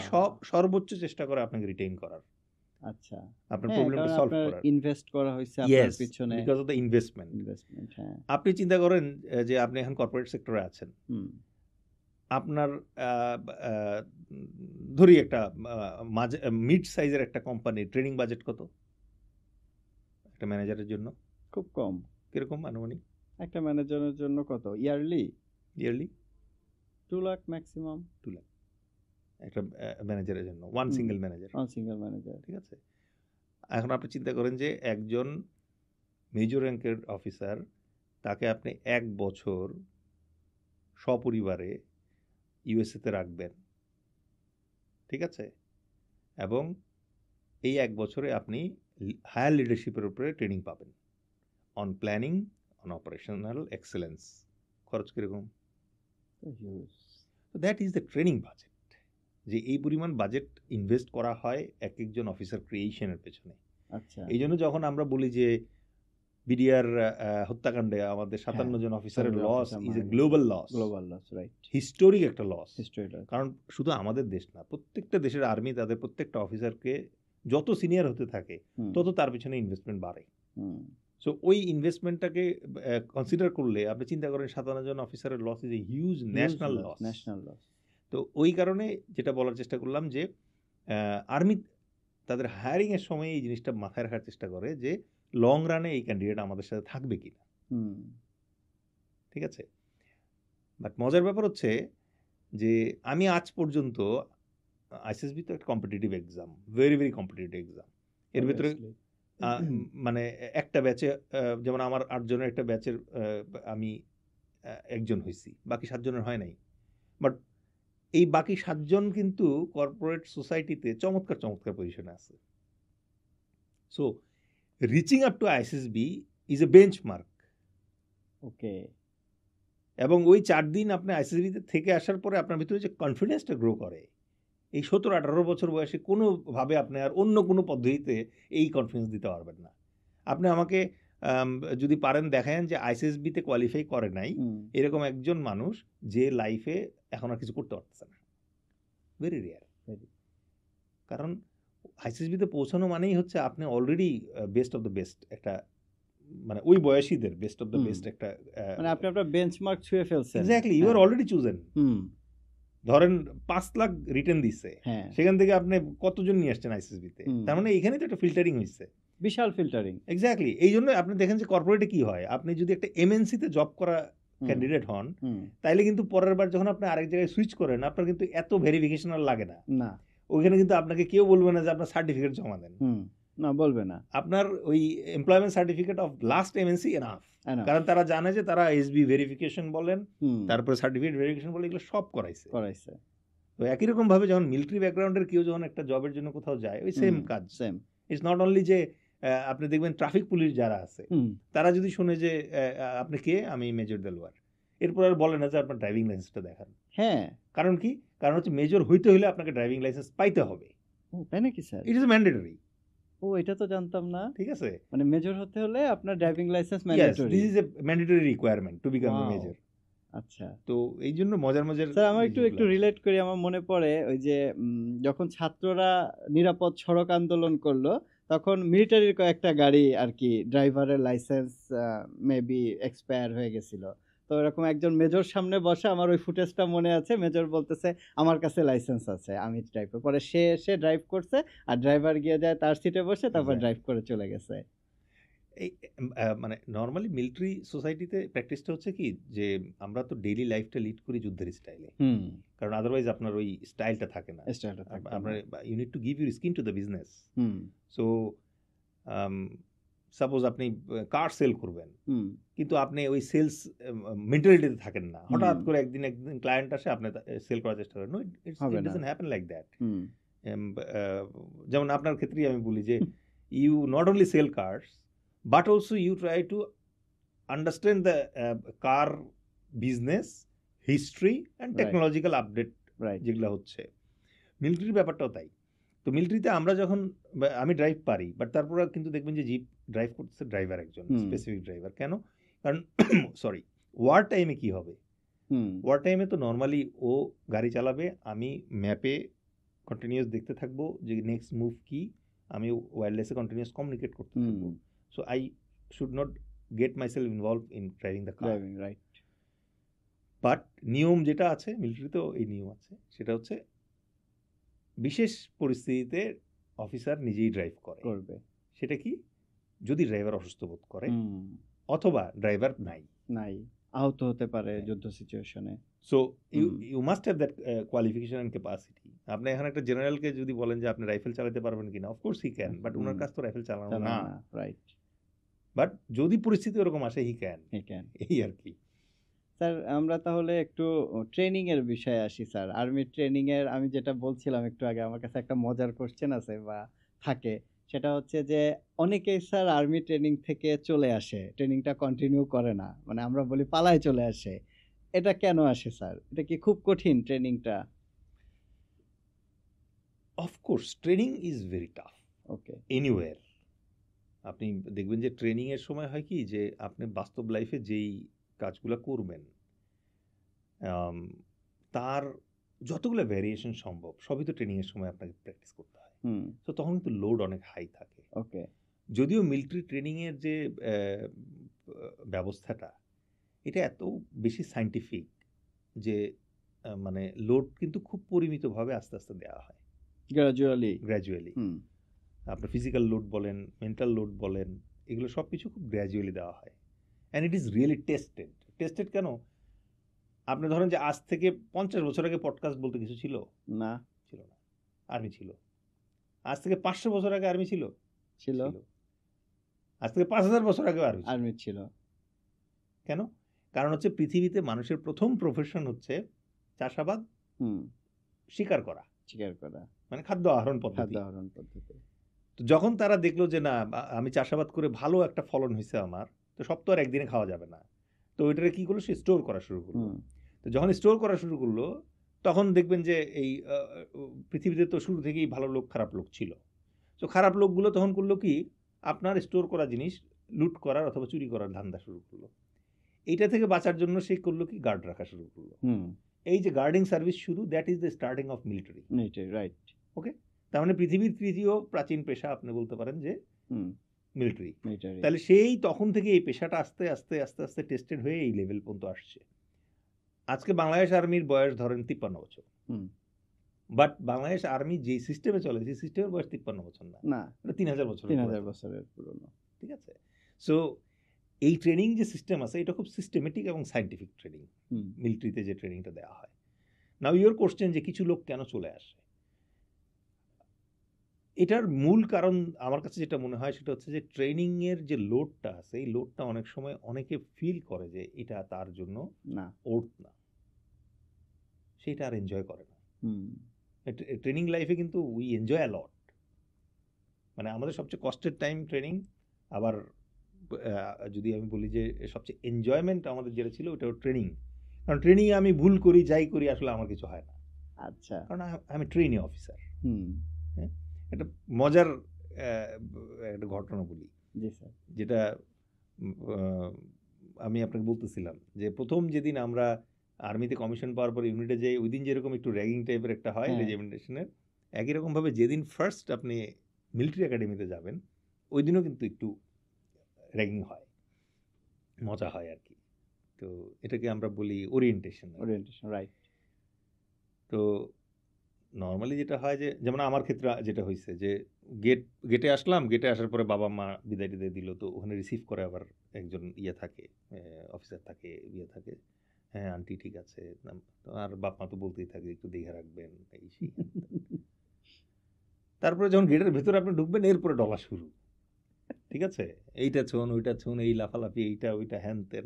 সর্বোচ্চ চেষ্টা করে আপনাকে রিটেইন করার, আচ্ছা। আপনার প্রবলেমটা সলভ করার। ইনভেস্ট করা হয়েছে আপনার পিছনে, বিকজ অফ দ্য ইনভেস্টমেন্ট। হ্যাঁ। আপনি চিন্তা করেন যে আপনি এখন কর্পোরেট সেক্টরে আছেন, আপনার ধরি একটা মিড সাইজের একটা কোম্পানির ট্রেনিং বাজেট কত একটা ম্যানেজারের জন্য? খুব কম। কিরকম আনুমানিক? একটা ম্যানেজারের জন্য কত ইয়ারলি? 2 লাখ ম্যাক্সিমাম। 2 লাখ একটা ম্যানেজারের জন্য, ওয়ান সিঙ্গেল ম্যানেজার। ঠিক আছে। এখন আপনি চিন্তা করেন যে একজন মেজর র্যাঙ্কের অফিসার, তাকে আপনি 1 বছর সপরিবারে ইউএসএতে রাখবেন, ঠিক আছে, এবং এই 1 বছরে আপনি হায়ার লিডারশিপের উপরে ট্রেনিং পাবেন, on planning, on operational excellence. খরচ কীরকম? That is the training budget. যে এই পরিমাণ বাজেট ইনভেস্ট করা হয় এক একজন অফিসার ক্রিয়েশনের পেছনে। আচ্ছা। এই জন্য যখন আমরা বলি যে বিডিআর হত্যাকাণ্ডে আমাদের 57 জন অফিসারের loss is a global loss, right, historic একটা লস। হিস্টোরিক। কারণ শুধু আমাদের দেশ না, প্রত্যেকটা দেশের আর্মি তাদের প্রত্যেকটা অফিসারকে যত সিনিয়র হতে থাকে তত তার পিছনে ইনভেস্টমেন্ট বাড়ে। সো ওই ইনভেস্টমেন্টটাকে কনসিডার করলে আপনি চিন্তা করেন 57 জন অফিসারের loss is a huge national loss. তো ওই কারণে যেটা বলার চেষ্টা করলাম যে আর্মি তাদের হায়ারিংয়ের সময় এই জিনিসটা মাথায় রাখার চেষ্টা করে যে লং রানে এই ক্যান্ডিডেট আমাদের সাথে থাকবে কিনা। ঠিক আছে। বাট মজার ব্যাপার হচ্ছে যে আমি আজ পর্যন্ত, আইসিএসবি তো একটা competitive exam, very very competitive exam. এর ভিতরে মানে একটা ব্যাচে, যেমন আমার 8 জনের একটা ব্যাচের আমি একজন হয়েছি, বাকি 7 জনের হয় নাই। বাট এই বাকি 7 জন কিন্তু কর্পোরেট সোসাইটিতে চমৎকার চমৎকার পজিশনে আছে। So reaching up to ISSB is a benchmark. Okay. এবং ওই 4 দিন আপনি আইএসএসবিতে থেকে আসার পরে আপনার ভিতরে যে কনফিডেন্সটা গ্রো করে, এই 17-18 বছর বয়সে কোনোভাবে আপনি আর অন্য কোনো পদ্ধতিতে এই কনফিডেন্স দিতে পারবেন না। আপনি আমাকে যদি পারেন দেখায়েন যে আইএসএসবিতে কোয়ালিফাই করে নাই এরকম একজন মানুষ যে লাইফে এখন আর কিছু করতে পারতেছে না। Very rare. কারণ আইএসএসবিতে পৌঁছানো মানেই হচ্ছে আপনি already best of the best, একটা মানে ওই বয়সীদের বেস্ট অফ দ্য বেস্ট একটা, মানে আপনি আপনার বেঞ্চমার্ক ছুঁয়ে ফেলছেন। Exactly, you are already chosen. ধরেন 5 লাখ রিটার্ন দিচ্ছে, সেখান থেকে আপনি কতজন নিয়ে আসছেন আইএসএসবিতে, তার মানে এখানে তো একটা ফিল্টারিং হয়েছে, বিশাল ফিল্টারিং। এক্স্যাক্টলি। এই জন্য আপনি দেখেন যে কর্পোরেটে কি হয়, আপনি যদি একটা এমএনসিতে জব করা ক্যান্ডিডেট হন, তাইলে কিন্তু পরের বার যখন আপনি আরেক জায়গায় সুইচ করেন আপনার কিন্তু এত ভেরিফিকেশন আর লাগে না। ওইখানে কিন্তু আপনাকে কেউ বলবে না যে আপনার সার্টিফিকেট জমা দেন, না বলবে না, আপনার ওই employment certificate of last MNC enough. কারণ তারা জানে যে তারা এসবি ভেরিফিকেশন বলেন, তারপরে সার্টিফিকেট ভেরিফিকেশন বলে এগুলো সব করাইছে। তো একই রকম ভাবে যখন মিলিটারি ব্যাকগ্রাউন্ডের কেউ যখন একটা জবের জন্য কোথাও যায়, ওই সেম কাজ। ইটস নট অনলি যে আপনি দেখবেন ট্রাফিক পুলিশ যারা আছে তারা যদি শুনে যে আপনি কে, আমি মেজর দেলোয়ার, এরপর আর বলে না যে আপনার ড্রাইভিং লাইসেন্সটা দেখান। হ্যাঁ, কারণ কি? কারণ হচ্ছে মেজর হইতে হলে আপনাকে ড্রাইভিং লাইসেন্স পাইতে হবে। তাই নাকি স্যার? It is mandatory. ও, এটা তো জানতাম না। ঠিক আছে, মানে মেজর হতে হলে আপনার driving licence mandatory. This is A mandatory requirement to become a major. আচ্ছা, তো এই জন্য মজার স্যার আমার একটু রিলেট করি। আমার মনে পড়ে ওই যে যখন ছাত্ররা নিরাপদ সড়ক আন্দোলন করলো, তখন মিলিটারির কয়েকটা গাড়ি আর কি ড্রাইভারের লাইসেন্স মেবি এক্সপায়ার হয়ে গেছিল। তো এরকম একজন মেজর সামনে বসে, আমার ওই ফুটেজটা মনে আছে, মেজর বলতেছে আমার কাছে লাইসেন্স আছে, আমি ড্রাইভ করব। পরে সে ড্রাইভ করছে আর ড্রাইভার গিয়ে যায় তার সিটে বসে, তারপর ড্রাইভ করে চলে গেছে। এই মানে নর্মালি মিলিটারি সোসাইটিতে প্র্যাকটিসটা হচ্ছে কি, যে আমরা তো ডেইলি লাইফটা লিড করি যুদ্ধের স্টাইলে, কারণ আদারওয়াইজ আপনার ওই স্টাইলটা থাকে না। আপনার you need to give your skin to the business. So suppose আপনি কার সেল করবেন, কিন্তু আপনি ওই সেলস মেন্টালিটিতে থাকেন না। হঠাৎ করে একদিন ক্লায়েন্ট আসে, আপনি সেল করার চেষ্টা করেন। No, it doesn't happen like that. যেমন আপনার ক্ষেত্রেই আমি বলি যে you not only sell cars, but also you try to understand the car business history and technological update যেগুলো হচ্ছে। মিলিটারি ব্যাপারটাও তাই। তো মিলিটারিতে আমরা যখন, আমি ড্রাইভ পারি, বাট তারপর কিন্তু দেখবেন যে জিপ ড্রাইভ করতেছে ড্রাইভার, একজন স্পেসিফিক ড্রাইভার। কেন? কারণ সরি, ওয়ার টাইমে কি হবে, ওয়ার টাইমে তো নর্মালি ও গাড়ি চালাবে, আমি ম্যাপে কন্টিনিউয়াস দেখতে থাকবো যে নেক্সট মুভ কি, আমি ওয়্যারলেসে কন্টিনিউয়াস কমিউনিকেট করতে থাকবো। So I should not get myself involved in driving the car. Right. But নিয়ম যেটা আছে মিলিটারিতেও, এই নিয়ম আছে, সেটা হচ্ছে বিশেষ পরিস্থিতিতে অফিসার নিজেই ড্রাইভ করবে। সেটা কি? যদি ড্রাইভার অসুস্থ বোধ করে অথবা ড্রাইভার নাই, আহত হতে পারে যুদ্ধ সিচুয়েশনে। So you must have that qualification and capacity. আপনি এখন একটা জেনারেলকে যদি বলেন যে আপনি রাইফেল চালাতে পারবেন কিনা, অফকোর্স হি ক্যান, বাট ওনার কাছ তো রাইফেল চালানো না। রাইট। বাট যদি পরিস্থিতি ওরকম আসে, হি ক্যান। এই আর কি। স্যার আমরা তাহলে একটু ট্রেনিং এর বিষয়ে আসি। স্যার আর্মির ট্রেনিং এর আমি যেটা বলছিলাম একটু আগে, আমার কাছে একটা মজার কোশ্চেন আছে বা থাকে, সেটা হচ্ছে যে অনেকেই স্যার আর্মি ট্রেনিং থেকে চলে আসে, ট্রেনিংটা কন্টিনিউ করে না, মানে আমরা বলি পালায় চলে আসে। এটা কেন আসে স্যার? এটা কি খুব কঠিন ট্রেনিংটা? Of course training is very tough. Okay, anyway আপনি দেখবেন যে ট্রেনিং এর সময় হয় কি, যে আপনি বাস্তব লাইফে যেই কাজগুলো করবেন তার যতগুলো ভ্যারিয়েশন সম্ভব সবই তো ট্রেনিং এর সময় আপনাকে প্র্যাকটিস করতে হয়। তো তখন কিন্তু লোড অনেক হাই থাকে। ওকে, যদিও মিলিটারি ট্রেনিং এর যে ব্যবস্থাটা, এটা এত বেশি সায়েন্টিফিক যে মানে লোড কিন্তু খুব পরিমিতভাবে আস্তে আস্তে দেওয়া হয়, গ্র্যাজুয়ালি। আপনার ফিজিক্যাল লোড বলেন, মেন্টাল লোড বলেন, এগুলো সব কিছু খুব গ্র্যাজুয়ালি দেওয়া হয়। And it is really tested. কেন? আপনি ধরেন যে আজ থেকে 50 বছর আগে পডকাস্ট বলতে কিছু ছিল না, আর্মি ছিল। আজ থেকে 500 বছর আগে আর্মি ছিল। আজ থেকে 5000 বছর আগে আর্মি ছিল। কেন? কারণ হচ্ছে পৃথিবীতে মানুষের প্রথম প্রফেশন হচ্ছে চাষাবাদ শিকার করা, মানে খাদ্য আহরণ পদ্ধতি। তো যখন তারা দেখলো যে না, আমি চাষাবাদ করে ভালো একটা ফলন হয়েছে আমার, তো সব তো আর একদিনে খাওয়া যাবে না, তো ওইটারে কি করলো, সে স্টোর করা শুরু করলো। তো যখন স্টোর করা শুরু করলো, তখন দেখবেন যে এই পৃথিবীতে তো শুরু থেকেই ভালো লোক খারাপ লোক ছিল। তো খারাপ লোকগুলো তখন করলো কি, আপনার স্টোর করা জিনিস লুট করার অথবা চুরি করার ধান্দা শুরু করলো। এইটা থেকে বাঁচার জন্য সে করলো কি, গার্ড রাখা শুরু করলো। এই যে গার্ডিং সার্ভিস শুরু, that is the starting of military, right. Okay, তার মানে পৃথিবীর তৃতীয় প্রাচীন পেশা আপনি বলতে পারেন যে মিলিটারি। তাহলে সেই তখন থেকে এই পেশাটা আস্তে আস্তে আস্তে আস্তে টেস্টেড হয়ে এই লেভেল পর্যন্ত আসছে। আজকে বাংলাদেশ আর্মির বয়স ধরেন 53 বছর, বাট বাংলাদেশ আর্মি যে সিস্টেমে চলে, সেই সিস্টেমের বয়স 53 বছর না, 3000 বছর, 3000 বছরের পুরনো। ঠিক আছে। সো এই ট্রেনিং যে সিস্টেম আছে, এটা খুব সিস্টেমেটিক এবং সায়েন্টিফিক ট্রেনিং, মিলিটারিতে যে ট্রেনিংটা দেওয়া হয়। নাও ইউর কোশ্চেন যে কিছু লোক কেন চলে আসে, এটার মূল কারণ আমার কাছে যেটা মনে হয় সেটা হচ্ছে যে ট্রেনিং এর যে লোডটা আছে, এই লোডটা অনেক সময় অনেকে ফিল করে যে এটা তার জন্য ওর্থ না, সেটা আর এনজয় করে না। ট্রেনিং লাইফে কিন্তু উই এনজয় আ লট, মানে আমাদের সবচেয়ে কষ্টের টাইম ট্রেনিং। আবার যদি আমি বলি যে সবচেয়ে এনজয়মেন্ট আমাদের যেটা ছিল ওটা ট্রেনিং, কারণ ট্রেনিংয়ে আমি ভুল করি যাই করি আসলে আমার কিছু হয় না। আচ্ছা, কারণ আমি ট্রেনিং অফিসার। হ্যাঁ, একটা মজার একটা ঘটনা বলি, যেটা আমি আপনাকে বলতেছিলাম যে প্রথম যেদিন আমরা আর্মিতে কমিশন পাওয়ার পর ইউনিটে যাই, ওই দিন যেরকম একটু র্যাগিং টাইপের একটা হয় রেজিমেন্টেশনের, একই রকমভাবে যেদিন ফার্স্ট আপনি মিলিটারি একাডেমিতে যাবেন, ওই দিনও কিন্তু একটু র্যাগিং হয়, মজা হয় আর কি। তো এটাকে আমরা বলি ওরিয়েন্টেশন, রাইট। তো নর্মালি যেটা হয় যে, যেমন আমার ক্ষেত্রে যেটা হয়েছে যে গেটে আসলাম, গেটে আসার পরে বাবা মা বিদায় টিদায় দিল, তো ওখানে রিসিভ করে আবার একজন থাকে, অফিসার থাকে, থাকে, হ্যাঁ আন্টি ঠিক আছে, আর বাপ মা তো বলতেই থাকে একটু দেখে রাখবেন এই সেই। তারপরে যখন গেটের ভেতরে আপনি ঢুকবেন, এরপরে ডলা শুরু, ঠিক আছে, এইটা ছোন ওইটা ছোন, এই লাফালাফি, এইটা ওইটা হ্যান তেন,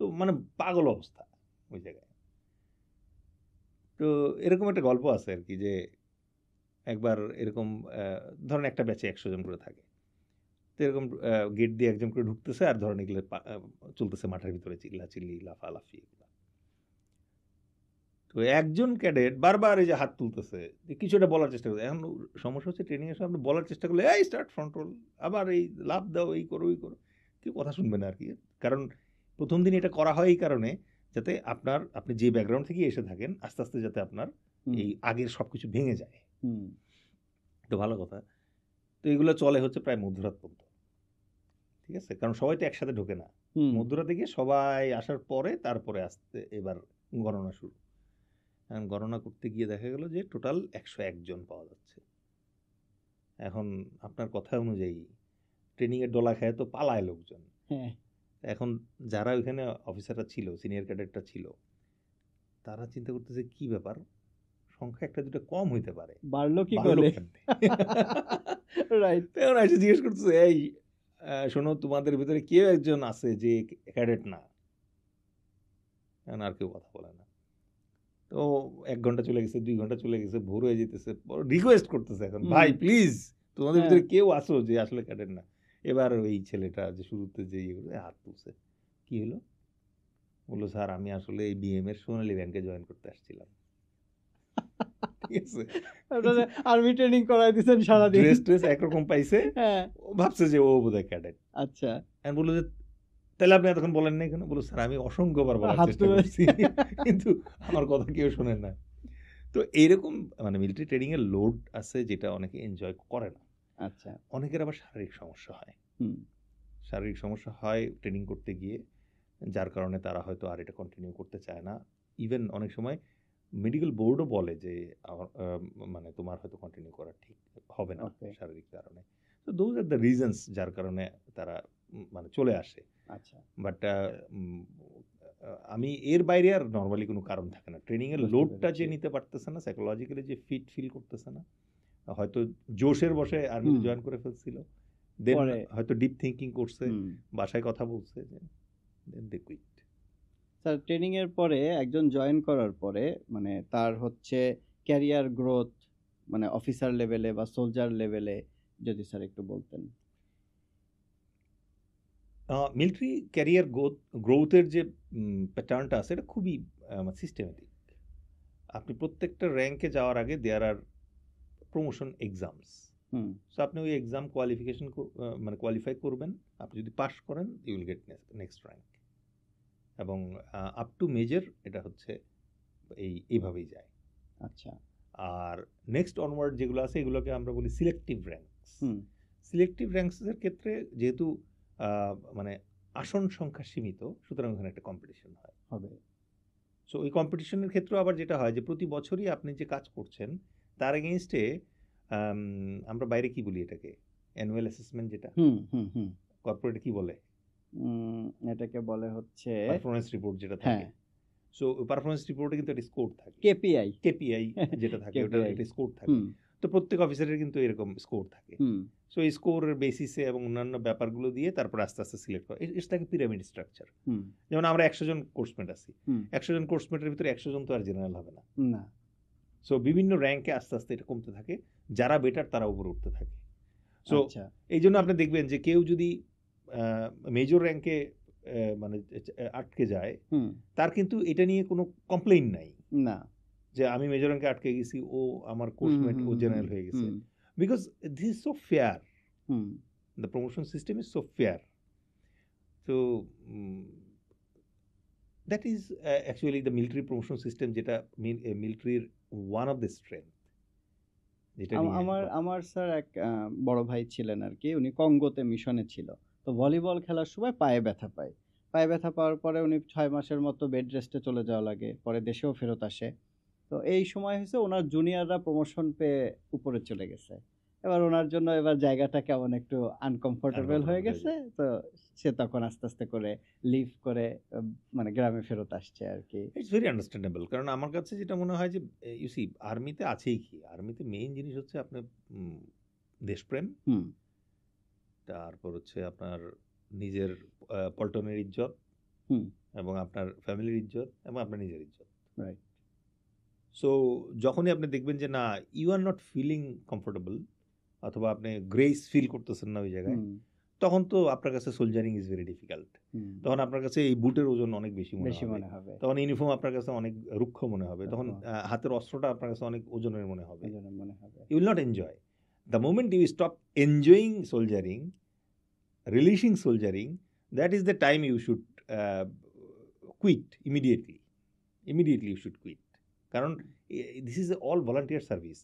তো মানে পাগল অবস্থা ওই জায়গায়। তো এরকম একটা গল্প আছে আর কি, যে একবার এরকম ধরেন একটা ব্যাচে 100 জন করে থাকে, তো এরকম গেট দিয়ে একজন করে ঢুকতেছে, আর ধরেন এগুলো চলতেছে মাঠের ভিতরে চিল্লাচিল্লি লাফালাফি এগুলো। তো একজন ক্যাডেট বারবার এই যে হাত তুলতেছে, যে কিছু একটা বলার চেষ্টা করছে। এখন সমস্যা হচ্ছে ট্রেনিং এর সময় আপনি বলার চেষ্টা করলে এই স্টার্ট ফ্রন্ট রোল, আবার এই লাফ দাও, এই করো ওই করো, কেউ কথা শুনবে না আর কি। কারণ প্রথম দিন এটা করা হয় এই কারণে, যাতে আপনি যে ব্যাকগ্রাউন্ড থেকে এসে থাকেন, আস্তে আস্তে যাতে আপনার এই আগের সবকিছু ভেঙে যায়। তো ভালো কথা। তো এগুলো চলে হচ্ছে প্রায় মধ্যরাত পর্যন্ত, ঠিক আছে, কারণ সবাই তো একসাথে ঢোকে না। মধ্যরাতে গিয়ে সবাই আসার পরে তারপরে আসতে এবার গণনা শুরু। গণনা করতে গিয়ে দেখা গেল যে টোটাল 101 জন পাওয়া যাচ্ছে। এখন আপনার কথা অনুযায়ী ট্রেনিং এর ডলা খায় তো পালায় লোকজন। এখন যারা ওইখানে অফিসাররা ছিল, সিনিয়র ক্যাডেটটা ছিল, তারা চিন্তা করতেছে কি ব্যাপার, সংখ্যা একটা দুটো কম হইতে পারে, বাড়লো কি করে, রাইট। এখন এসে জিজ্ঞেস করতেছে, এই শোনো, তোমাদের ভিতরে কেউ একজন আছে যে ক্যাডেট না? এখন আর কেউ কথা বলে না। তো 1 ঘন্টা চলে গেছে, 2 ঘন্টা চলে গেছে, ভোর হয়ে যেতেছে, রিকোয়েস্ট করতেছে এখন, ভাই প্লিজ তোমাদের ভিতরে কেউ আসো যে আসলে ক্যাডেট না। এবার ওই ছেলেটা যে শুরুতে যে হাত তুলছে, কি হলো, বললো স্যার আমি আসলে এই বিএম এর সোনালী ব্যাংকে জয়েন করতে আসছিলাম। আর্মি ট্রেনিং করাই দিয়েছেন সারাদিন, ড্রেস একরকম পাইছে, ভাবছে যে ও বোধহয় ক্যাডেট। আচ্ছা, বললো যে তাহলে আপনি এতক্ষণ বলেন না কেন? বললো স্যার আমি অসংখ্যবার বলার চেষ্টা করছি, কিন্তু আমার কথা কেউ শোনেন না। তো এইরকম মানে মিলিটারি ট্রেনিং এর লোড আছে, যেটা অনেকে এনজয় করে না। আচ্ছা, অনেকের আবার শারীরিক সমস্যা হয়, শারীরিক সমস্যা হয় ট্রেনিং করতে গিয়ে, যার কারণে তারা হয়তো আর এটা কন্টিনিউ করতে চায় না। ইভেন অনেক সময় মেডিকেল বোর্ডও বলে যে মানে তোমার হয়তো কন্টিনিউ করা ঠিক হবে না শারীরিক কারণে। তো দোজ আর দ্য রিজনস যার কারণে তারা মানে চলে আসে। আচ্ছা, বাট আমি এর বাইরে আর নর্মালি কোনো কারণ থাকে না। ট্রেনিং এর লোডটা যে নিতে পারতেছে না, সাইকোলজিক্যালি যে ফিট ফিল করতেছে না, হয়তো জোশের বসে আর্মিতে জয়েন করে ফেলছিল, দেন হয়তো ডিপ থিঙ্কিং করছে, বাসায় কথা বলছে, দেন দে কুইট। স্যার ট্রেনিং এর পরে একজন জয়েন করার পরে মানে তার হচ্ছে ক্যারিয়ার গ্রোথ মানে অফিসার লেভেলে বা সোলজার লেভেলে যদি স্যার একটু বলতেন। মিলিটারি ক্যারিয়ার গ্রোথের যে প্যাটার্নটা আছে এটা খুবই সিস্টেমেটিক। আপনি প্রত্যেকটা র্যাঙ্কে যাওয়ার আগে দেয়ার আর প্রমোশন এক্সামস। সো আপনি ওই এক্সাম মানে কোয়ালিফাই করবেন, আপনি যদি পাস করেন you will get next rank, এবং আপ টু মেজর এটা হচ্ছে এইভাবেই যায়। আচ্ছা। আর নেক্সট অনওয়ার্ড যেগুলো আছে এগুলোকে আমরা বলি সিলেক্টিভ র্যাঙ্কস। সিলেক্টিভ র্যাঙ্কসের ক্ষেত্রে যেহেতু মানে আসন সংখ্যা সীমিত, সুতরাং ওখানে একটা কম্পিটিশন হবে। সো ওই কম্পিটিশনের ক্ষেত্রে আবার যেটা হয় যে প্রতি বছরই আপনি যে কাজ করছেন তার এগেইনস্টে আমরা বাইরে কি বলি এটাকে, অ্যানুয়াল অ্যাসেসমেন্ট, যেটা কর্পোরেটে কি বলে, এটাকে বলে হচ্ছে পারফরম্যান্স রিপোর্ট যেটা থাকে। সো পারফরম্যান্স রিপোর্টে কিন্তু একটা স্কোর থাকে, কেপিআই যেটা থাকে, ওটা একটা স্কোর থাকে। তো প্রত্যেক অফিসারের কিন্তু এরকম স্কোর থাকে। সো এই স্কোরের বেসিসে এবং অন্যান্য ব্যাপারগুলো দিয়ে তারপর আস্তে আস্তে সিলেক্ট করা, এটা থাকে পিরামিড স্ট্রাকচার। যেমন আমরা 100 জন কোর্সমেট আছি, 100 জন কোর্সমেটের ভিতরে 100 জন তো আর জেনারেল হবে না। সো বিভিন্ন র্যাঙ্কে আস্তে আস্তে এটা কমতে থাকে, যারা বেটার তারা উপরে উঠতে থাকে। সো এই জন্য আপনি দেখবেন যে কেউ যদি মেজর র্যাঙ্কে মানে আটকে যায়, তার কিন্তু এটা নিয়ে কোনো কমপ্লেইন নাই না যে আমি মেজর র্যাঙ্কে আটকে গেছি, ও আমার কোর্সমেট ও জেনারেল হয়ে গেছে, because this is so fair, the promotion system is so fair. So that is actually the military promotion system, যেটা মিলিটারির ওয়ান অফ দ্য স্ট্রেংথ। আমার স্যার এক বড় ভাই ছিলেন আর কি, উনি কঙ্গোতে মিশনে ছিল। তো ভলিবল খেলার সময় পায়ে ব্যথা পায়। পায়ে ব্যথা পাওয়ার পরে উনি 6 মাসের মতো বেড রেস্টে চলে যাওয়া লাগে, পরে দেশেও ফেরত আসে। তো এই সময় হয়েছে ওনার জুনিয়ররা প্রমোশন পেয়ে উপরে চলে গেছে। এবার ওনার জন্য এবার জায়গাটা কেমন একটু আনকমফোর্টেবল হয়ে গেছে। তো সে তখন আস্তে আস্তে করে লিভ করে মানে গ্রামে ফেরত আসছে আর কি। It's very understandable. কারণ আমার কাছে যেটা মনে হয় যে ইউ সি আর্মিতে আছেই কি, আর্মিতে মেইন জিনিস হচ্ছে আপনার দেশপ্রেম, তারপর হচ্ছে আপনার নিজের পল্টনের ইজ্জত, এবং আপনার ফ্যামিলির ইজ্জত, এবং আপনার নিজের ইজ্জত। রাইট। সো যখনই আপনি দেখবেন যে না, you are not feeling comfortable, অথবা আপনি গ্রেস ফিল করতেছেন না ওই জায়গায়, তখন তো আপনার কাছে সোলজারিং ইজ ভেরি ডিফিকাল্ট। তখন আপনার কাছে এই বুটের ওজন অনেক বেশি মনে হবে, তখন ইউনিফর্ম আপনার কাছে অনেক রুক্ষ মনে হবে, তখন হাতের অস্ত্রটা আপনার কাছে অনেক ওজনের মনে হবে। You will not enjoy. The moment you stop enjoying soldiering, relishing soldiering, that is the time you should quit immediately you should quit. কারণ this is all volunteer service.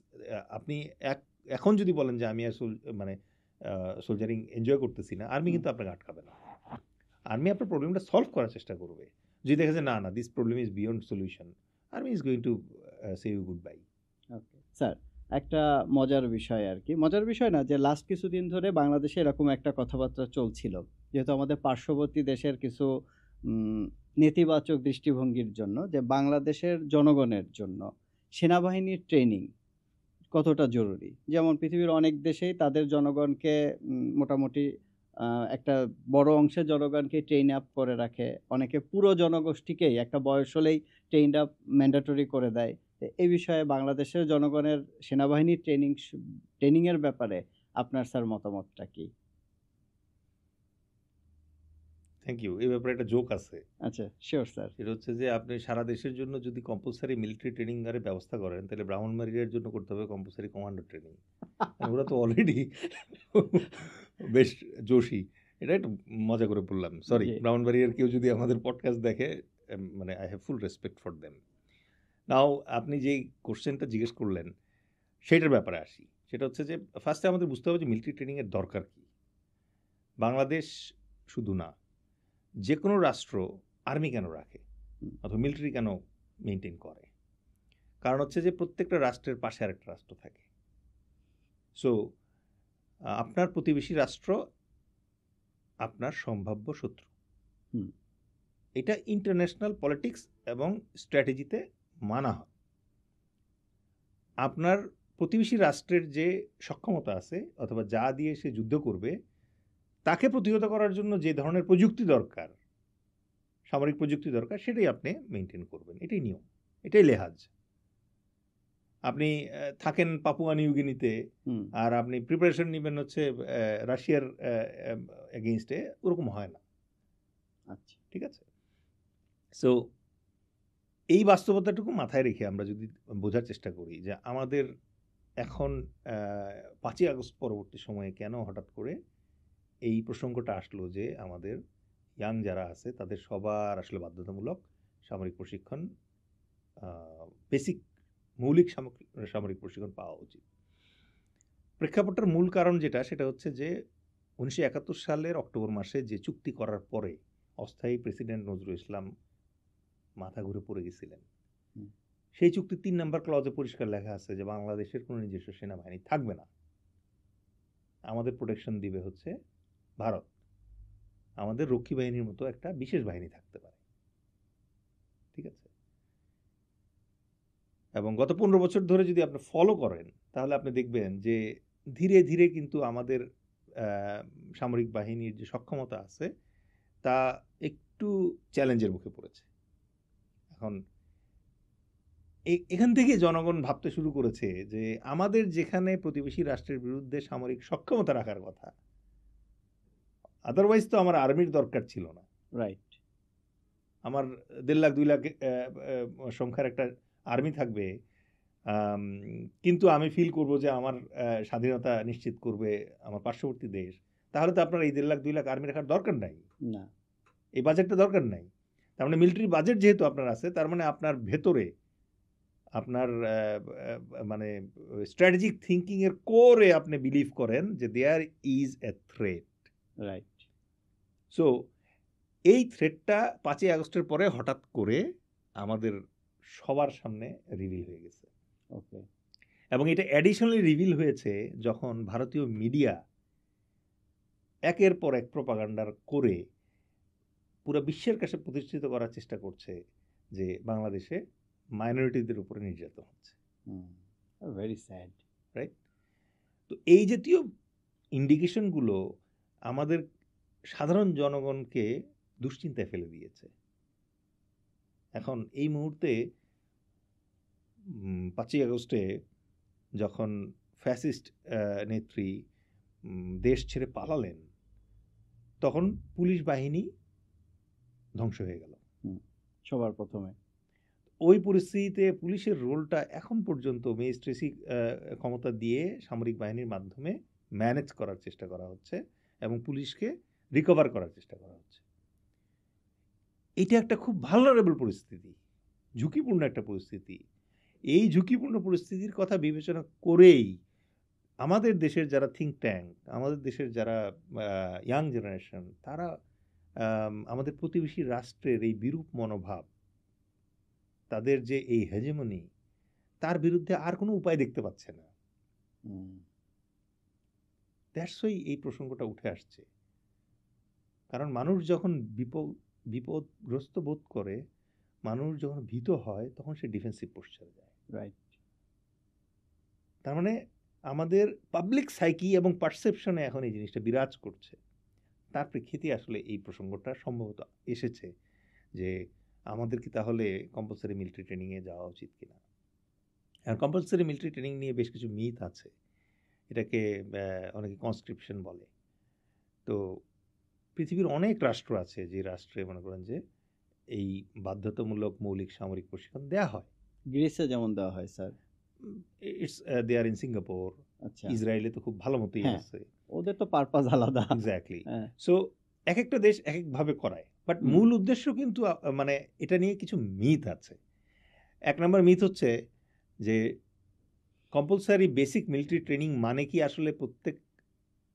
আপনি এখন যদি বলেন যে আমি আর মানে সোলজারিং এনজয় করতেছি না, আর্মি কিন্তু আপনাকে আটকাবে না। আর্মি আপনার প্রবলেমটা সলভ করার চেষ্টা করবে। যদি দেখা যায় না this problem is beyond solution, army is going to say you goodbye. Okay sir, একটা মজার বিষয় আর কি, মজার বিষয় না, যে লাস্ট কিছুদিন ধরে বাংলাদেশে এরকম একটা কথাবার্তা চলছিল, যেহেতু আমাদের পার্শ্ববর্তী দেশের কিছু নেতিবাচক দৃষ্টিভঙ্গির জন্য, যে বাংলাদেশের জনগণের জন্য সেনাবাহিনীর ট্রেনিং কতটা জরুরি। যেমন পৃথিবীর অনেক দেশেই তাদের জনগণকে মোটামুটি একটা বড় অংশের জনগণকে ট্রেন আপ করে রাখে, অনেকে পুরো জনগোষ্ঠীকেই একটা বয়স হলেই ট্রেন আপ ম্যান্ডেটরি করে দেয়। এই বিষয়ে বাংলাদেশের জনগণের সেনাবাহিনীর ট্রেনিংয়ের ব্যাপারে আপনার স্যার মতামতটা কি? Thank you. এই ব্যাপারে একটা জোক আছে। আচ্ছা, শিওর স্যার। সেটা হচ্ছে যে আপনি সারা দেশের জন্য যদি কম্পালসারি মিলিটারি ট্রেনিং এর ব্যবস্থা করেন, তাহলে ব্রাহ্মণবাড়িয়ার জন্য করতে হবে কম্পালসারি কমান্ডো ট্রেনিং। ওরা তো অলরেডি বেশ জোশী। এটা একটু মজা করে বললাম, সরি। ব্রাহ্মণবাড়িয়ার কেউ যদি আমাদের পডকাস্ট দেখে, মানে I have full respect for them. Now আপনি যেই কোশ্চেনটা জিজ্ঞেস করলেন সেটার ব্যাপারে আসি। সেটা হচ্ছে যে ফার্স্টে আমাদের বুঝতে হবে যে মিলিটারি ট্রেনিংয়ের দরকার কী। বাংলাদেশ শুধু না, যে কোনো রাষ্ট্র আর্মি কেন রাখে অথবা মিলিটারি কেন মেনটেন করে? কারণ হচ্ছে যে প্রত্যেকটা রাষ্ট্রের পাশে আরেকটা রাষ্ট্র থাকে। সো আপনার প্রতিবেশী রাষ্ট্র আপনার সম্ভাব্য শত্রু। এটা ইন্টারন্যাশনাল পলিটিক্স এবং স্ট্র্যাটেজিতে মানা হয়। আপনার প্রতিবেশী রাষ্ট্রের যে সক্ষমতা আছে অথবা যা দিয়ে সে যুদ্ধ করবে, তাকে প্রতিহত করার জন্য যে ধরনের প্রযুক্তি দরকার, সামরিক প্রযুক্তি দরকার, সেটাই আপনি মেনটেন করবেন। এটাই নিয়ম, এটাই লেহাজ। আপনি থাকেন পাপুয়া নিউগিনিতে, হুম, আর আপনি প্রিপারেশন নেবেন হচ্ছে রাশিয়ার এগেইনস্টে, ওরকম হয় না। আচ্ছা, ঠিক আছে? সো এই বাস্তবতাটুকু মাথায় রেখে আমরা যদি বোঝার চেষ্টা করি যে আমাদের এখন ৫ই আগস্ট পরবর্তী সময়ে কেন হঠাৎ করে এই প্রসঙ্গটা আসলো যে আমাদের ইয়াং যারা আছে তাদের সবার আসলে বাধ্যতামূলক সামরিক প্রশিক্ষণ, বেসিক মৌলিক সামরিক প্রশিক্ষণ পাওয়া উচিত। প্রেক্ষাপটটার মূল কারণ যেটা, সেটা হচ্ছে যে 1971 সালের অক্টোবর মাসে যে চুক্তি করার পরে অস্থায়ী প্রেসিডেন্ট নজরুল ইসলাম মাথা ঘুরে পড়ে গেছিলেন। হুম, সেই চুক্তির 3 নম্বর ক্লজে পরিষ্কার লেখা আছে যে বাংলাদেশের কোনো নিজস্ব সেনাবাহিনী থাকবে না, আমাদের প্রোটেকশন দিবে হচ্ছে ভারত, আমাদের রক্ষী বাহিনীর মতো একটা বিশেষ বাহিনী থাকতে পারে। ঠিক আছে? এবং গত 15 বছর ধরে যদি আপনি ফলো করেন তাহলে আপনি দেখবেন যে ধীরে ধীরে কিন্তু আমাদের সামরিক বাহিনীর যে সক্ষমতা আছে তা একটু চ্যালেঞ্জের মুখে পড়েছে। এখন এখান থেকে জনগণ ভাবতে শুরু করেছে যে আমাদের যেখানে প্রতিবেশী রাষ্ট্রের বিরুদ্ধে সামরিক সক্ষমতা রাখার কথা, আদারওয়াইজ তো আমার আর্মির দরকার ছিল না। রাইট, আমার 1.5 লাখ 2 লাখ সংখ্যার একটা আর্মি থাকবে, আম, কিন্তু আমি ফিল করব যে আমার স্বাধীনতা নিশ্চিত করবে আমার পার্শ্ববর্তী দেশ, তাহলে তো আপনার এই 1.5 লাখ 2 লাখ আর্মি রাখার দরকার নাই, না, এই বাজেটটা দরকার নাই। তার মানে মিলিটারি বাজেট যেহেতু আপনার আছে, তার মানে আপনার ভেতরে আপনার মানে স্ট্র্যাটেজিক থিঙ্কিং এর কোরে আপনি বিলিভ করেন যে there is a threat. Right, so এই থ্রেটটা 5ই আগস্টের পরে হঠাৎ করে আমাদের সবার সামনে রিভিল হয়ে গেছে। ওকে, এবং এটা অ্যাডিশনালি রিভিল হয়েছে যখন ভারতীয় মিডিয়া একের পর এক প্রপাগান্ডার করে পুরো বিশ্বের কাছে প্রতিষ্ঠিত করার চেষ্টা করছে যে বাংলাদেশে মাইনরিটিদের উপরে নির্যাতন হচ্ছে। Very sad, right? তো এই জাতীয় ইন্ডিকেশনগুলো আমাদের সাধারণ জনগণকে দুশ্চিন্তায় ফেলে দিয়েছে। এখন এই মুহূর্তে 5ই আগস্টে যখন ফ্যাসিস্ট নেত্রী দেশ ছেড়ে পালালেন, তখন পুলিশ বাহিনী ধ্বংস হয়ে গেল। সবার প্রথমে ওই পরিস্থিতিতে পুলিশের রোলটা এখন পর্যন্ত ম্যাজিস্ট্রেসি ক্ষমতা দিয়ে সামরিক বাহিনীর মাধ্যমে ম্যানেজ করার চেষ্টা করা হচ্ছে এবং পুলিশকে রিকভার করার চেষ্টা করা হচ্ছে। এটা একটা খুব ভালনারেবল পরিস্থিতি, ঝুঁকিপূর্ণ একটা পরিস্থিতি। এই ঝুঁকিপূর্ণ পরিস্থিতির কথা বিবেচনা করেই আমাদের দেশের যারা থিঙ্ক ট্যাঙ্ক, আমাদের দেশের যারা ইয়াং জেনারেশন, তারা আমাদের প্রতিবেশী রাষ্ট্রের এই বিরূপ মনোভাব, তাদের যে এই হেজেমনি, তার বিরুদ্ধে আর কোনো উপায় দেখতে পাচ্ছে না। দ্যাটস ওয়াই এই প্রসঙ্গটা উঠে আসছে। কারণ মানুষ যখন বিপদগ্রস্ত বোধ করে, মানুষ যখন ভীত হয়, তখন সে ডিফেন্সিভ পোস্টারে যায়। রাইট, তার মানে আমাদের পাবলিক সাইকি এবং পারসেপশনে এখন এই জিনিসটা বিরাজ করছে। তার প্রেক্ষিতে আসলে এই প্রসঙ্গটা সম্ভবত এসেছে যে আমাদের কি তাহলে কম্পালসারি মিলিটারি ট্রেনিংয়ে যাওয়া উচিত কিনা। আর কম্পালসারি মিলিটারি ট্রেনিং নিয়ে বেশ কিছু মিথ আছে, এটাকে অনেকে কনস্ক্রিপশন বলে। তো পৃথিবীর অনেক রাষ্ট্র আছে যে রাষ্ট্রে মনে করেন যে এই বাধ্যতামূলক মৌলিক সামরিক প্রশিক্ষণ দেয়া হয়। গ্রিসে যেমন দেওয়া হয় sir. It's there in Singapore, আচ্ছা, ইসরায়েলে তো খুব ভালো মতোই হ্যাঁ, আছে। ওদের তো পারপাস আলাদা। এক্স্যাক্টলি। হ্যাঁ, সো এক একটা দেশ এক একভাবে করায়, বাট হুম, মূল উদ্দেশ্য কিন্তু মানে এটা নিয়ে কিছু মিথ আছে। 1 নম্বর মিথ হচ্ছে যে কম্পালসারি বেসিক মিলিটারি ট্রেনিং মানে কি আসলে প্রত্যেক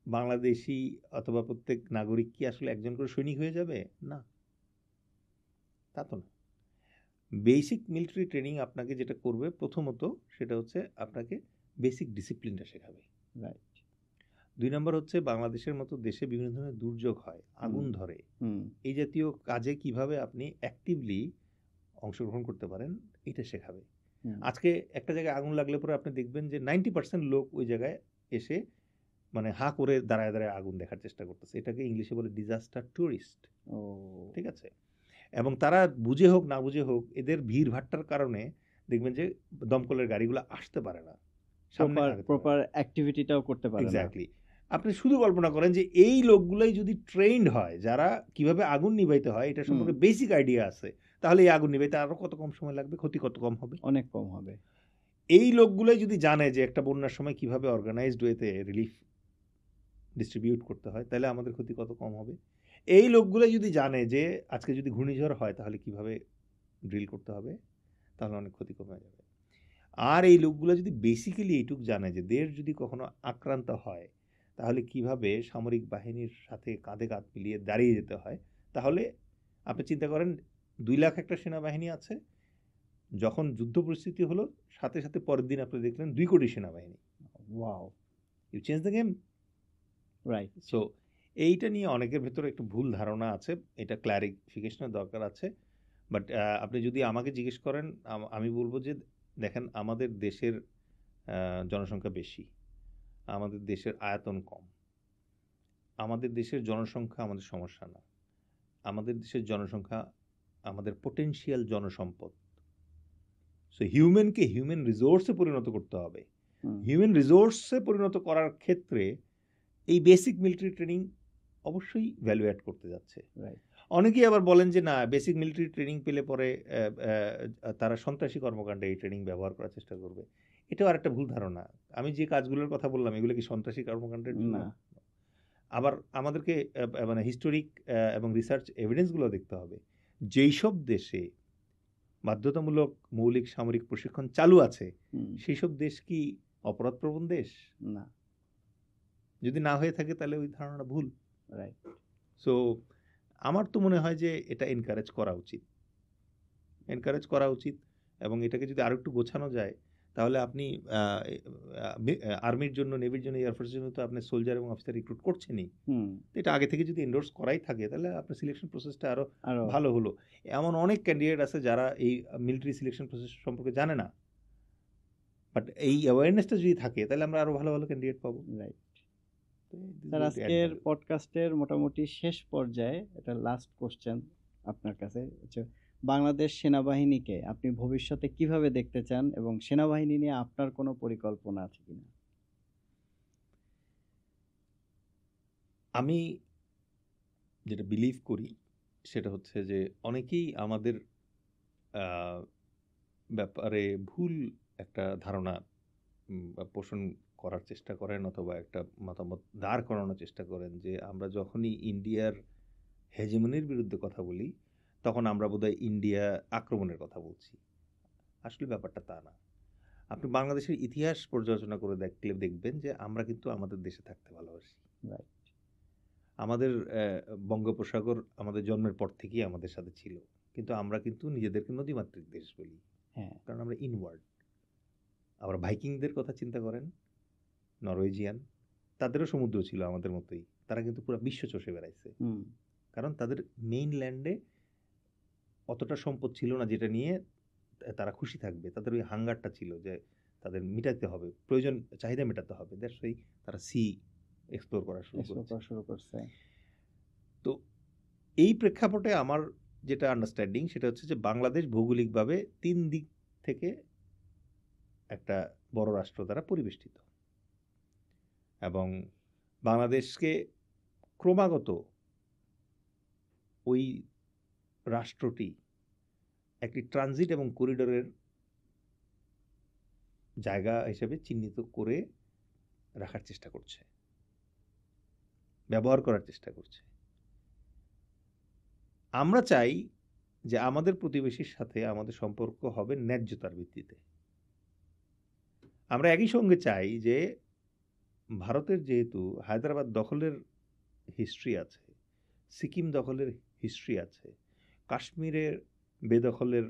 বাংলাদেশি অথবা প্রত্যেক নাগরিক কি আসলে একজন করে সৈনিক হয়ে যাবে? না, তা তো না। বেসিক মিলিটারি ট্রেনিং আপনাকে যেটা করবে প্রথমত, সেটা হচ্ছে আপনাকে বেসিক ডিসিপ্লিনটা শেখাবে। রাইট, 2 নম্বর হচ্ছে বাংলাদেশের মতো দেশে বিভিন্ন ধরনের দুর্যোগ হয়, আগুন ধরে, এই জাতীয় কাজে কিভাবে আপনি অ্যাক্টিভলি অংশগ্রহণ করতে পারেন এটা শেখাবে। আজকে একটা জায়গায় আগুন লাগলে পরে আপনি দেখবেন যে 90% লোক ওই জায়গায় এসে মানে হা করে দাঁড়ায় দাঁড়ায় আগুন দেখার চেষ্টা করতেছে। এটাকে ইংলিশে বলে ডিজাস্টার ট্যুরিস্ট। ঠিক আছে? এবং তারা বুঝে হোক না বুঝে হোক, এদের ভিড় ভাট্টার কারণে দেখবেন যে দমকলের গাড়িগুলো আসতে পারে না, সামনে আগাতে পারে না। প্রপার অ্যাক্টিভিটিটাও করতে পারে না। এক্স্যাক্টলি। আপনি শুধু কল্পনা করেন যে এই লোকগুলোই যদি ট্রেন্ড হয়, যারা কিভাবে আগুন নিভাইতে হয় এটা সম্পর্কে বেসিক আইডিয়া আছে, তাহলে এই আগুন নিভাইতে আরো কত কম সময় লাগবে, ক্ষতি কত কম হবে। অনেক কম হবে। এই লোকগুলোই যদি জানে যে একটা বন্যার সময় কিভাবে অর্গানাইজড ওয়েতে রিলিফ ডিস্ট্রিবিউট করতে হয়, তাহলে আমাদের ক্ষতি কত কম হবে। এই লোকগুলোই যদি জানে যে আজকে যদি ঘূর্ণিঝড় হয় তাহলে কিভাবে ড্রিল করতে হবে, তাহলে অনেক ক্ষতি কমে যাবে। আর এই লোকগুলো যদি বেসিক্যালি এইটুক জানে যে দেশ যদি কখনো আক্রান্ত হয় তাহলে কিভাবে সামরিক বাহিনীর সাথে কাঁধে কাঁধ মিলিয়ে দাঁড়িয়ে যেতে হয়, তাহলে আপনি চিন্তা করেন 2 লাখ একটা সেনাবাহিনী আছে, যখন যুদ্ধ পরিস্থিতি হলো সাথে সাথে পরের দিন আপনি দেখলেন 2 কোটি সেনাবাহিনী। Wow, you change the game. Right. So এইটা নিয়ে অনেকের ভেতরে একটু ভুল ধারণা আছে, এটা ক্ল্যারিফিকেশনের দরকার আছে। বাট আপনি যদি আমাকে জিজ্ঞেস করেন, আমি বলবো যে দেখেন, আমাদের দেশের জনসংখ্যা বেশি, আমাদের দেশের আয়তন কম, আমাদের দেশের জনসংখ্যা আমাদের সমস্যা না, আমাদের দেশের জনসংখ্যা আমাদের পোটেনশিয়াল জনসম্পদ। সো হিউম্যানকে হিউম্যান রিসোর্সে পরিণত করতে হবে। হিউম্যান রিসোর্সে পরিণত করার ক্ষেত্রে এই বেসিক মিলিটারি ট্রেনিং অবশ্যই ভ্যালু অ্যাড করতে যাচ্ছে। অনেকেই আবার বলেন যে না, বেসিক মিলিটারি ট্রেনিং পেলে পরে তারা সন্ত্রাসী কর্মকাণ্ডে এই ট্রেনিং ব্যবহার করার চেষ্টা করবে। এটাও আর একটা ভুল ধারণা। আমি যে কাজগুলোর কথা বললাম এগুলো কি সন্ত্রাসী কর্মকাণ্ডের জন্য? আবার আমাদেরকে মানে হিস্টোরিক এবং রিসার্চ এভিডেন্সগুলো দেখতে হবে। যেই সব দেশে বাধ্যতামূলক মৌলিক সামরিক প্রশিক্ষণ চালু আছে সেই সব দেশ কি অপরাধপ্রবণ দেশ? না। যদি না হয়ে থাকে তাহলে ওই ধারণাটা ভুল। রাইট। সো আমার তো মনে হয় যে এটা এনকারেজ করা উচিত, এবং এটাকে যদি আরো একটু গোছানো যায় তাহলে আপনি আর্মির জন্য, নেভির জন্য, এয়ারফোর্সের জন্য তো আপনি সোলজার এবং অফিসার রিক্রুট করছেনই। এটা আগে থেকে যদি এন্ডোর্স করাই থাকে তাহলে আপনার সিলেকশন প্রসেসটা আরো ভালো হলো। এমন অনেক ক্যান্ডিডেট আছে যারা এই মিলিটারি সিলেকশন প্রসেস সম্পর্কে জানে না, বাট এই অ্যাওয়ারনেসটা যদি থাকে তাহলে আমরা আরো ভালো ভালো ক্যান্ডিডেট পাবো। রাইট। স্যার, আজকের পডকাস্টের মোটামুটি শেষ পর্যায়ে এটা লাস্ট কোশ্চেন আপনার কাছে হচ্ছে, বাংলাদেশ সেনাবাহিনীকে আপনি ভবিষ্যতে কিভাবে দেখতে চান এবং সেনাবাহিনী নিয়ে আপনার কোনো পরিকল্পনা আছে কিনা? আমি যেটা বিলিভ করি সেটা হচ্ছে যে অনেকেই আমাদের ব্যাপারে ভুল একটা ধারণা পোষণ করার চেষ্টা করেন, অথবা একটা মতামত দাঁড় করানোর চেষ্টা করেন যে আমরা যখনই ইন্ডিয়ার হেজেমনির বিরুদ্ধে কথা বলি তখন আমরা বোধহয় ইন্ডিয়া আক্রমণের কথা বলছি। আসলে ব্যাপারটা তা না। আপনি বাংলাদেশের ইতিহাস পর্যালোচনা করে দেখবেন যে আমরা কিন্তু আমাদের দেশে থাকতে ভালোবাসি। আমাদের বঙ্গোপসাগর আমাদের জন্মের পর থেকেই আমাদের সাথে ছিল, কিন্তু আমরা কিন্তু নিজেদেরকে নদীমাতৃক দেশ বলি, কারণ আমরা ইনওয়ার্ড। আবার ভাইকিংদের কথা চিন্তা করেন, নরওয়েজিয়ান, তাদেরও সমুদ্র ছিল আমাদের মতোই, তারা কিন্তু পুরো বিশ্ব চষে বেড়াইছে, কারণ তাদের মেইনল্যান্ডে অতটা সম্পদ ছিল না যেটা নিয়ে তারা খুশি থাকবে। তাদের ওই হাঙ্গারটা ছিল যে তাদের মেটাতে হবে, প্রয়োজন চাহিদা মেটাতে হবে, দ্যাটস ওয়াই তারা সি এক্সপ্লোর করা শুরু করছে। তো এই প্রেক্ষাপটে আমার যেটা আন্ডারস্ট্যান্ডিং সেটা হচ্ছে যে বাংলাদেশ ভৌগোলিকভাবে 3 দিক থেকে একটা বড় রাষ্ট্র দ্বারা পরিবেষ্টিত, এবং বাংলাদেশকে ক্রমাগত ওই রাষ্ট্রটি একটি ট্রানজিট এবং করিডোরের জায়গা হিসেবে চিহ্নিত করে রাখার চেষ্টা করছে, ব্যবহার করার চেষ্টা করছে। আমরা চাই যে আমাদের প্রতিবেশীর সাথে আমাদের সম্পর্ক হবে ন্যায্যতার ভিত্তিতে। আমরা একই সঙ্গে চাই যে ভারতের যেহেতু হায়দ্রাবাদ দখলের হিস্ট্রি আছে, সিকিম দখলের হিস্ট্রি আছে, কাশ্মীরের বেদখলের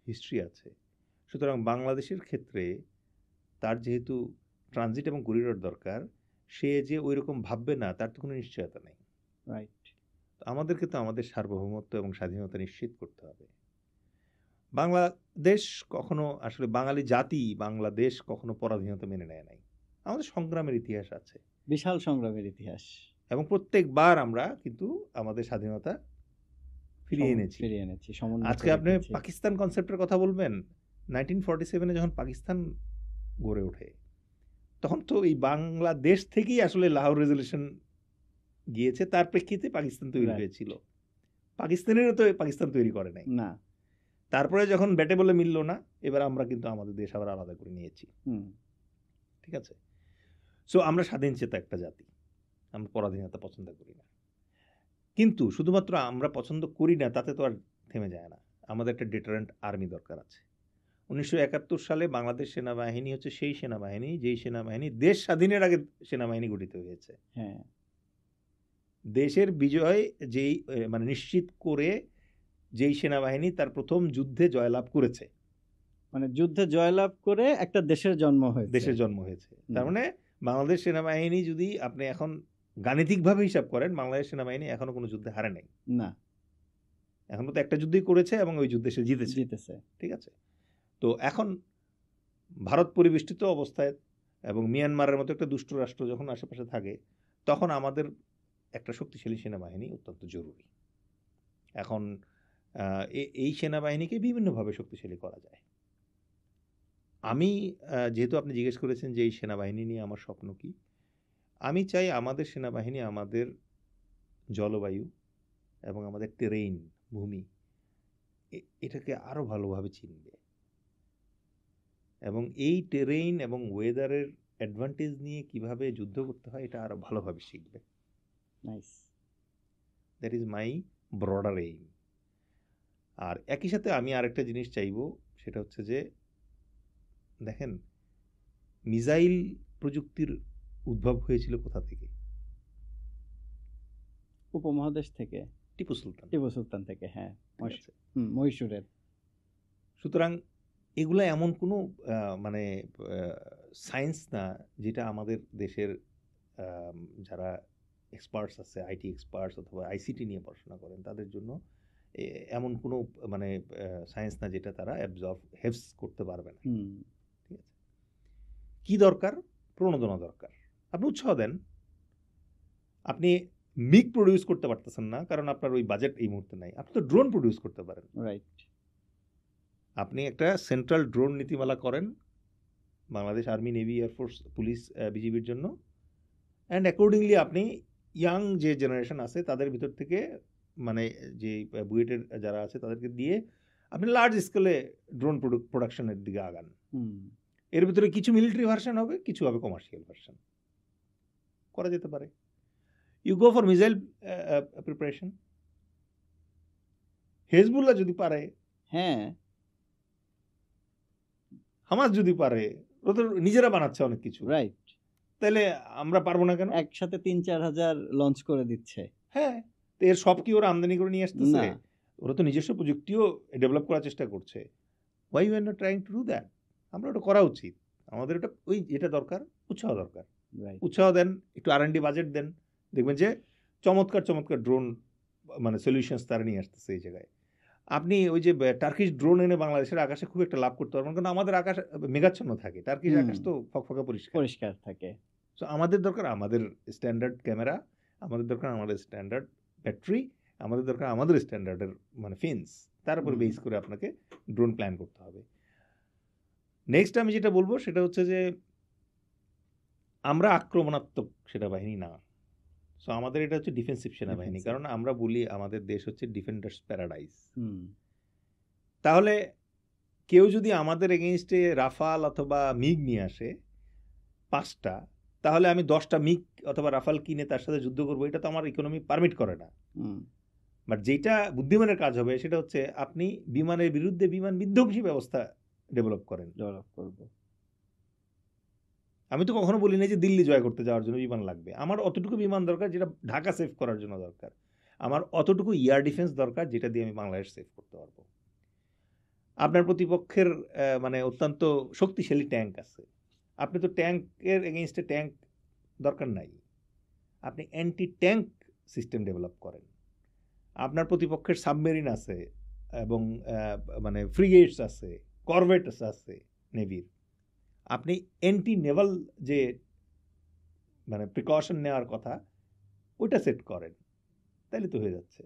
হিস্ট্রি আছে, সুতরাং বাংলাদেশের ক্ষেত্রে তার যেহেতু ট্রানজিট এবং করিডোর দরকার, সে যে ওই রকম ভাববে না তার তো কোনো নিশ্চয়তা নেই। রাইট। আমাদেরকে তো আমাদের সার্বভৌমত্ব এবং স্বাধীনতা নিশ্চিত করতে হবে। বাংলাদেশ কখনো, আসলে বাঙালি জাতি বাংলাদেশ কখনো পরাধীনতা মেনে নেয় নাই। আমাদের সংগ্রামের ইতিহাস আছে, বিশাল সংগ্রামের ইতিহাস, এবং প্রত্যেকবার আমরা কিন্তু আমাদের স্বাধীনতা ফিরিয়ে এনেছি। আজকে আপনি পাকিস্তান কনসেপ্টের কথা বলবেন, 1947 যখন পাকিস্তান গড়ে ওঠে তখন তো এই বাংলাদেশ থেকেই আসলে লাহোর রেজলিউশন গিয়েছে, তার প্রেক্ষিতে পাকিস্তান তৈরি Right. হয়েছিল। পাকিস্তানেরও তো পাকিস্তান তৈরি করে নাই। না। তারপরে যখন ব্যাটে বলে মিলল না, এবার আমরা কিন্তু আমাদের দেশ আবার আলাদা করে নিয়েছি। হুম। ঠিক আছে? সো আমরা স্বাধীন চেতা একটা জাতি, আমরা পরাধীনতা পছন্দ করি না। কিন্তু শুধুমাত্র আমরা পছন্দ করি না তাতে তো আর থেমে যায় না, আমাদের একটা ডিটারেন্ট আর্মি দরকার আছে। 1971 সালে বাংলাদেশ সেনাবাহিনী হচ্ছে সেই সেনাবাহিনী যেই সেনাবাহিনী দেশ স্বাধীনের আগে সেনাবাহিনী গঠিত হয়েছে। হ্যাঁ। দেশের বিজয় যেই মানে নিশ্চিত করে যেই সেনাবাহিনী তার প্রথম যুদ্ধে জয়লাভ করেছে, মানে যুদ্ধে জয়লাভ করে একটা দেশের জন্ম হয়েছে। দেশের জন্ম হয়েছে। তার মানে বাংলাদেশ সেনাবাহিনী যদি আপনি এখন গাণিতিকভাবে হিসাব করেন, বাংলাদেশ সেনাবাহিনী এখনো কোনো যুদ্ধে হারে নাই। না, এখন তো একটা যুদ্ধই করেছে এবং ওই যুদ্ধে সে জিতেছে। ঠিক আছে? তো এখন ভারত পরিবেষ্টিত অবস্থায় এবং মিয়ানমারের মতো একটা দুষ্ট রাষ্ট্র যখন আশেপাশে থাকে, তখন আমাদের একটা শক্তিশালী সেনাবাহিনী অত্যন্ত জরুরি। এখন এই সেনাবাহিনীকে বিভিন্নভাবে শক্তিশালী করা যায়। আমি যেহেতু আপনি জিজ্ঞেস করেছেন যে এই সেনাবাহিনী নিয়ে আমার স্বপ্ন কি, আমি চাই আমাদের সেনাবাহিনী আমাদের জলবায়ু এবং আমাদের টেরেইন, ভূমি, এটাকে আরও ভালোভাবে চিনবে এবং এই টেরেইন এবং ওয়েদারের অ্যাডভান্টেজ নিয়ে কিভাবে যুদ্ধ করতে হয় এটা আরও ভালোভাবে শিখবে। Nice. That is my broader aim. আর একই সাথে আমি আরেকটা জিনিস চাইবো, সেটা হচ্ছে যে দেখেন, মিসাইল প্রযুক্তির উদ্ভব হয়েছিল কোথা থেকে? উপমহাদেশ থেকে, টিপু সুলতান। টিপু সুলতান থেকে। হ্যাঁ, ঠিক আছে? মহীশূরের। সুতরাং এগুলো এমন কোনো মানে সায়েন্স না যেটা আমাদের দেশের যারা এক্সপার্টস আছে, আইটি এক্সপার্টস অথবা আইসিটি নিয়ে পড়াশোনা করেন, তাদের জন্য এমন কোনো মানে সায়েন্স না যেটা তারা হেভস করতে পারবে না। ঠিক আছে? কি দরকার? প্রণোদনা দরকার। আপনি উৎসাহ দেন। আপনি মিগ প্রডিউস করতে পারতেছেন না কারণ আপনার ওই বাজেট এই মুহূর্তে নাই, আপনি তো ড্রোন প্রডিউস করতে পারেন। রাইট। আপনি একটা সেন্ট্রাল ড্রোন নীতিমালা করেন Bangladesh army, navy, air force, police, বিজিবির জন্য, অ্যান্ড অ্যাকর্ডিংলি আপনি ইয়াং যে জেনারেশন আছে তাদের ভিতর থেকে মানে যে বুয়েটের যারা আছে তাদেরকে দিয়ে আপনি লার্জ স্কেলে ড্রোন প্রোডাকশনের দিকে আগান। এর ভিতরে কিছু মিলিটারি ভার্সন হবে, কিছু হবে কমার্শিয়াল ভার্সন, করা যেতে পারে। You go for missile preparation. Hezbollah যদি পারে, হ্যাঁ, হামাস যদি পারে, ওদের নিজেরা বানাচ্ছে অনেক কিছু, রাইট, তাহলে আমরা পারবো না কেন? একসাথে 3-4 হাজার লঞ্চ করে দিচ্ছে। হ্যাঁ, তো এর সব কি ওরা আমদানি করে নিয়ে আসতেছে? না, ওরা তো নিজস্ব প্রযুক্তিও ডেভেলপ করার চেষ্টা করছে। Why you are not trying to do that? আমরা ওটা করা উচিত। আমাদের ওটা ওই যেটা দরকার, উৎসাহ দরকার। উৎসাহ দেন, একটু R&D বাজেট দেন, দেখবেন যে চমৎকার চমৎকার ড্রোন মানে সলিউশনস তারা নিয়ে আসতেছে এই জায়গায়। আপনি ওই যে টার্কিশ ড্রোন এনে বাংলাদেশের আকাশে খুব একটা লাভ করতে পারবেন, কারণ আমাদের আকাশ মেঘাচ্ছন্ন থাকে, টার্কিশ আকাশ তো ফকফকা পরিষ্কার থাকে। সো আমাদের দরকার আমাদের স্ট্যান্ডার্ড ক্যামেরা, আমাদের দরকার আমাদের স্ট্যান্ডার্ড ব্যাটারি, আমাদের দরকার আমাদের স্ট্যান্ডার্ডের মানে ফিন্স, তার উপর বেস করে আপনাকে ড্রোন প্ল্যান করতে হবে। নেক্সট আমি যেটা বলবো সেটা হচ্ছে যে আমরা আক্রমণাত্মক সেনাবাহিনী না। সো আমাদের এটা হচ্ছে ডিফেন্সিভ সেনাবাহিনী, কারণ আমরা বলি আমাদের দেশ হচ্ছে ডিফেন্ডার্স প্যারাডাইস। তাহলে কেউ যদি আমাদের এগেইনস্টে রাফাল অথবা মিগ নিয়ে আসে 5টা, তাহলে আমি 10টা মিগ অথবা রাফাল কিনে তার সাথে যুদ্ধ করবো, এটা তো আমার ইকোনমি পারমিট করে না। বাট যেটা বুদ্ধিমানের কাজ হবে সেটা হচ্ছে আপনি বিমানের বিরুদ্ধে বিমান বিধ্বংসী ব্যবস্থা ডেভেলপ করব। আমি তো কখনো বলি না যে দিল্লি জয় করতে যাওয়ার জন্য বিমান লাগবে। আমার অতটুকু বিমান দরকার যেটা ঢাকা সেভ করার জন্য দরকার। আমার অতটুকু এয়ার ডিফেন্স দরকার যেটা দিয়ে আমি বাংলাদেশ সেভ করতে পারবো। আপনার প্রতিপক্ষের মানে অত্যন্ত শক্তিশালী ট্যাঙ্ক আছে, আপনি তো ট্যাঙ্কের এগেইনস্টে ট্যাঙ্ক দরকার নাই, আপনি অ্যান্টি ট্যাঙ্ক সিস্টেম ডেভেলপ করেন। আপনার প্রতিপক্ষের সাবমেরিন আছে এবং মানে ফ্রিগেটস আছে, করভেটস আছে নেভির, আপনি অ্যান্টি নেভাল যে মানে প্রিকশন নেওয়ার কথা ওইটা সেট করেন, তাহলে তো হয়ে যাচ্ছে।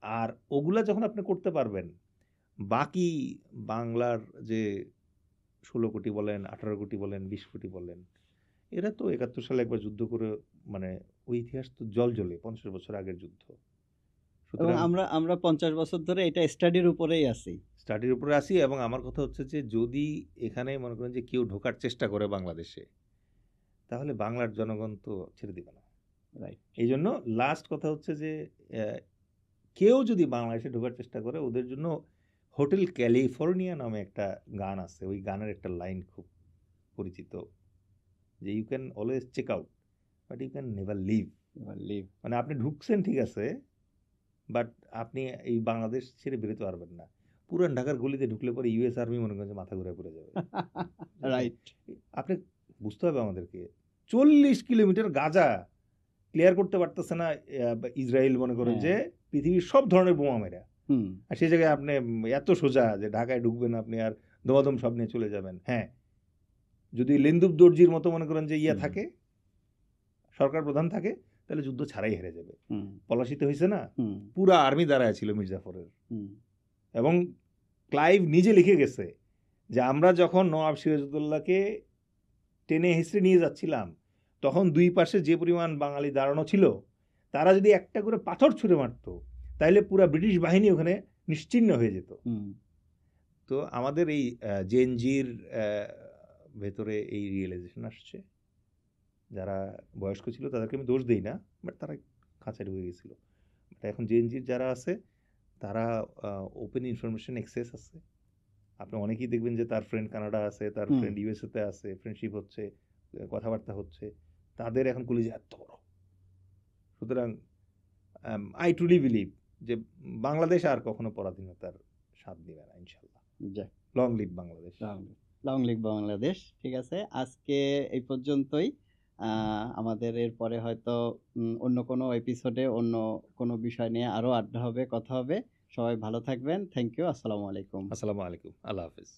আর ওগুলা যখন আপনি করতে পারবেন, বাকি বাংলার যে 16 কোটি বলেন, 18 কোটি বলেন, 20 কোটি বলেন, এরা তো 71 সালে একবার যুদ্ধ করে, মানে ওই ইতিহাস তো জলজলে 50 বছর আগের যুদ্ধ। এবং সুতরাং আমরা আমরা 50 বছর ধরে এটা স্টাডির উপরেই আছি। স্টাডির উপরে আসি, এবং আমার কথা হচ্ছে যে যদি এখানে মনে করেন যে কেউ ঢোকার চেষ্টা করে বাংলাদেশে, তাহলে বাংলার জনগণ তো ছেড়ে দিবে না। রাইট। এই জন্য লাস্ট কথা হচ্ছে যে কেউ যদি বাংলাদেশে ঢোকার চেষ্টা করে, ওদের জন্য হোটেল ক্যালিফোর্নিয়া নামে একটা গান আছে, ওই গানের একটা লাইন খুব পরিচিত, যে you can always check out but you can never leave. মানে আপনি ঢুকছেন ঠিক আছে, বাট আপনি এই বাংলাদেশ ছেড়ে বেরোতে পারবেন না। পুরান ঢাকার গলিতে ঢুকলে পরে ইউএস আর্মি মনে করেন যে মাথা ঘুরে পড়ে যাবে। রাইট। আপনি বুঝতে হবে আমাদেরকে, 40 কিলোমিটার গাজা ক্লিয়ার করতে পারতেছে না ইসরায়েল, মনে করেন যে পৃথিবীর সব ধরনের বোমা মেরা, আর সেই জায়গায় আপনি এত সোজা যে ঢাকায় ঢুকবেন আপনি আর দমাদম সব নিয়ে চলে যাবেন। হ্যাঁ, যদি লেন্দুব দর্জির মতো মনে করেন যে থাকে, সরকার প্রধান থাকে, তাহলে যুদ্ধ ছাড়াই হেরে যাবে। পলাশিতে হয়েছে না, পুরা আর্মি দাঁড়ায় ছিল মির্জাফরের, এবং ক্লাইভ নিজে লিখে গেছে যে আমরা যখন নওয়াব সিরাজউদ্দৌলাকে টেনে হিস্ট্রি নিয়ে যাচ্ছিলাম, তখন দুই পাশে যে পরিমাণ বাঙালি দাঁড়ানো ছিল, তারা যদি একটা করে পাথর ছুঁড়ে মারত, তাহলে পুরা ব্রিটিশ বাহিনী ওখানে নিশ্চিহ্ন হয়ে যেত। তো আমাদের এই জেনজির ভেতরে এই রিয়েলাইজেশন আসছে। যারা বয়স্ক ছিল তাদেরকে আমি দোষ দিই না, বাট তারা খাঁচায় ঢুকে গেছিল। বাট এখন জেনজির যারা আছে, তারা ওপেন ইনফরমেশন অ্যাক্সেস আছে। আপনি অনেকেই দেখবেন যে তার ফ্রেন্ড কানাডা আছে, তার ফ্রেন্ড ইউএসএতে আছে, ফ্রেন্ডশিপ হচ্ছে, কথাবার্তা হচ্ছে, তাদের এখন কলিজা এত বড়। সুতরাং আই ট্রুলি বিলিভ যে বাংলাদেশ আর কখনো পরাধীনতার স্বাদ নেবে না, ইনশাল্লাহ। Long live Bangladesh. Long live Bangladesh. ঠিক আছে, আজকে এই পর্যন্তই। আমাদের এরপরে হয়তো অন্য কোনো এপিসোডে অন্য কোনো বিষয় নিয়ে আরো আড্ডা হবে, কথা হবে। সবাই ভালো থাকবেন। Thank you. আসসালামু আলাইকুম। আসসালামু আলাইকুম। আল্লাহ হাফিজ।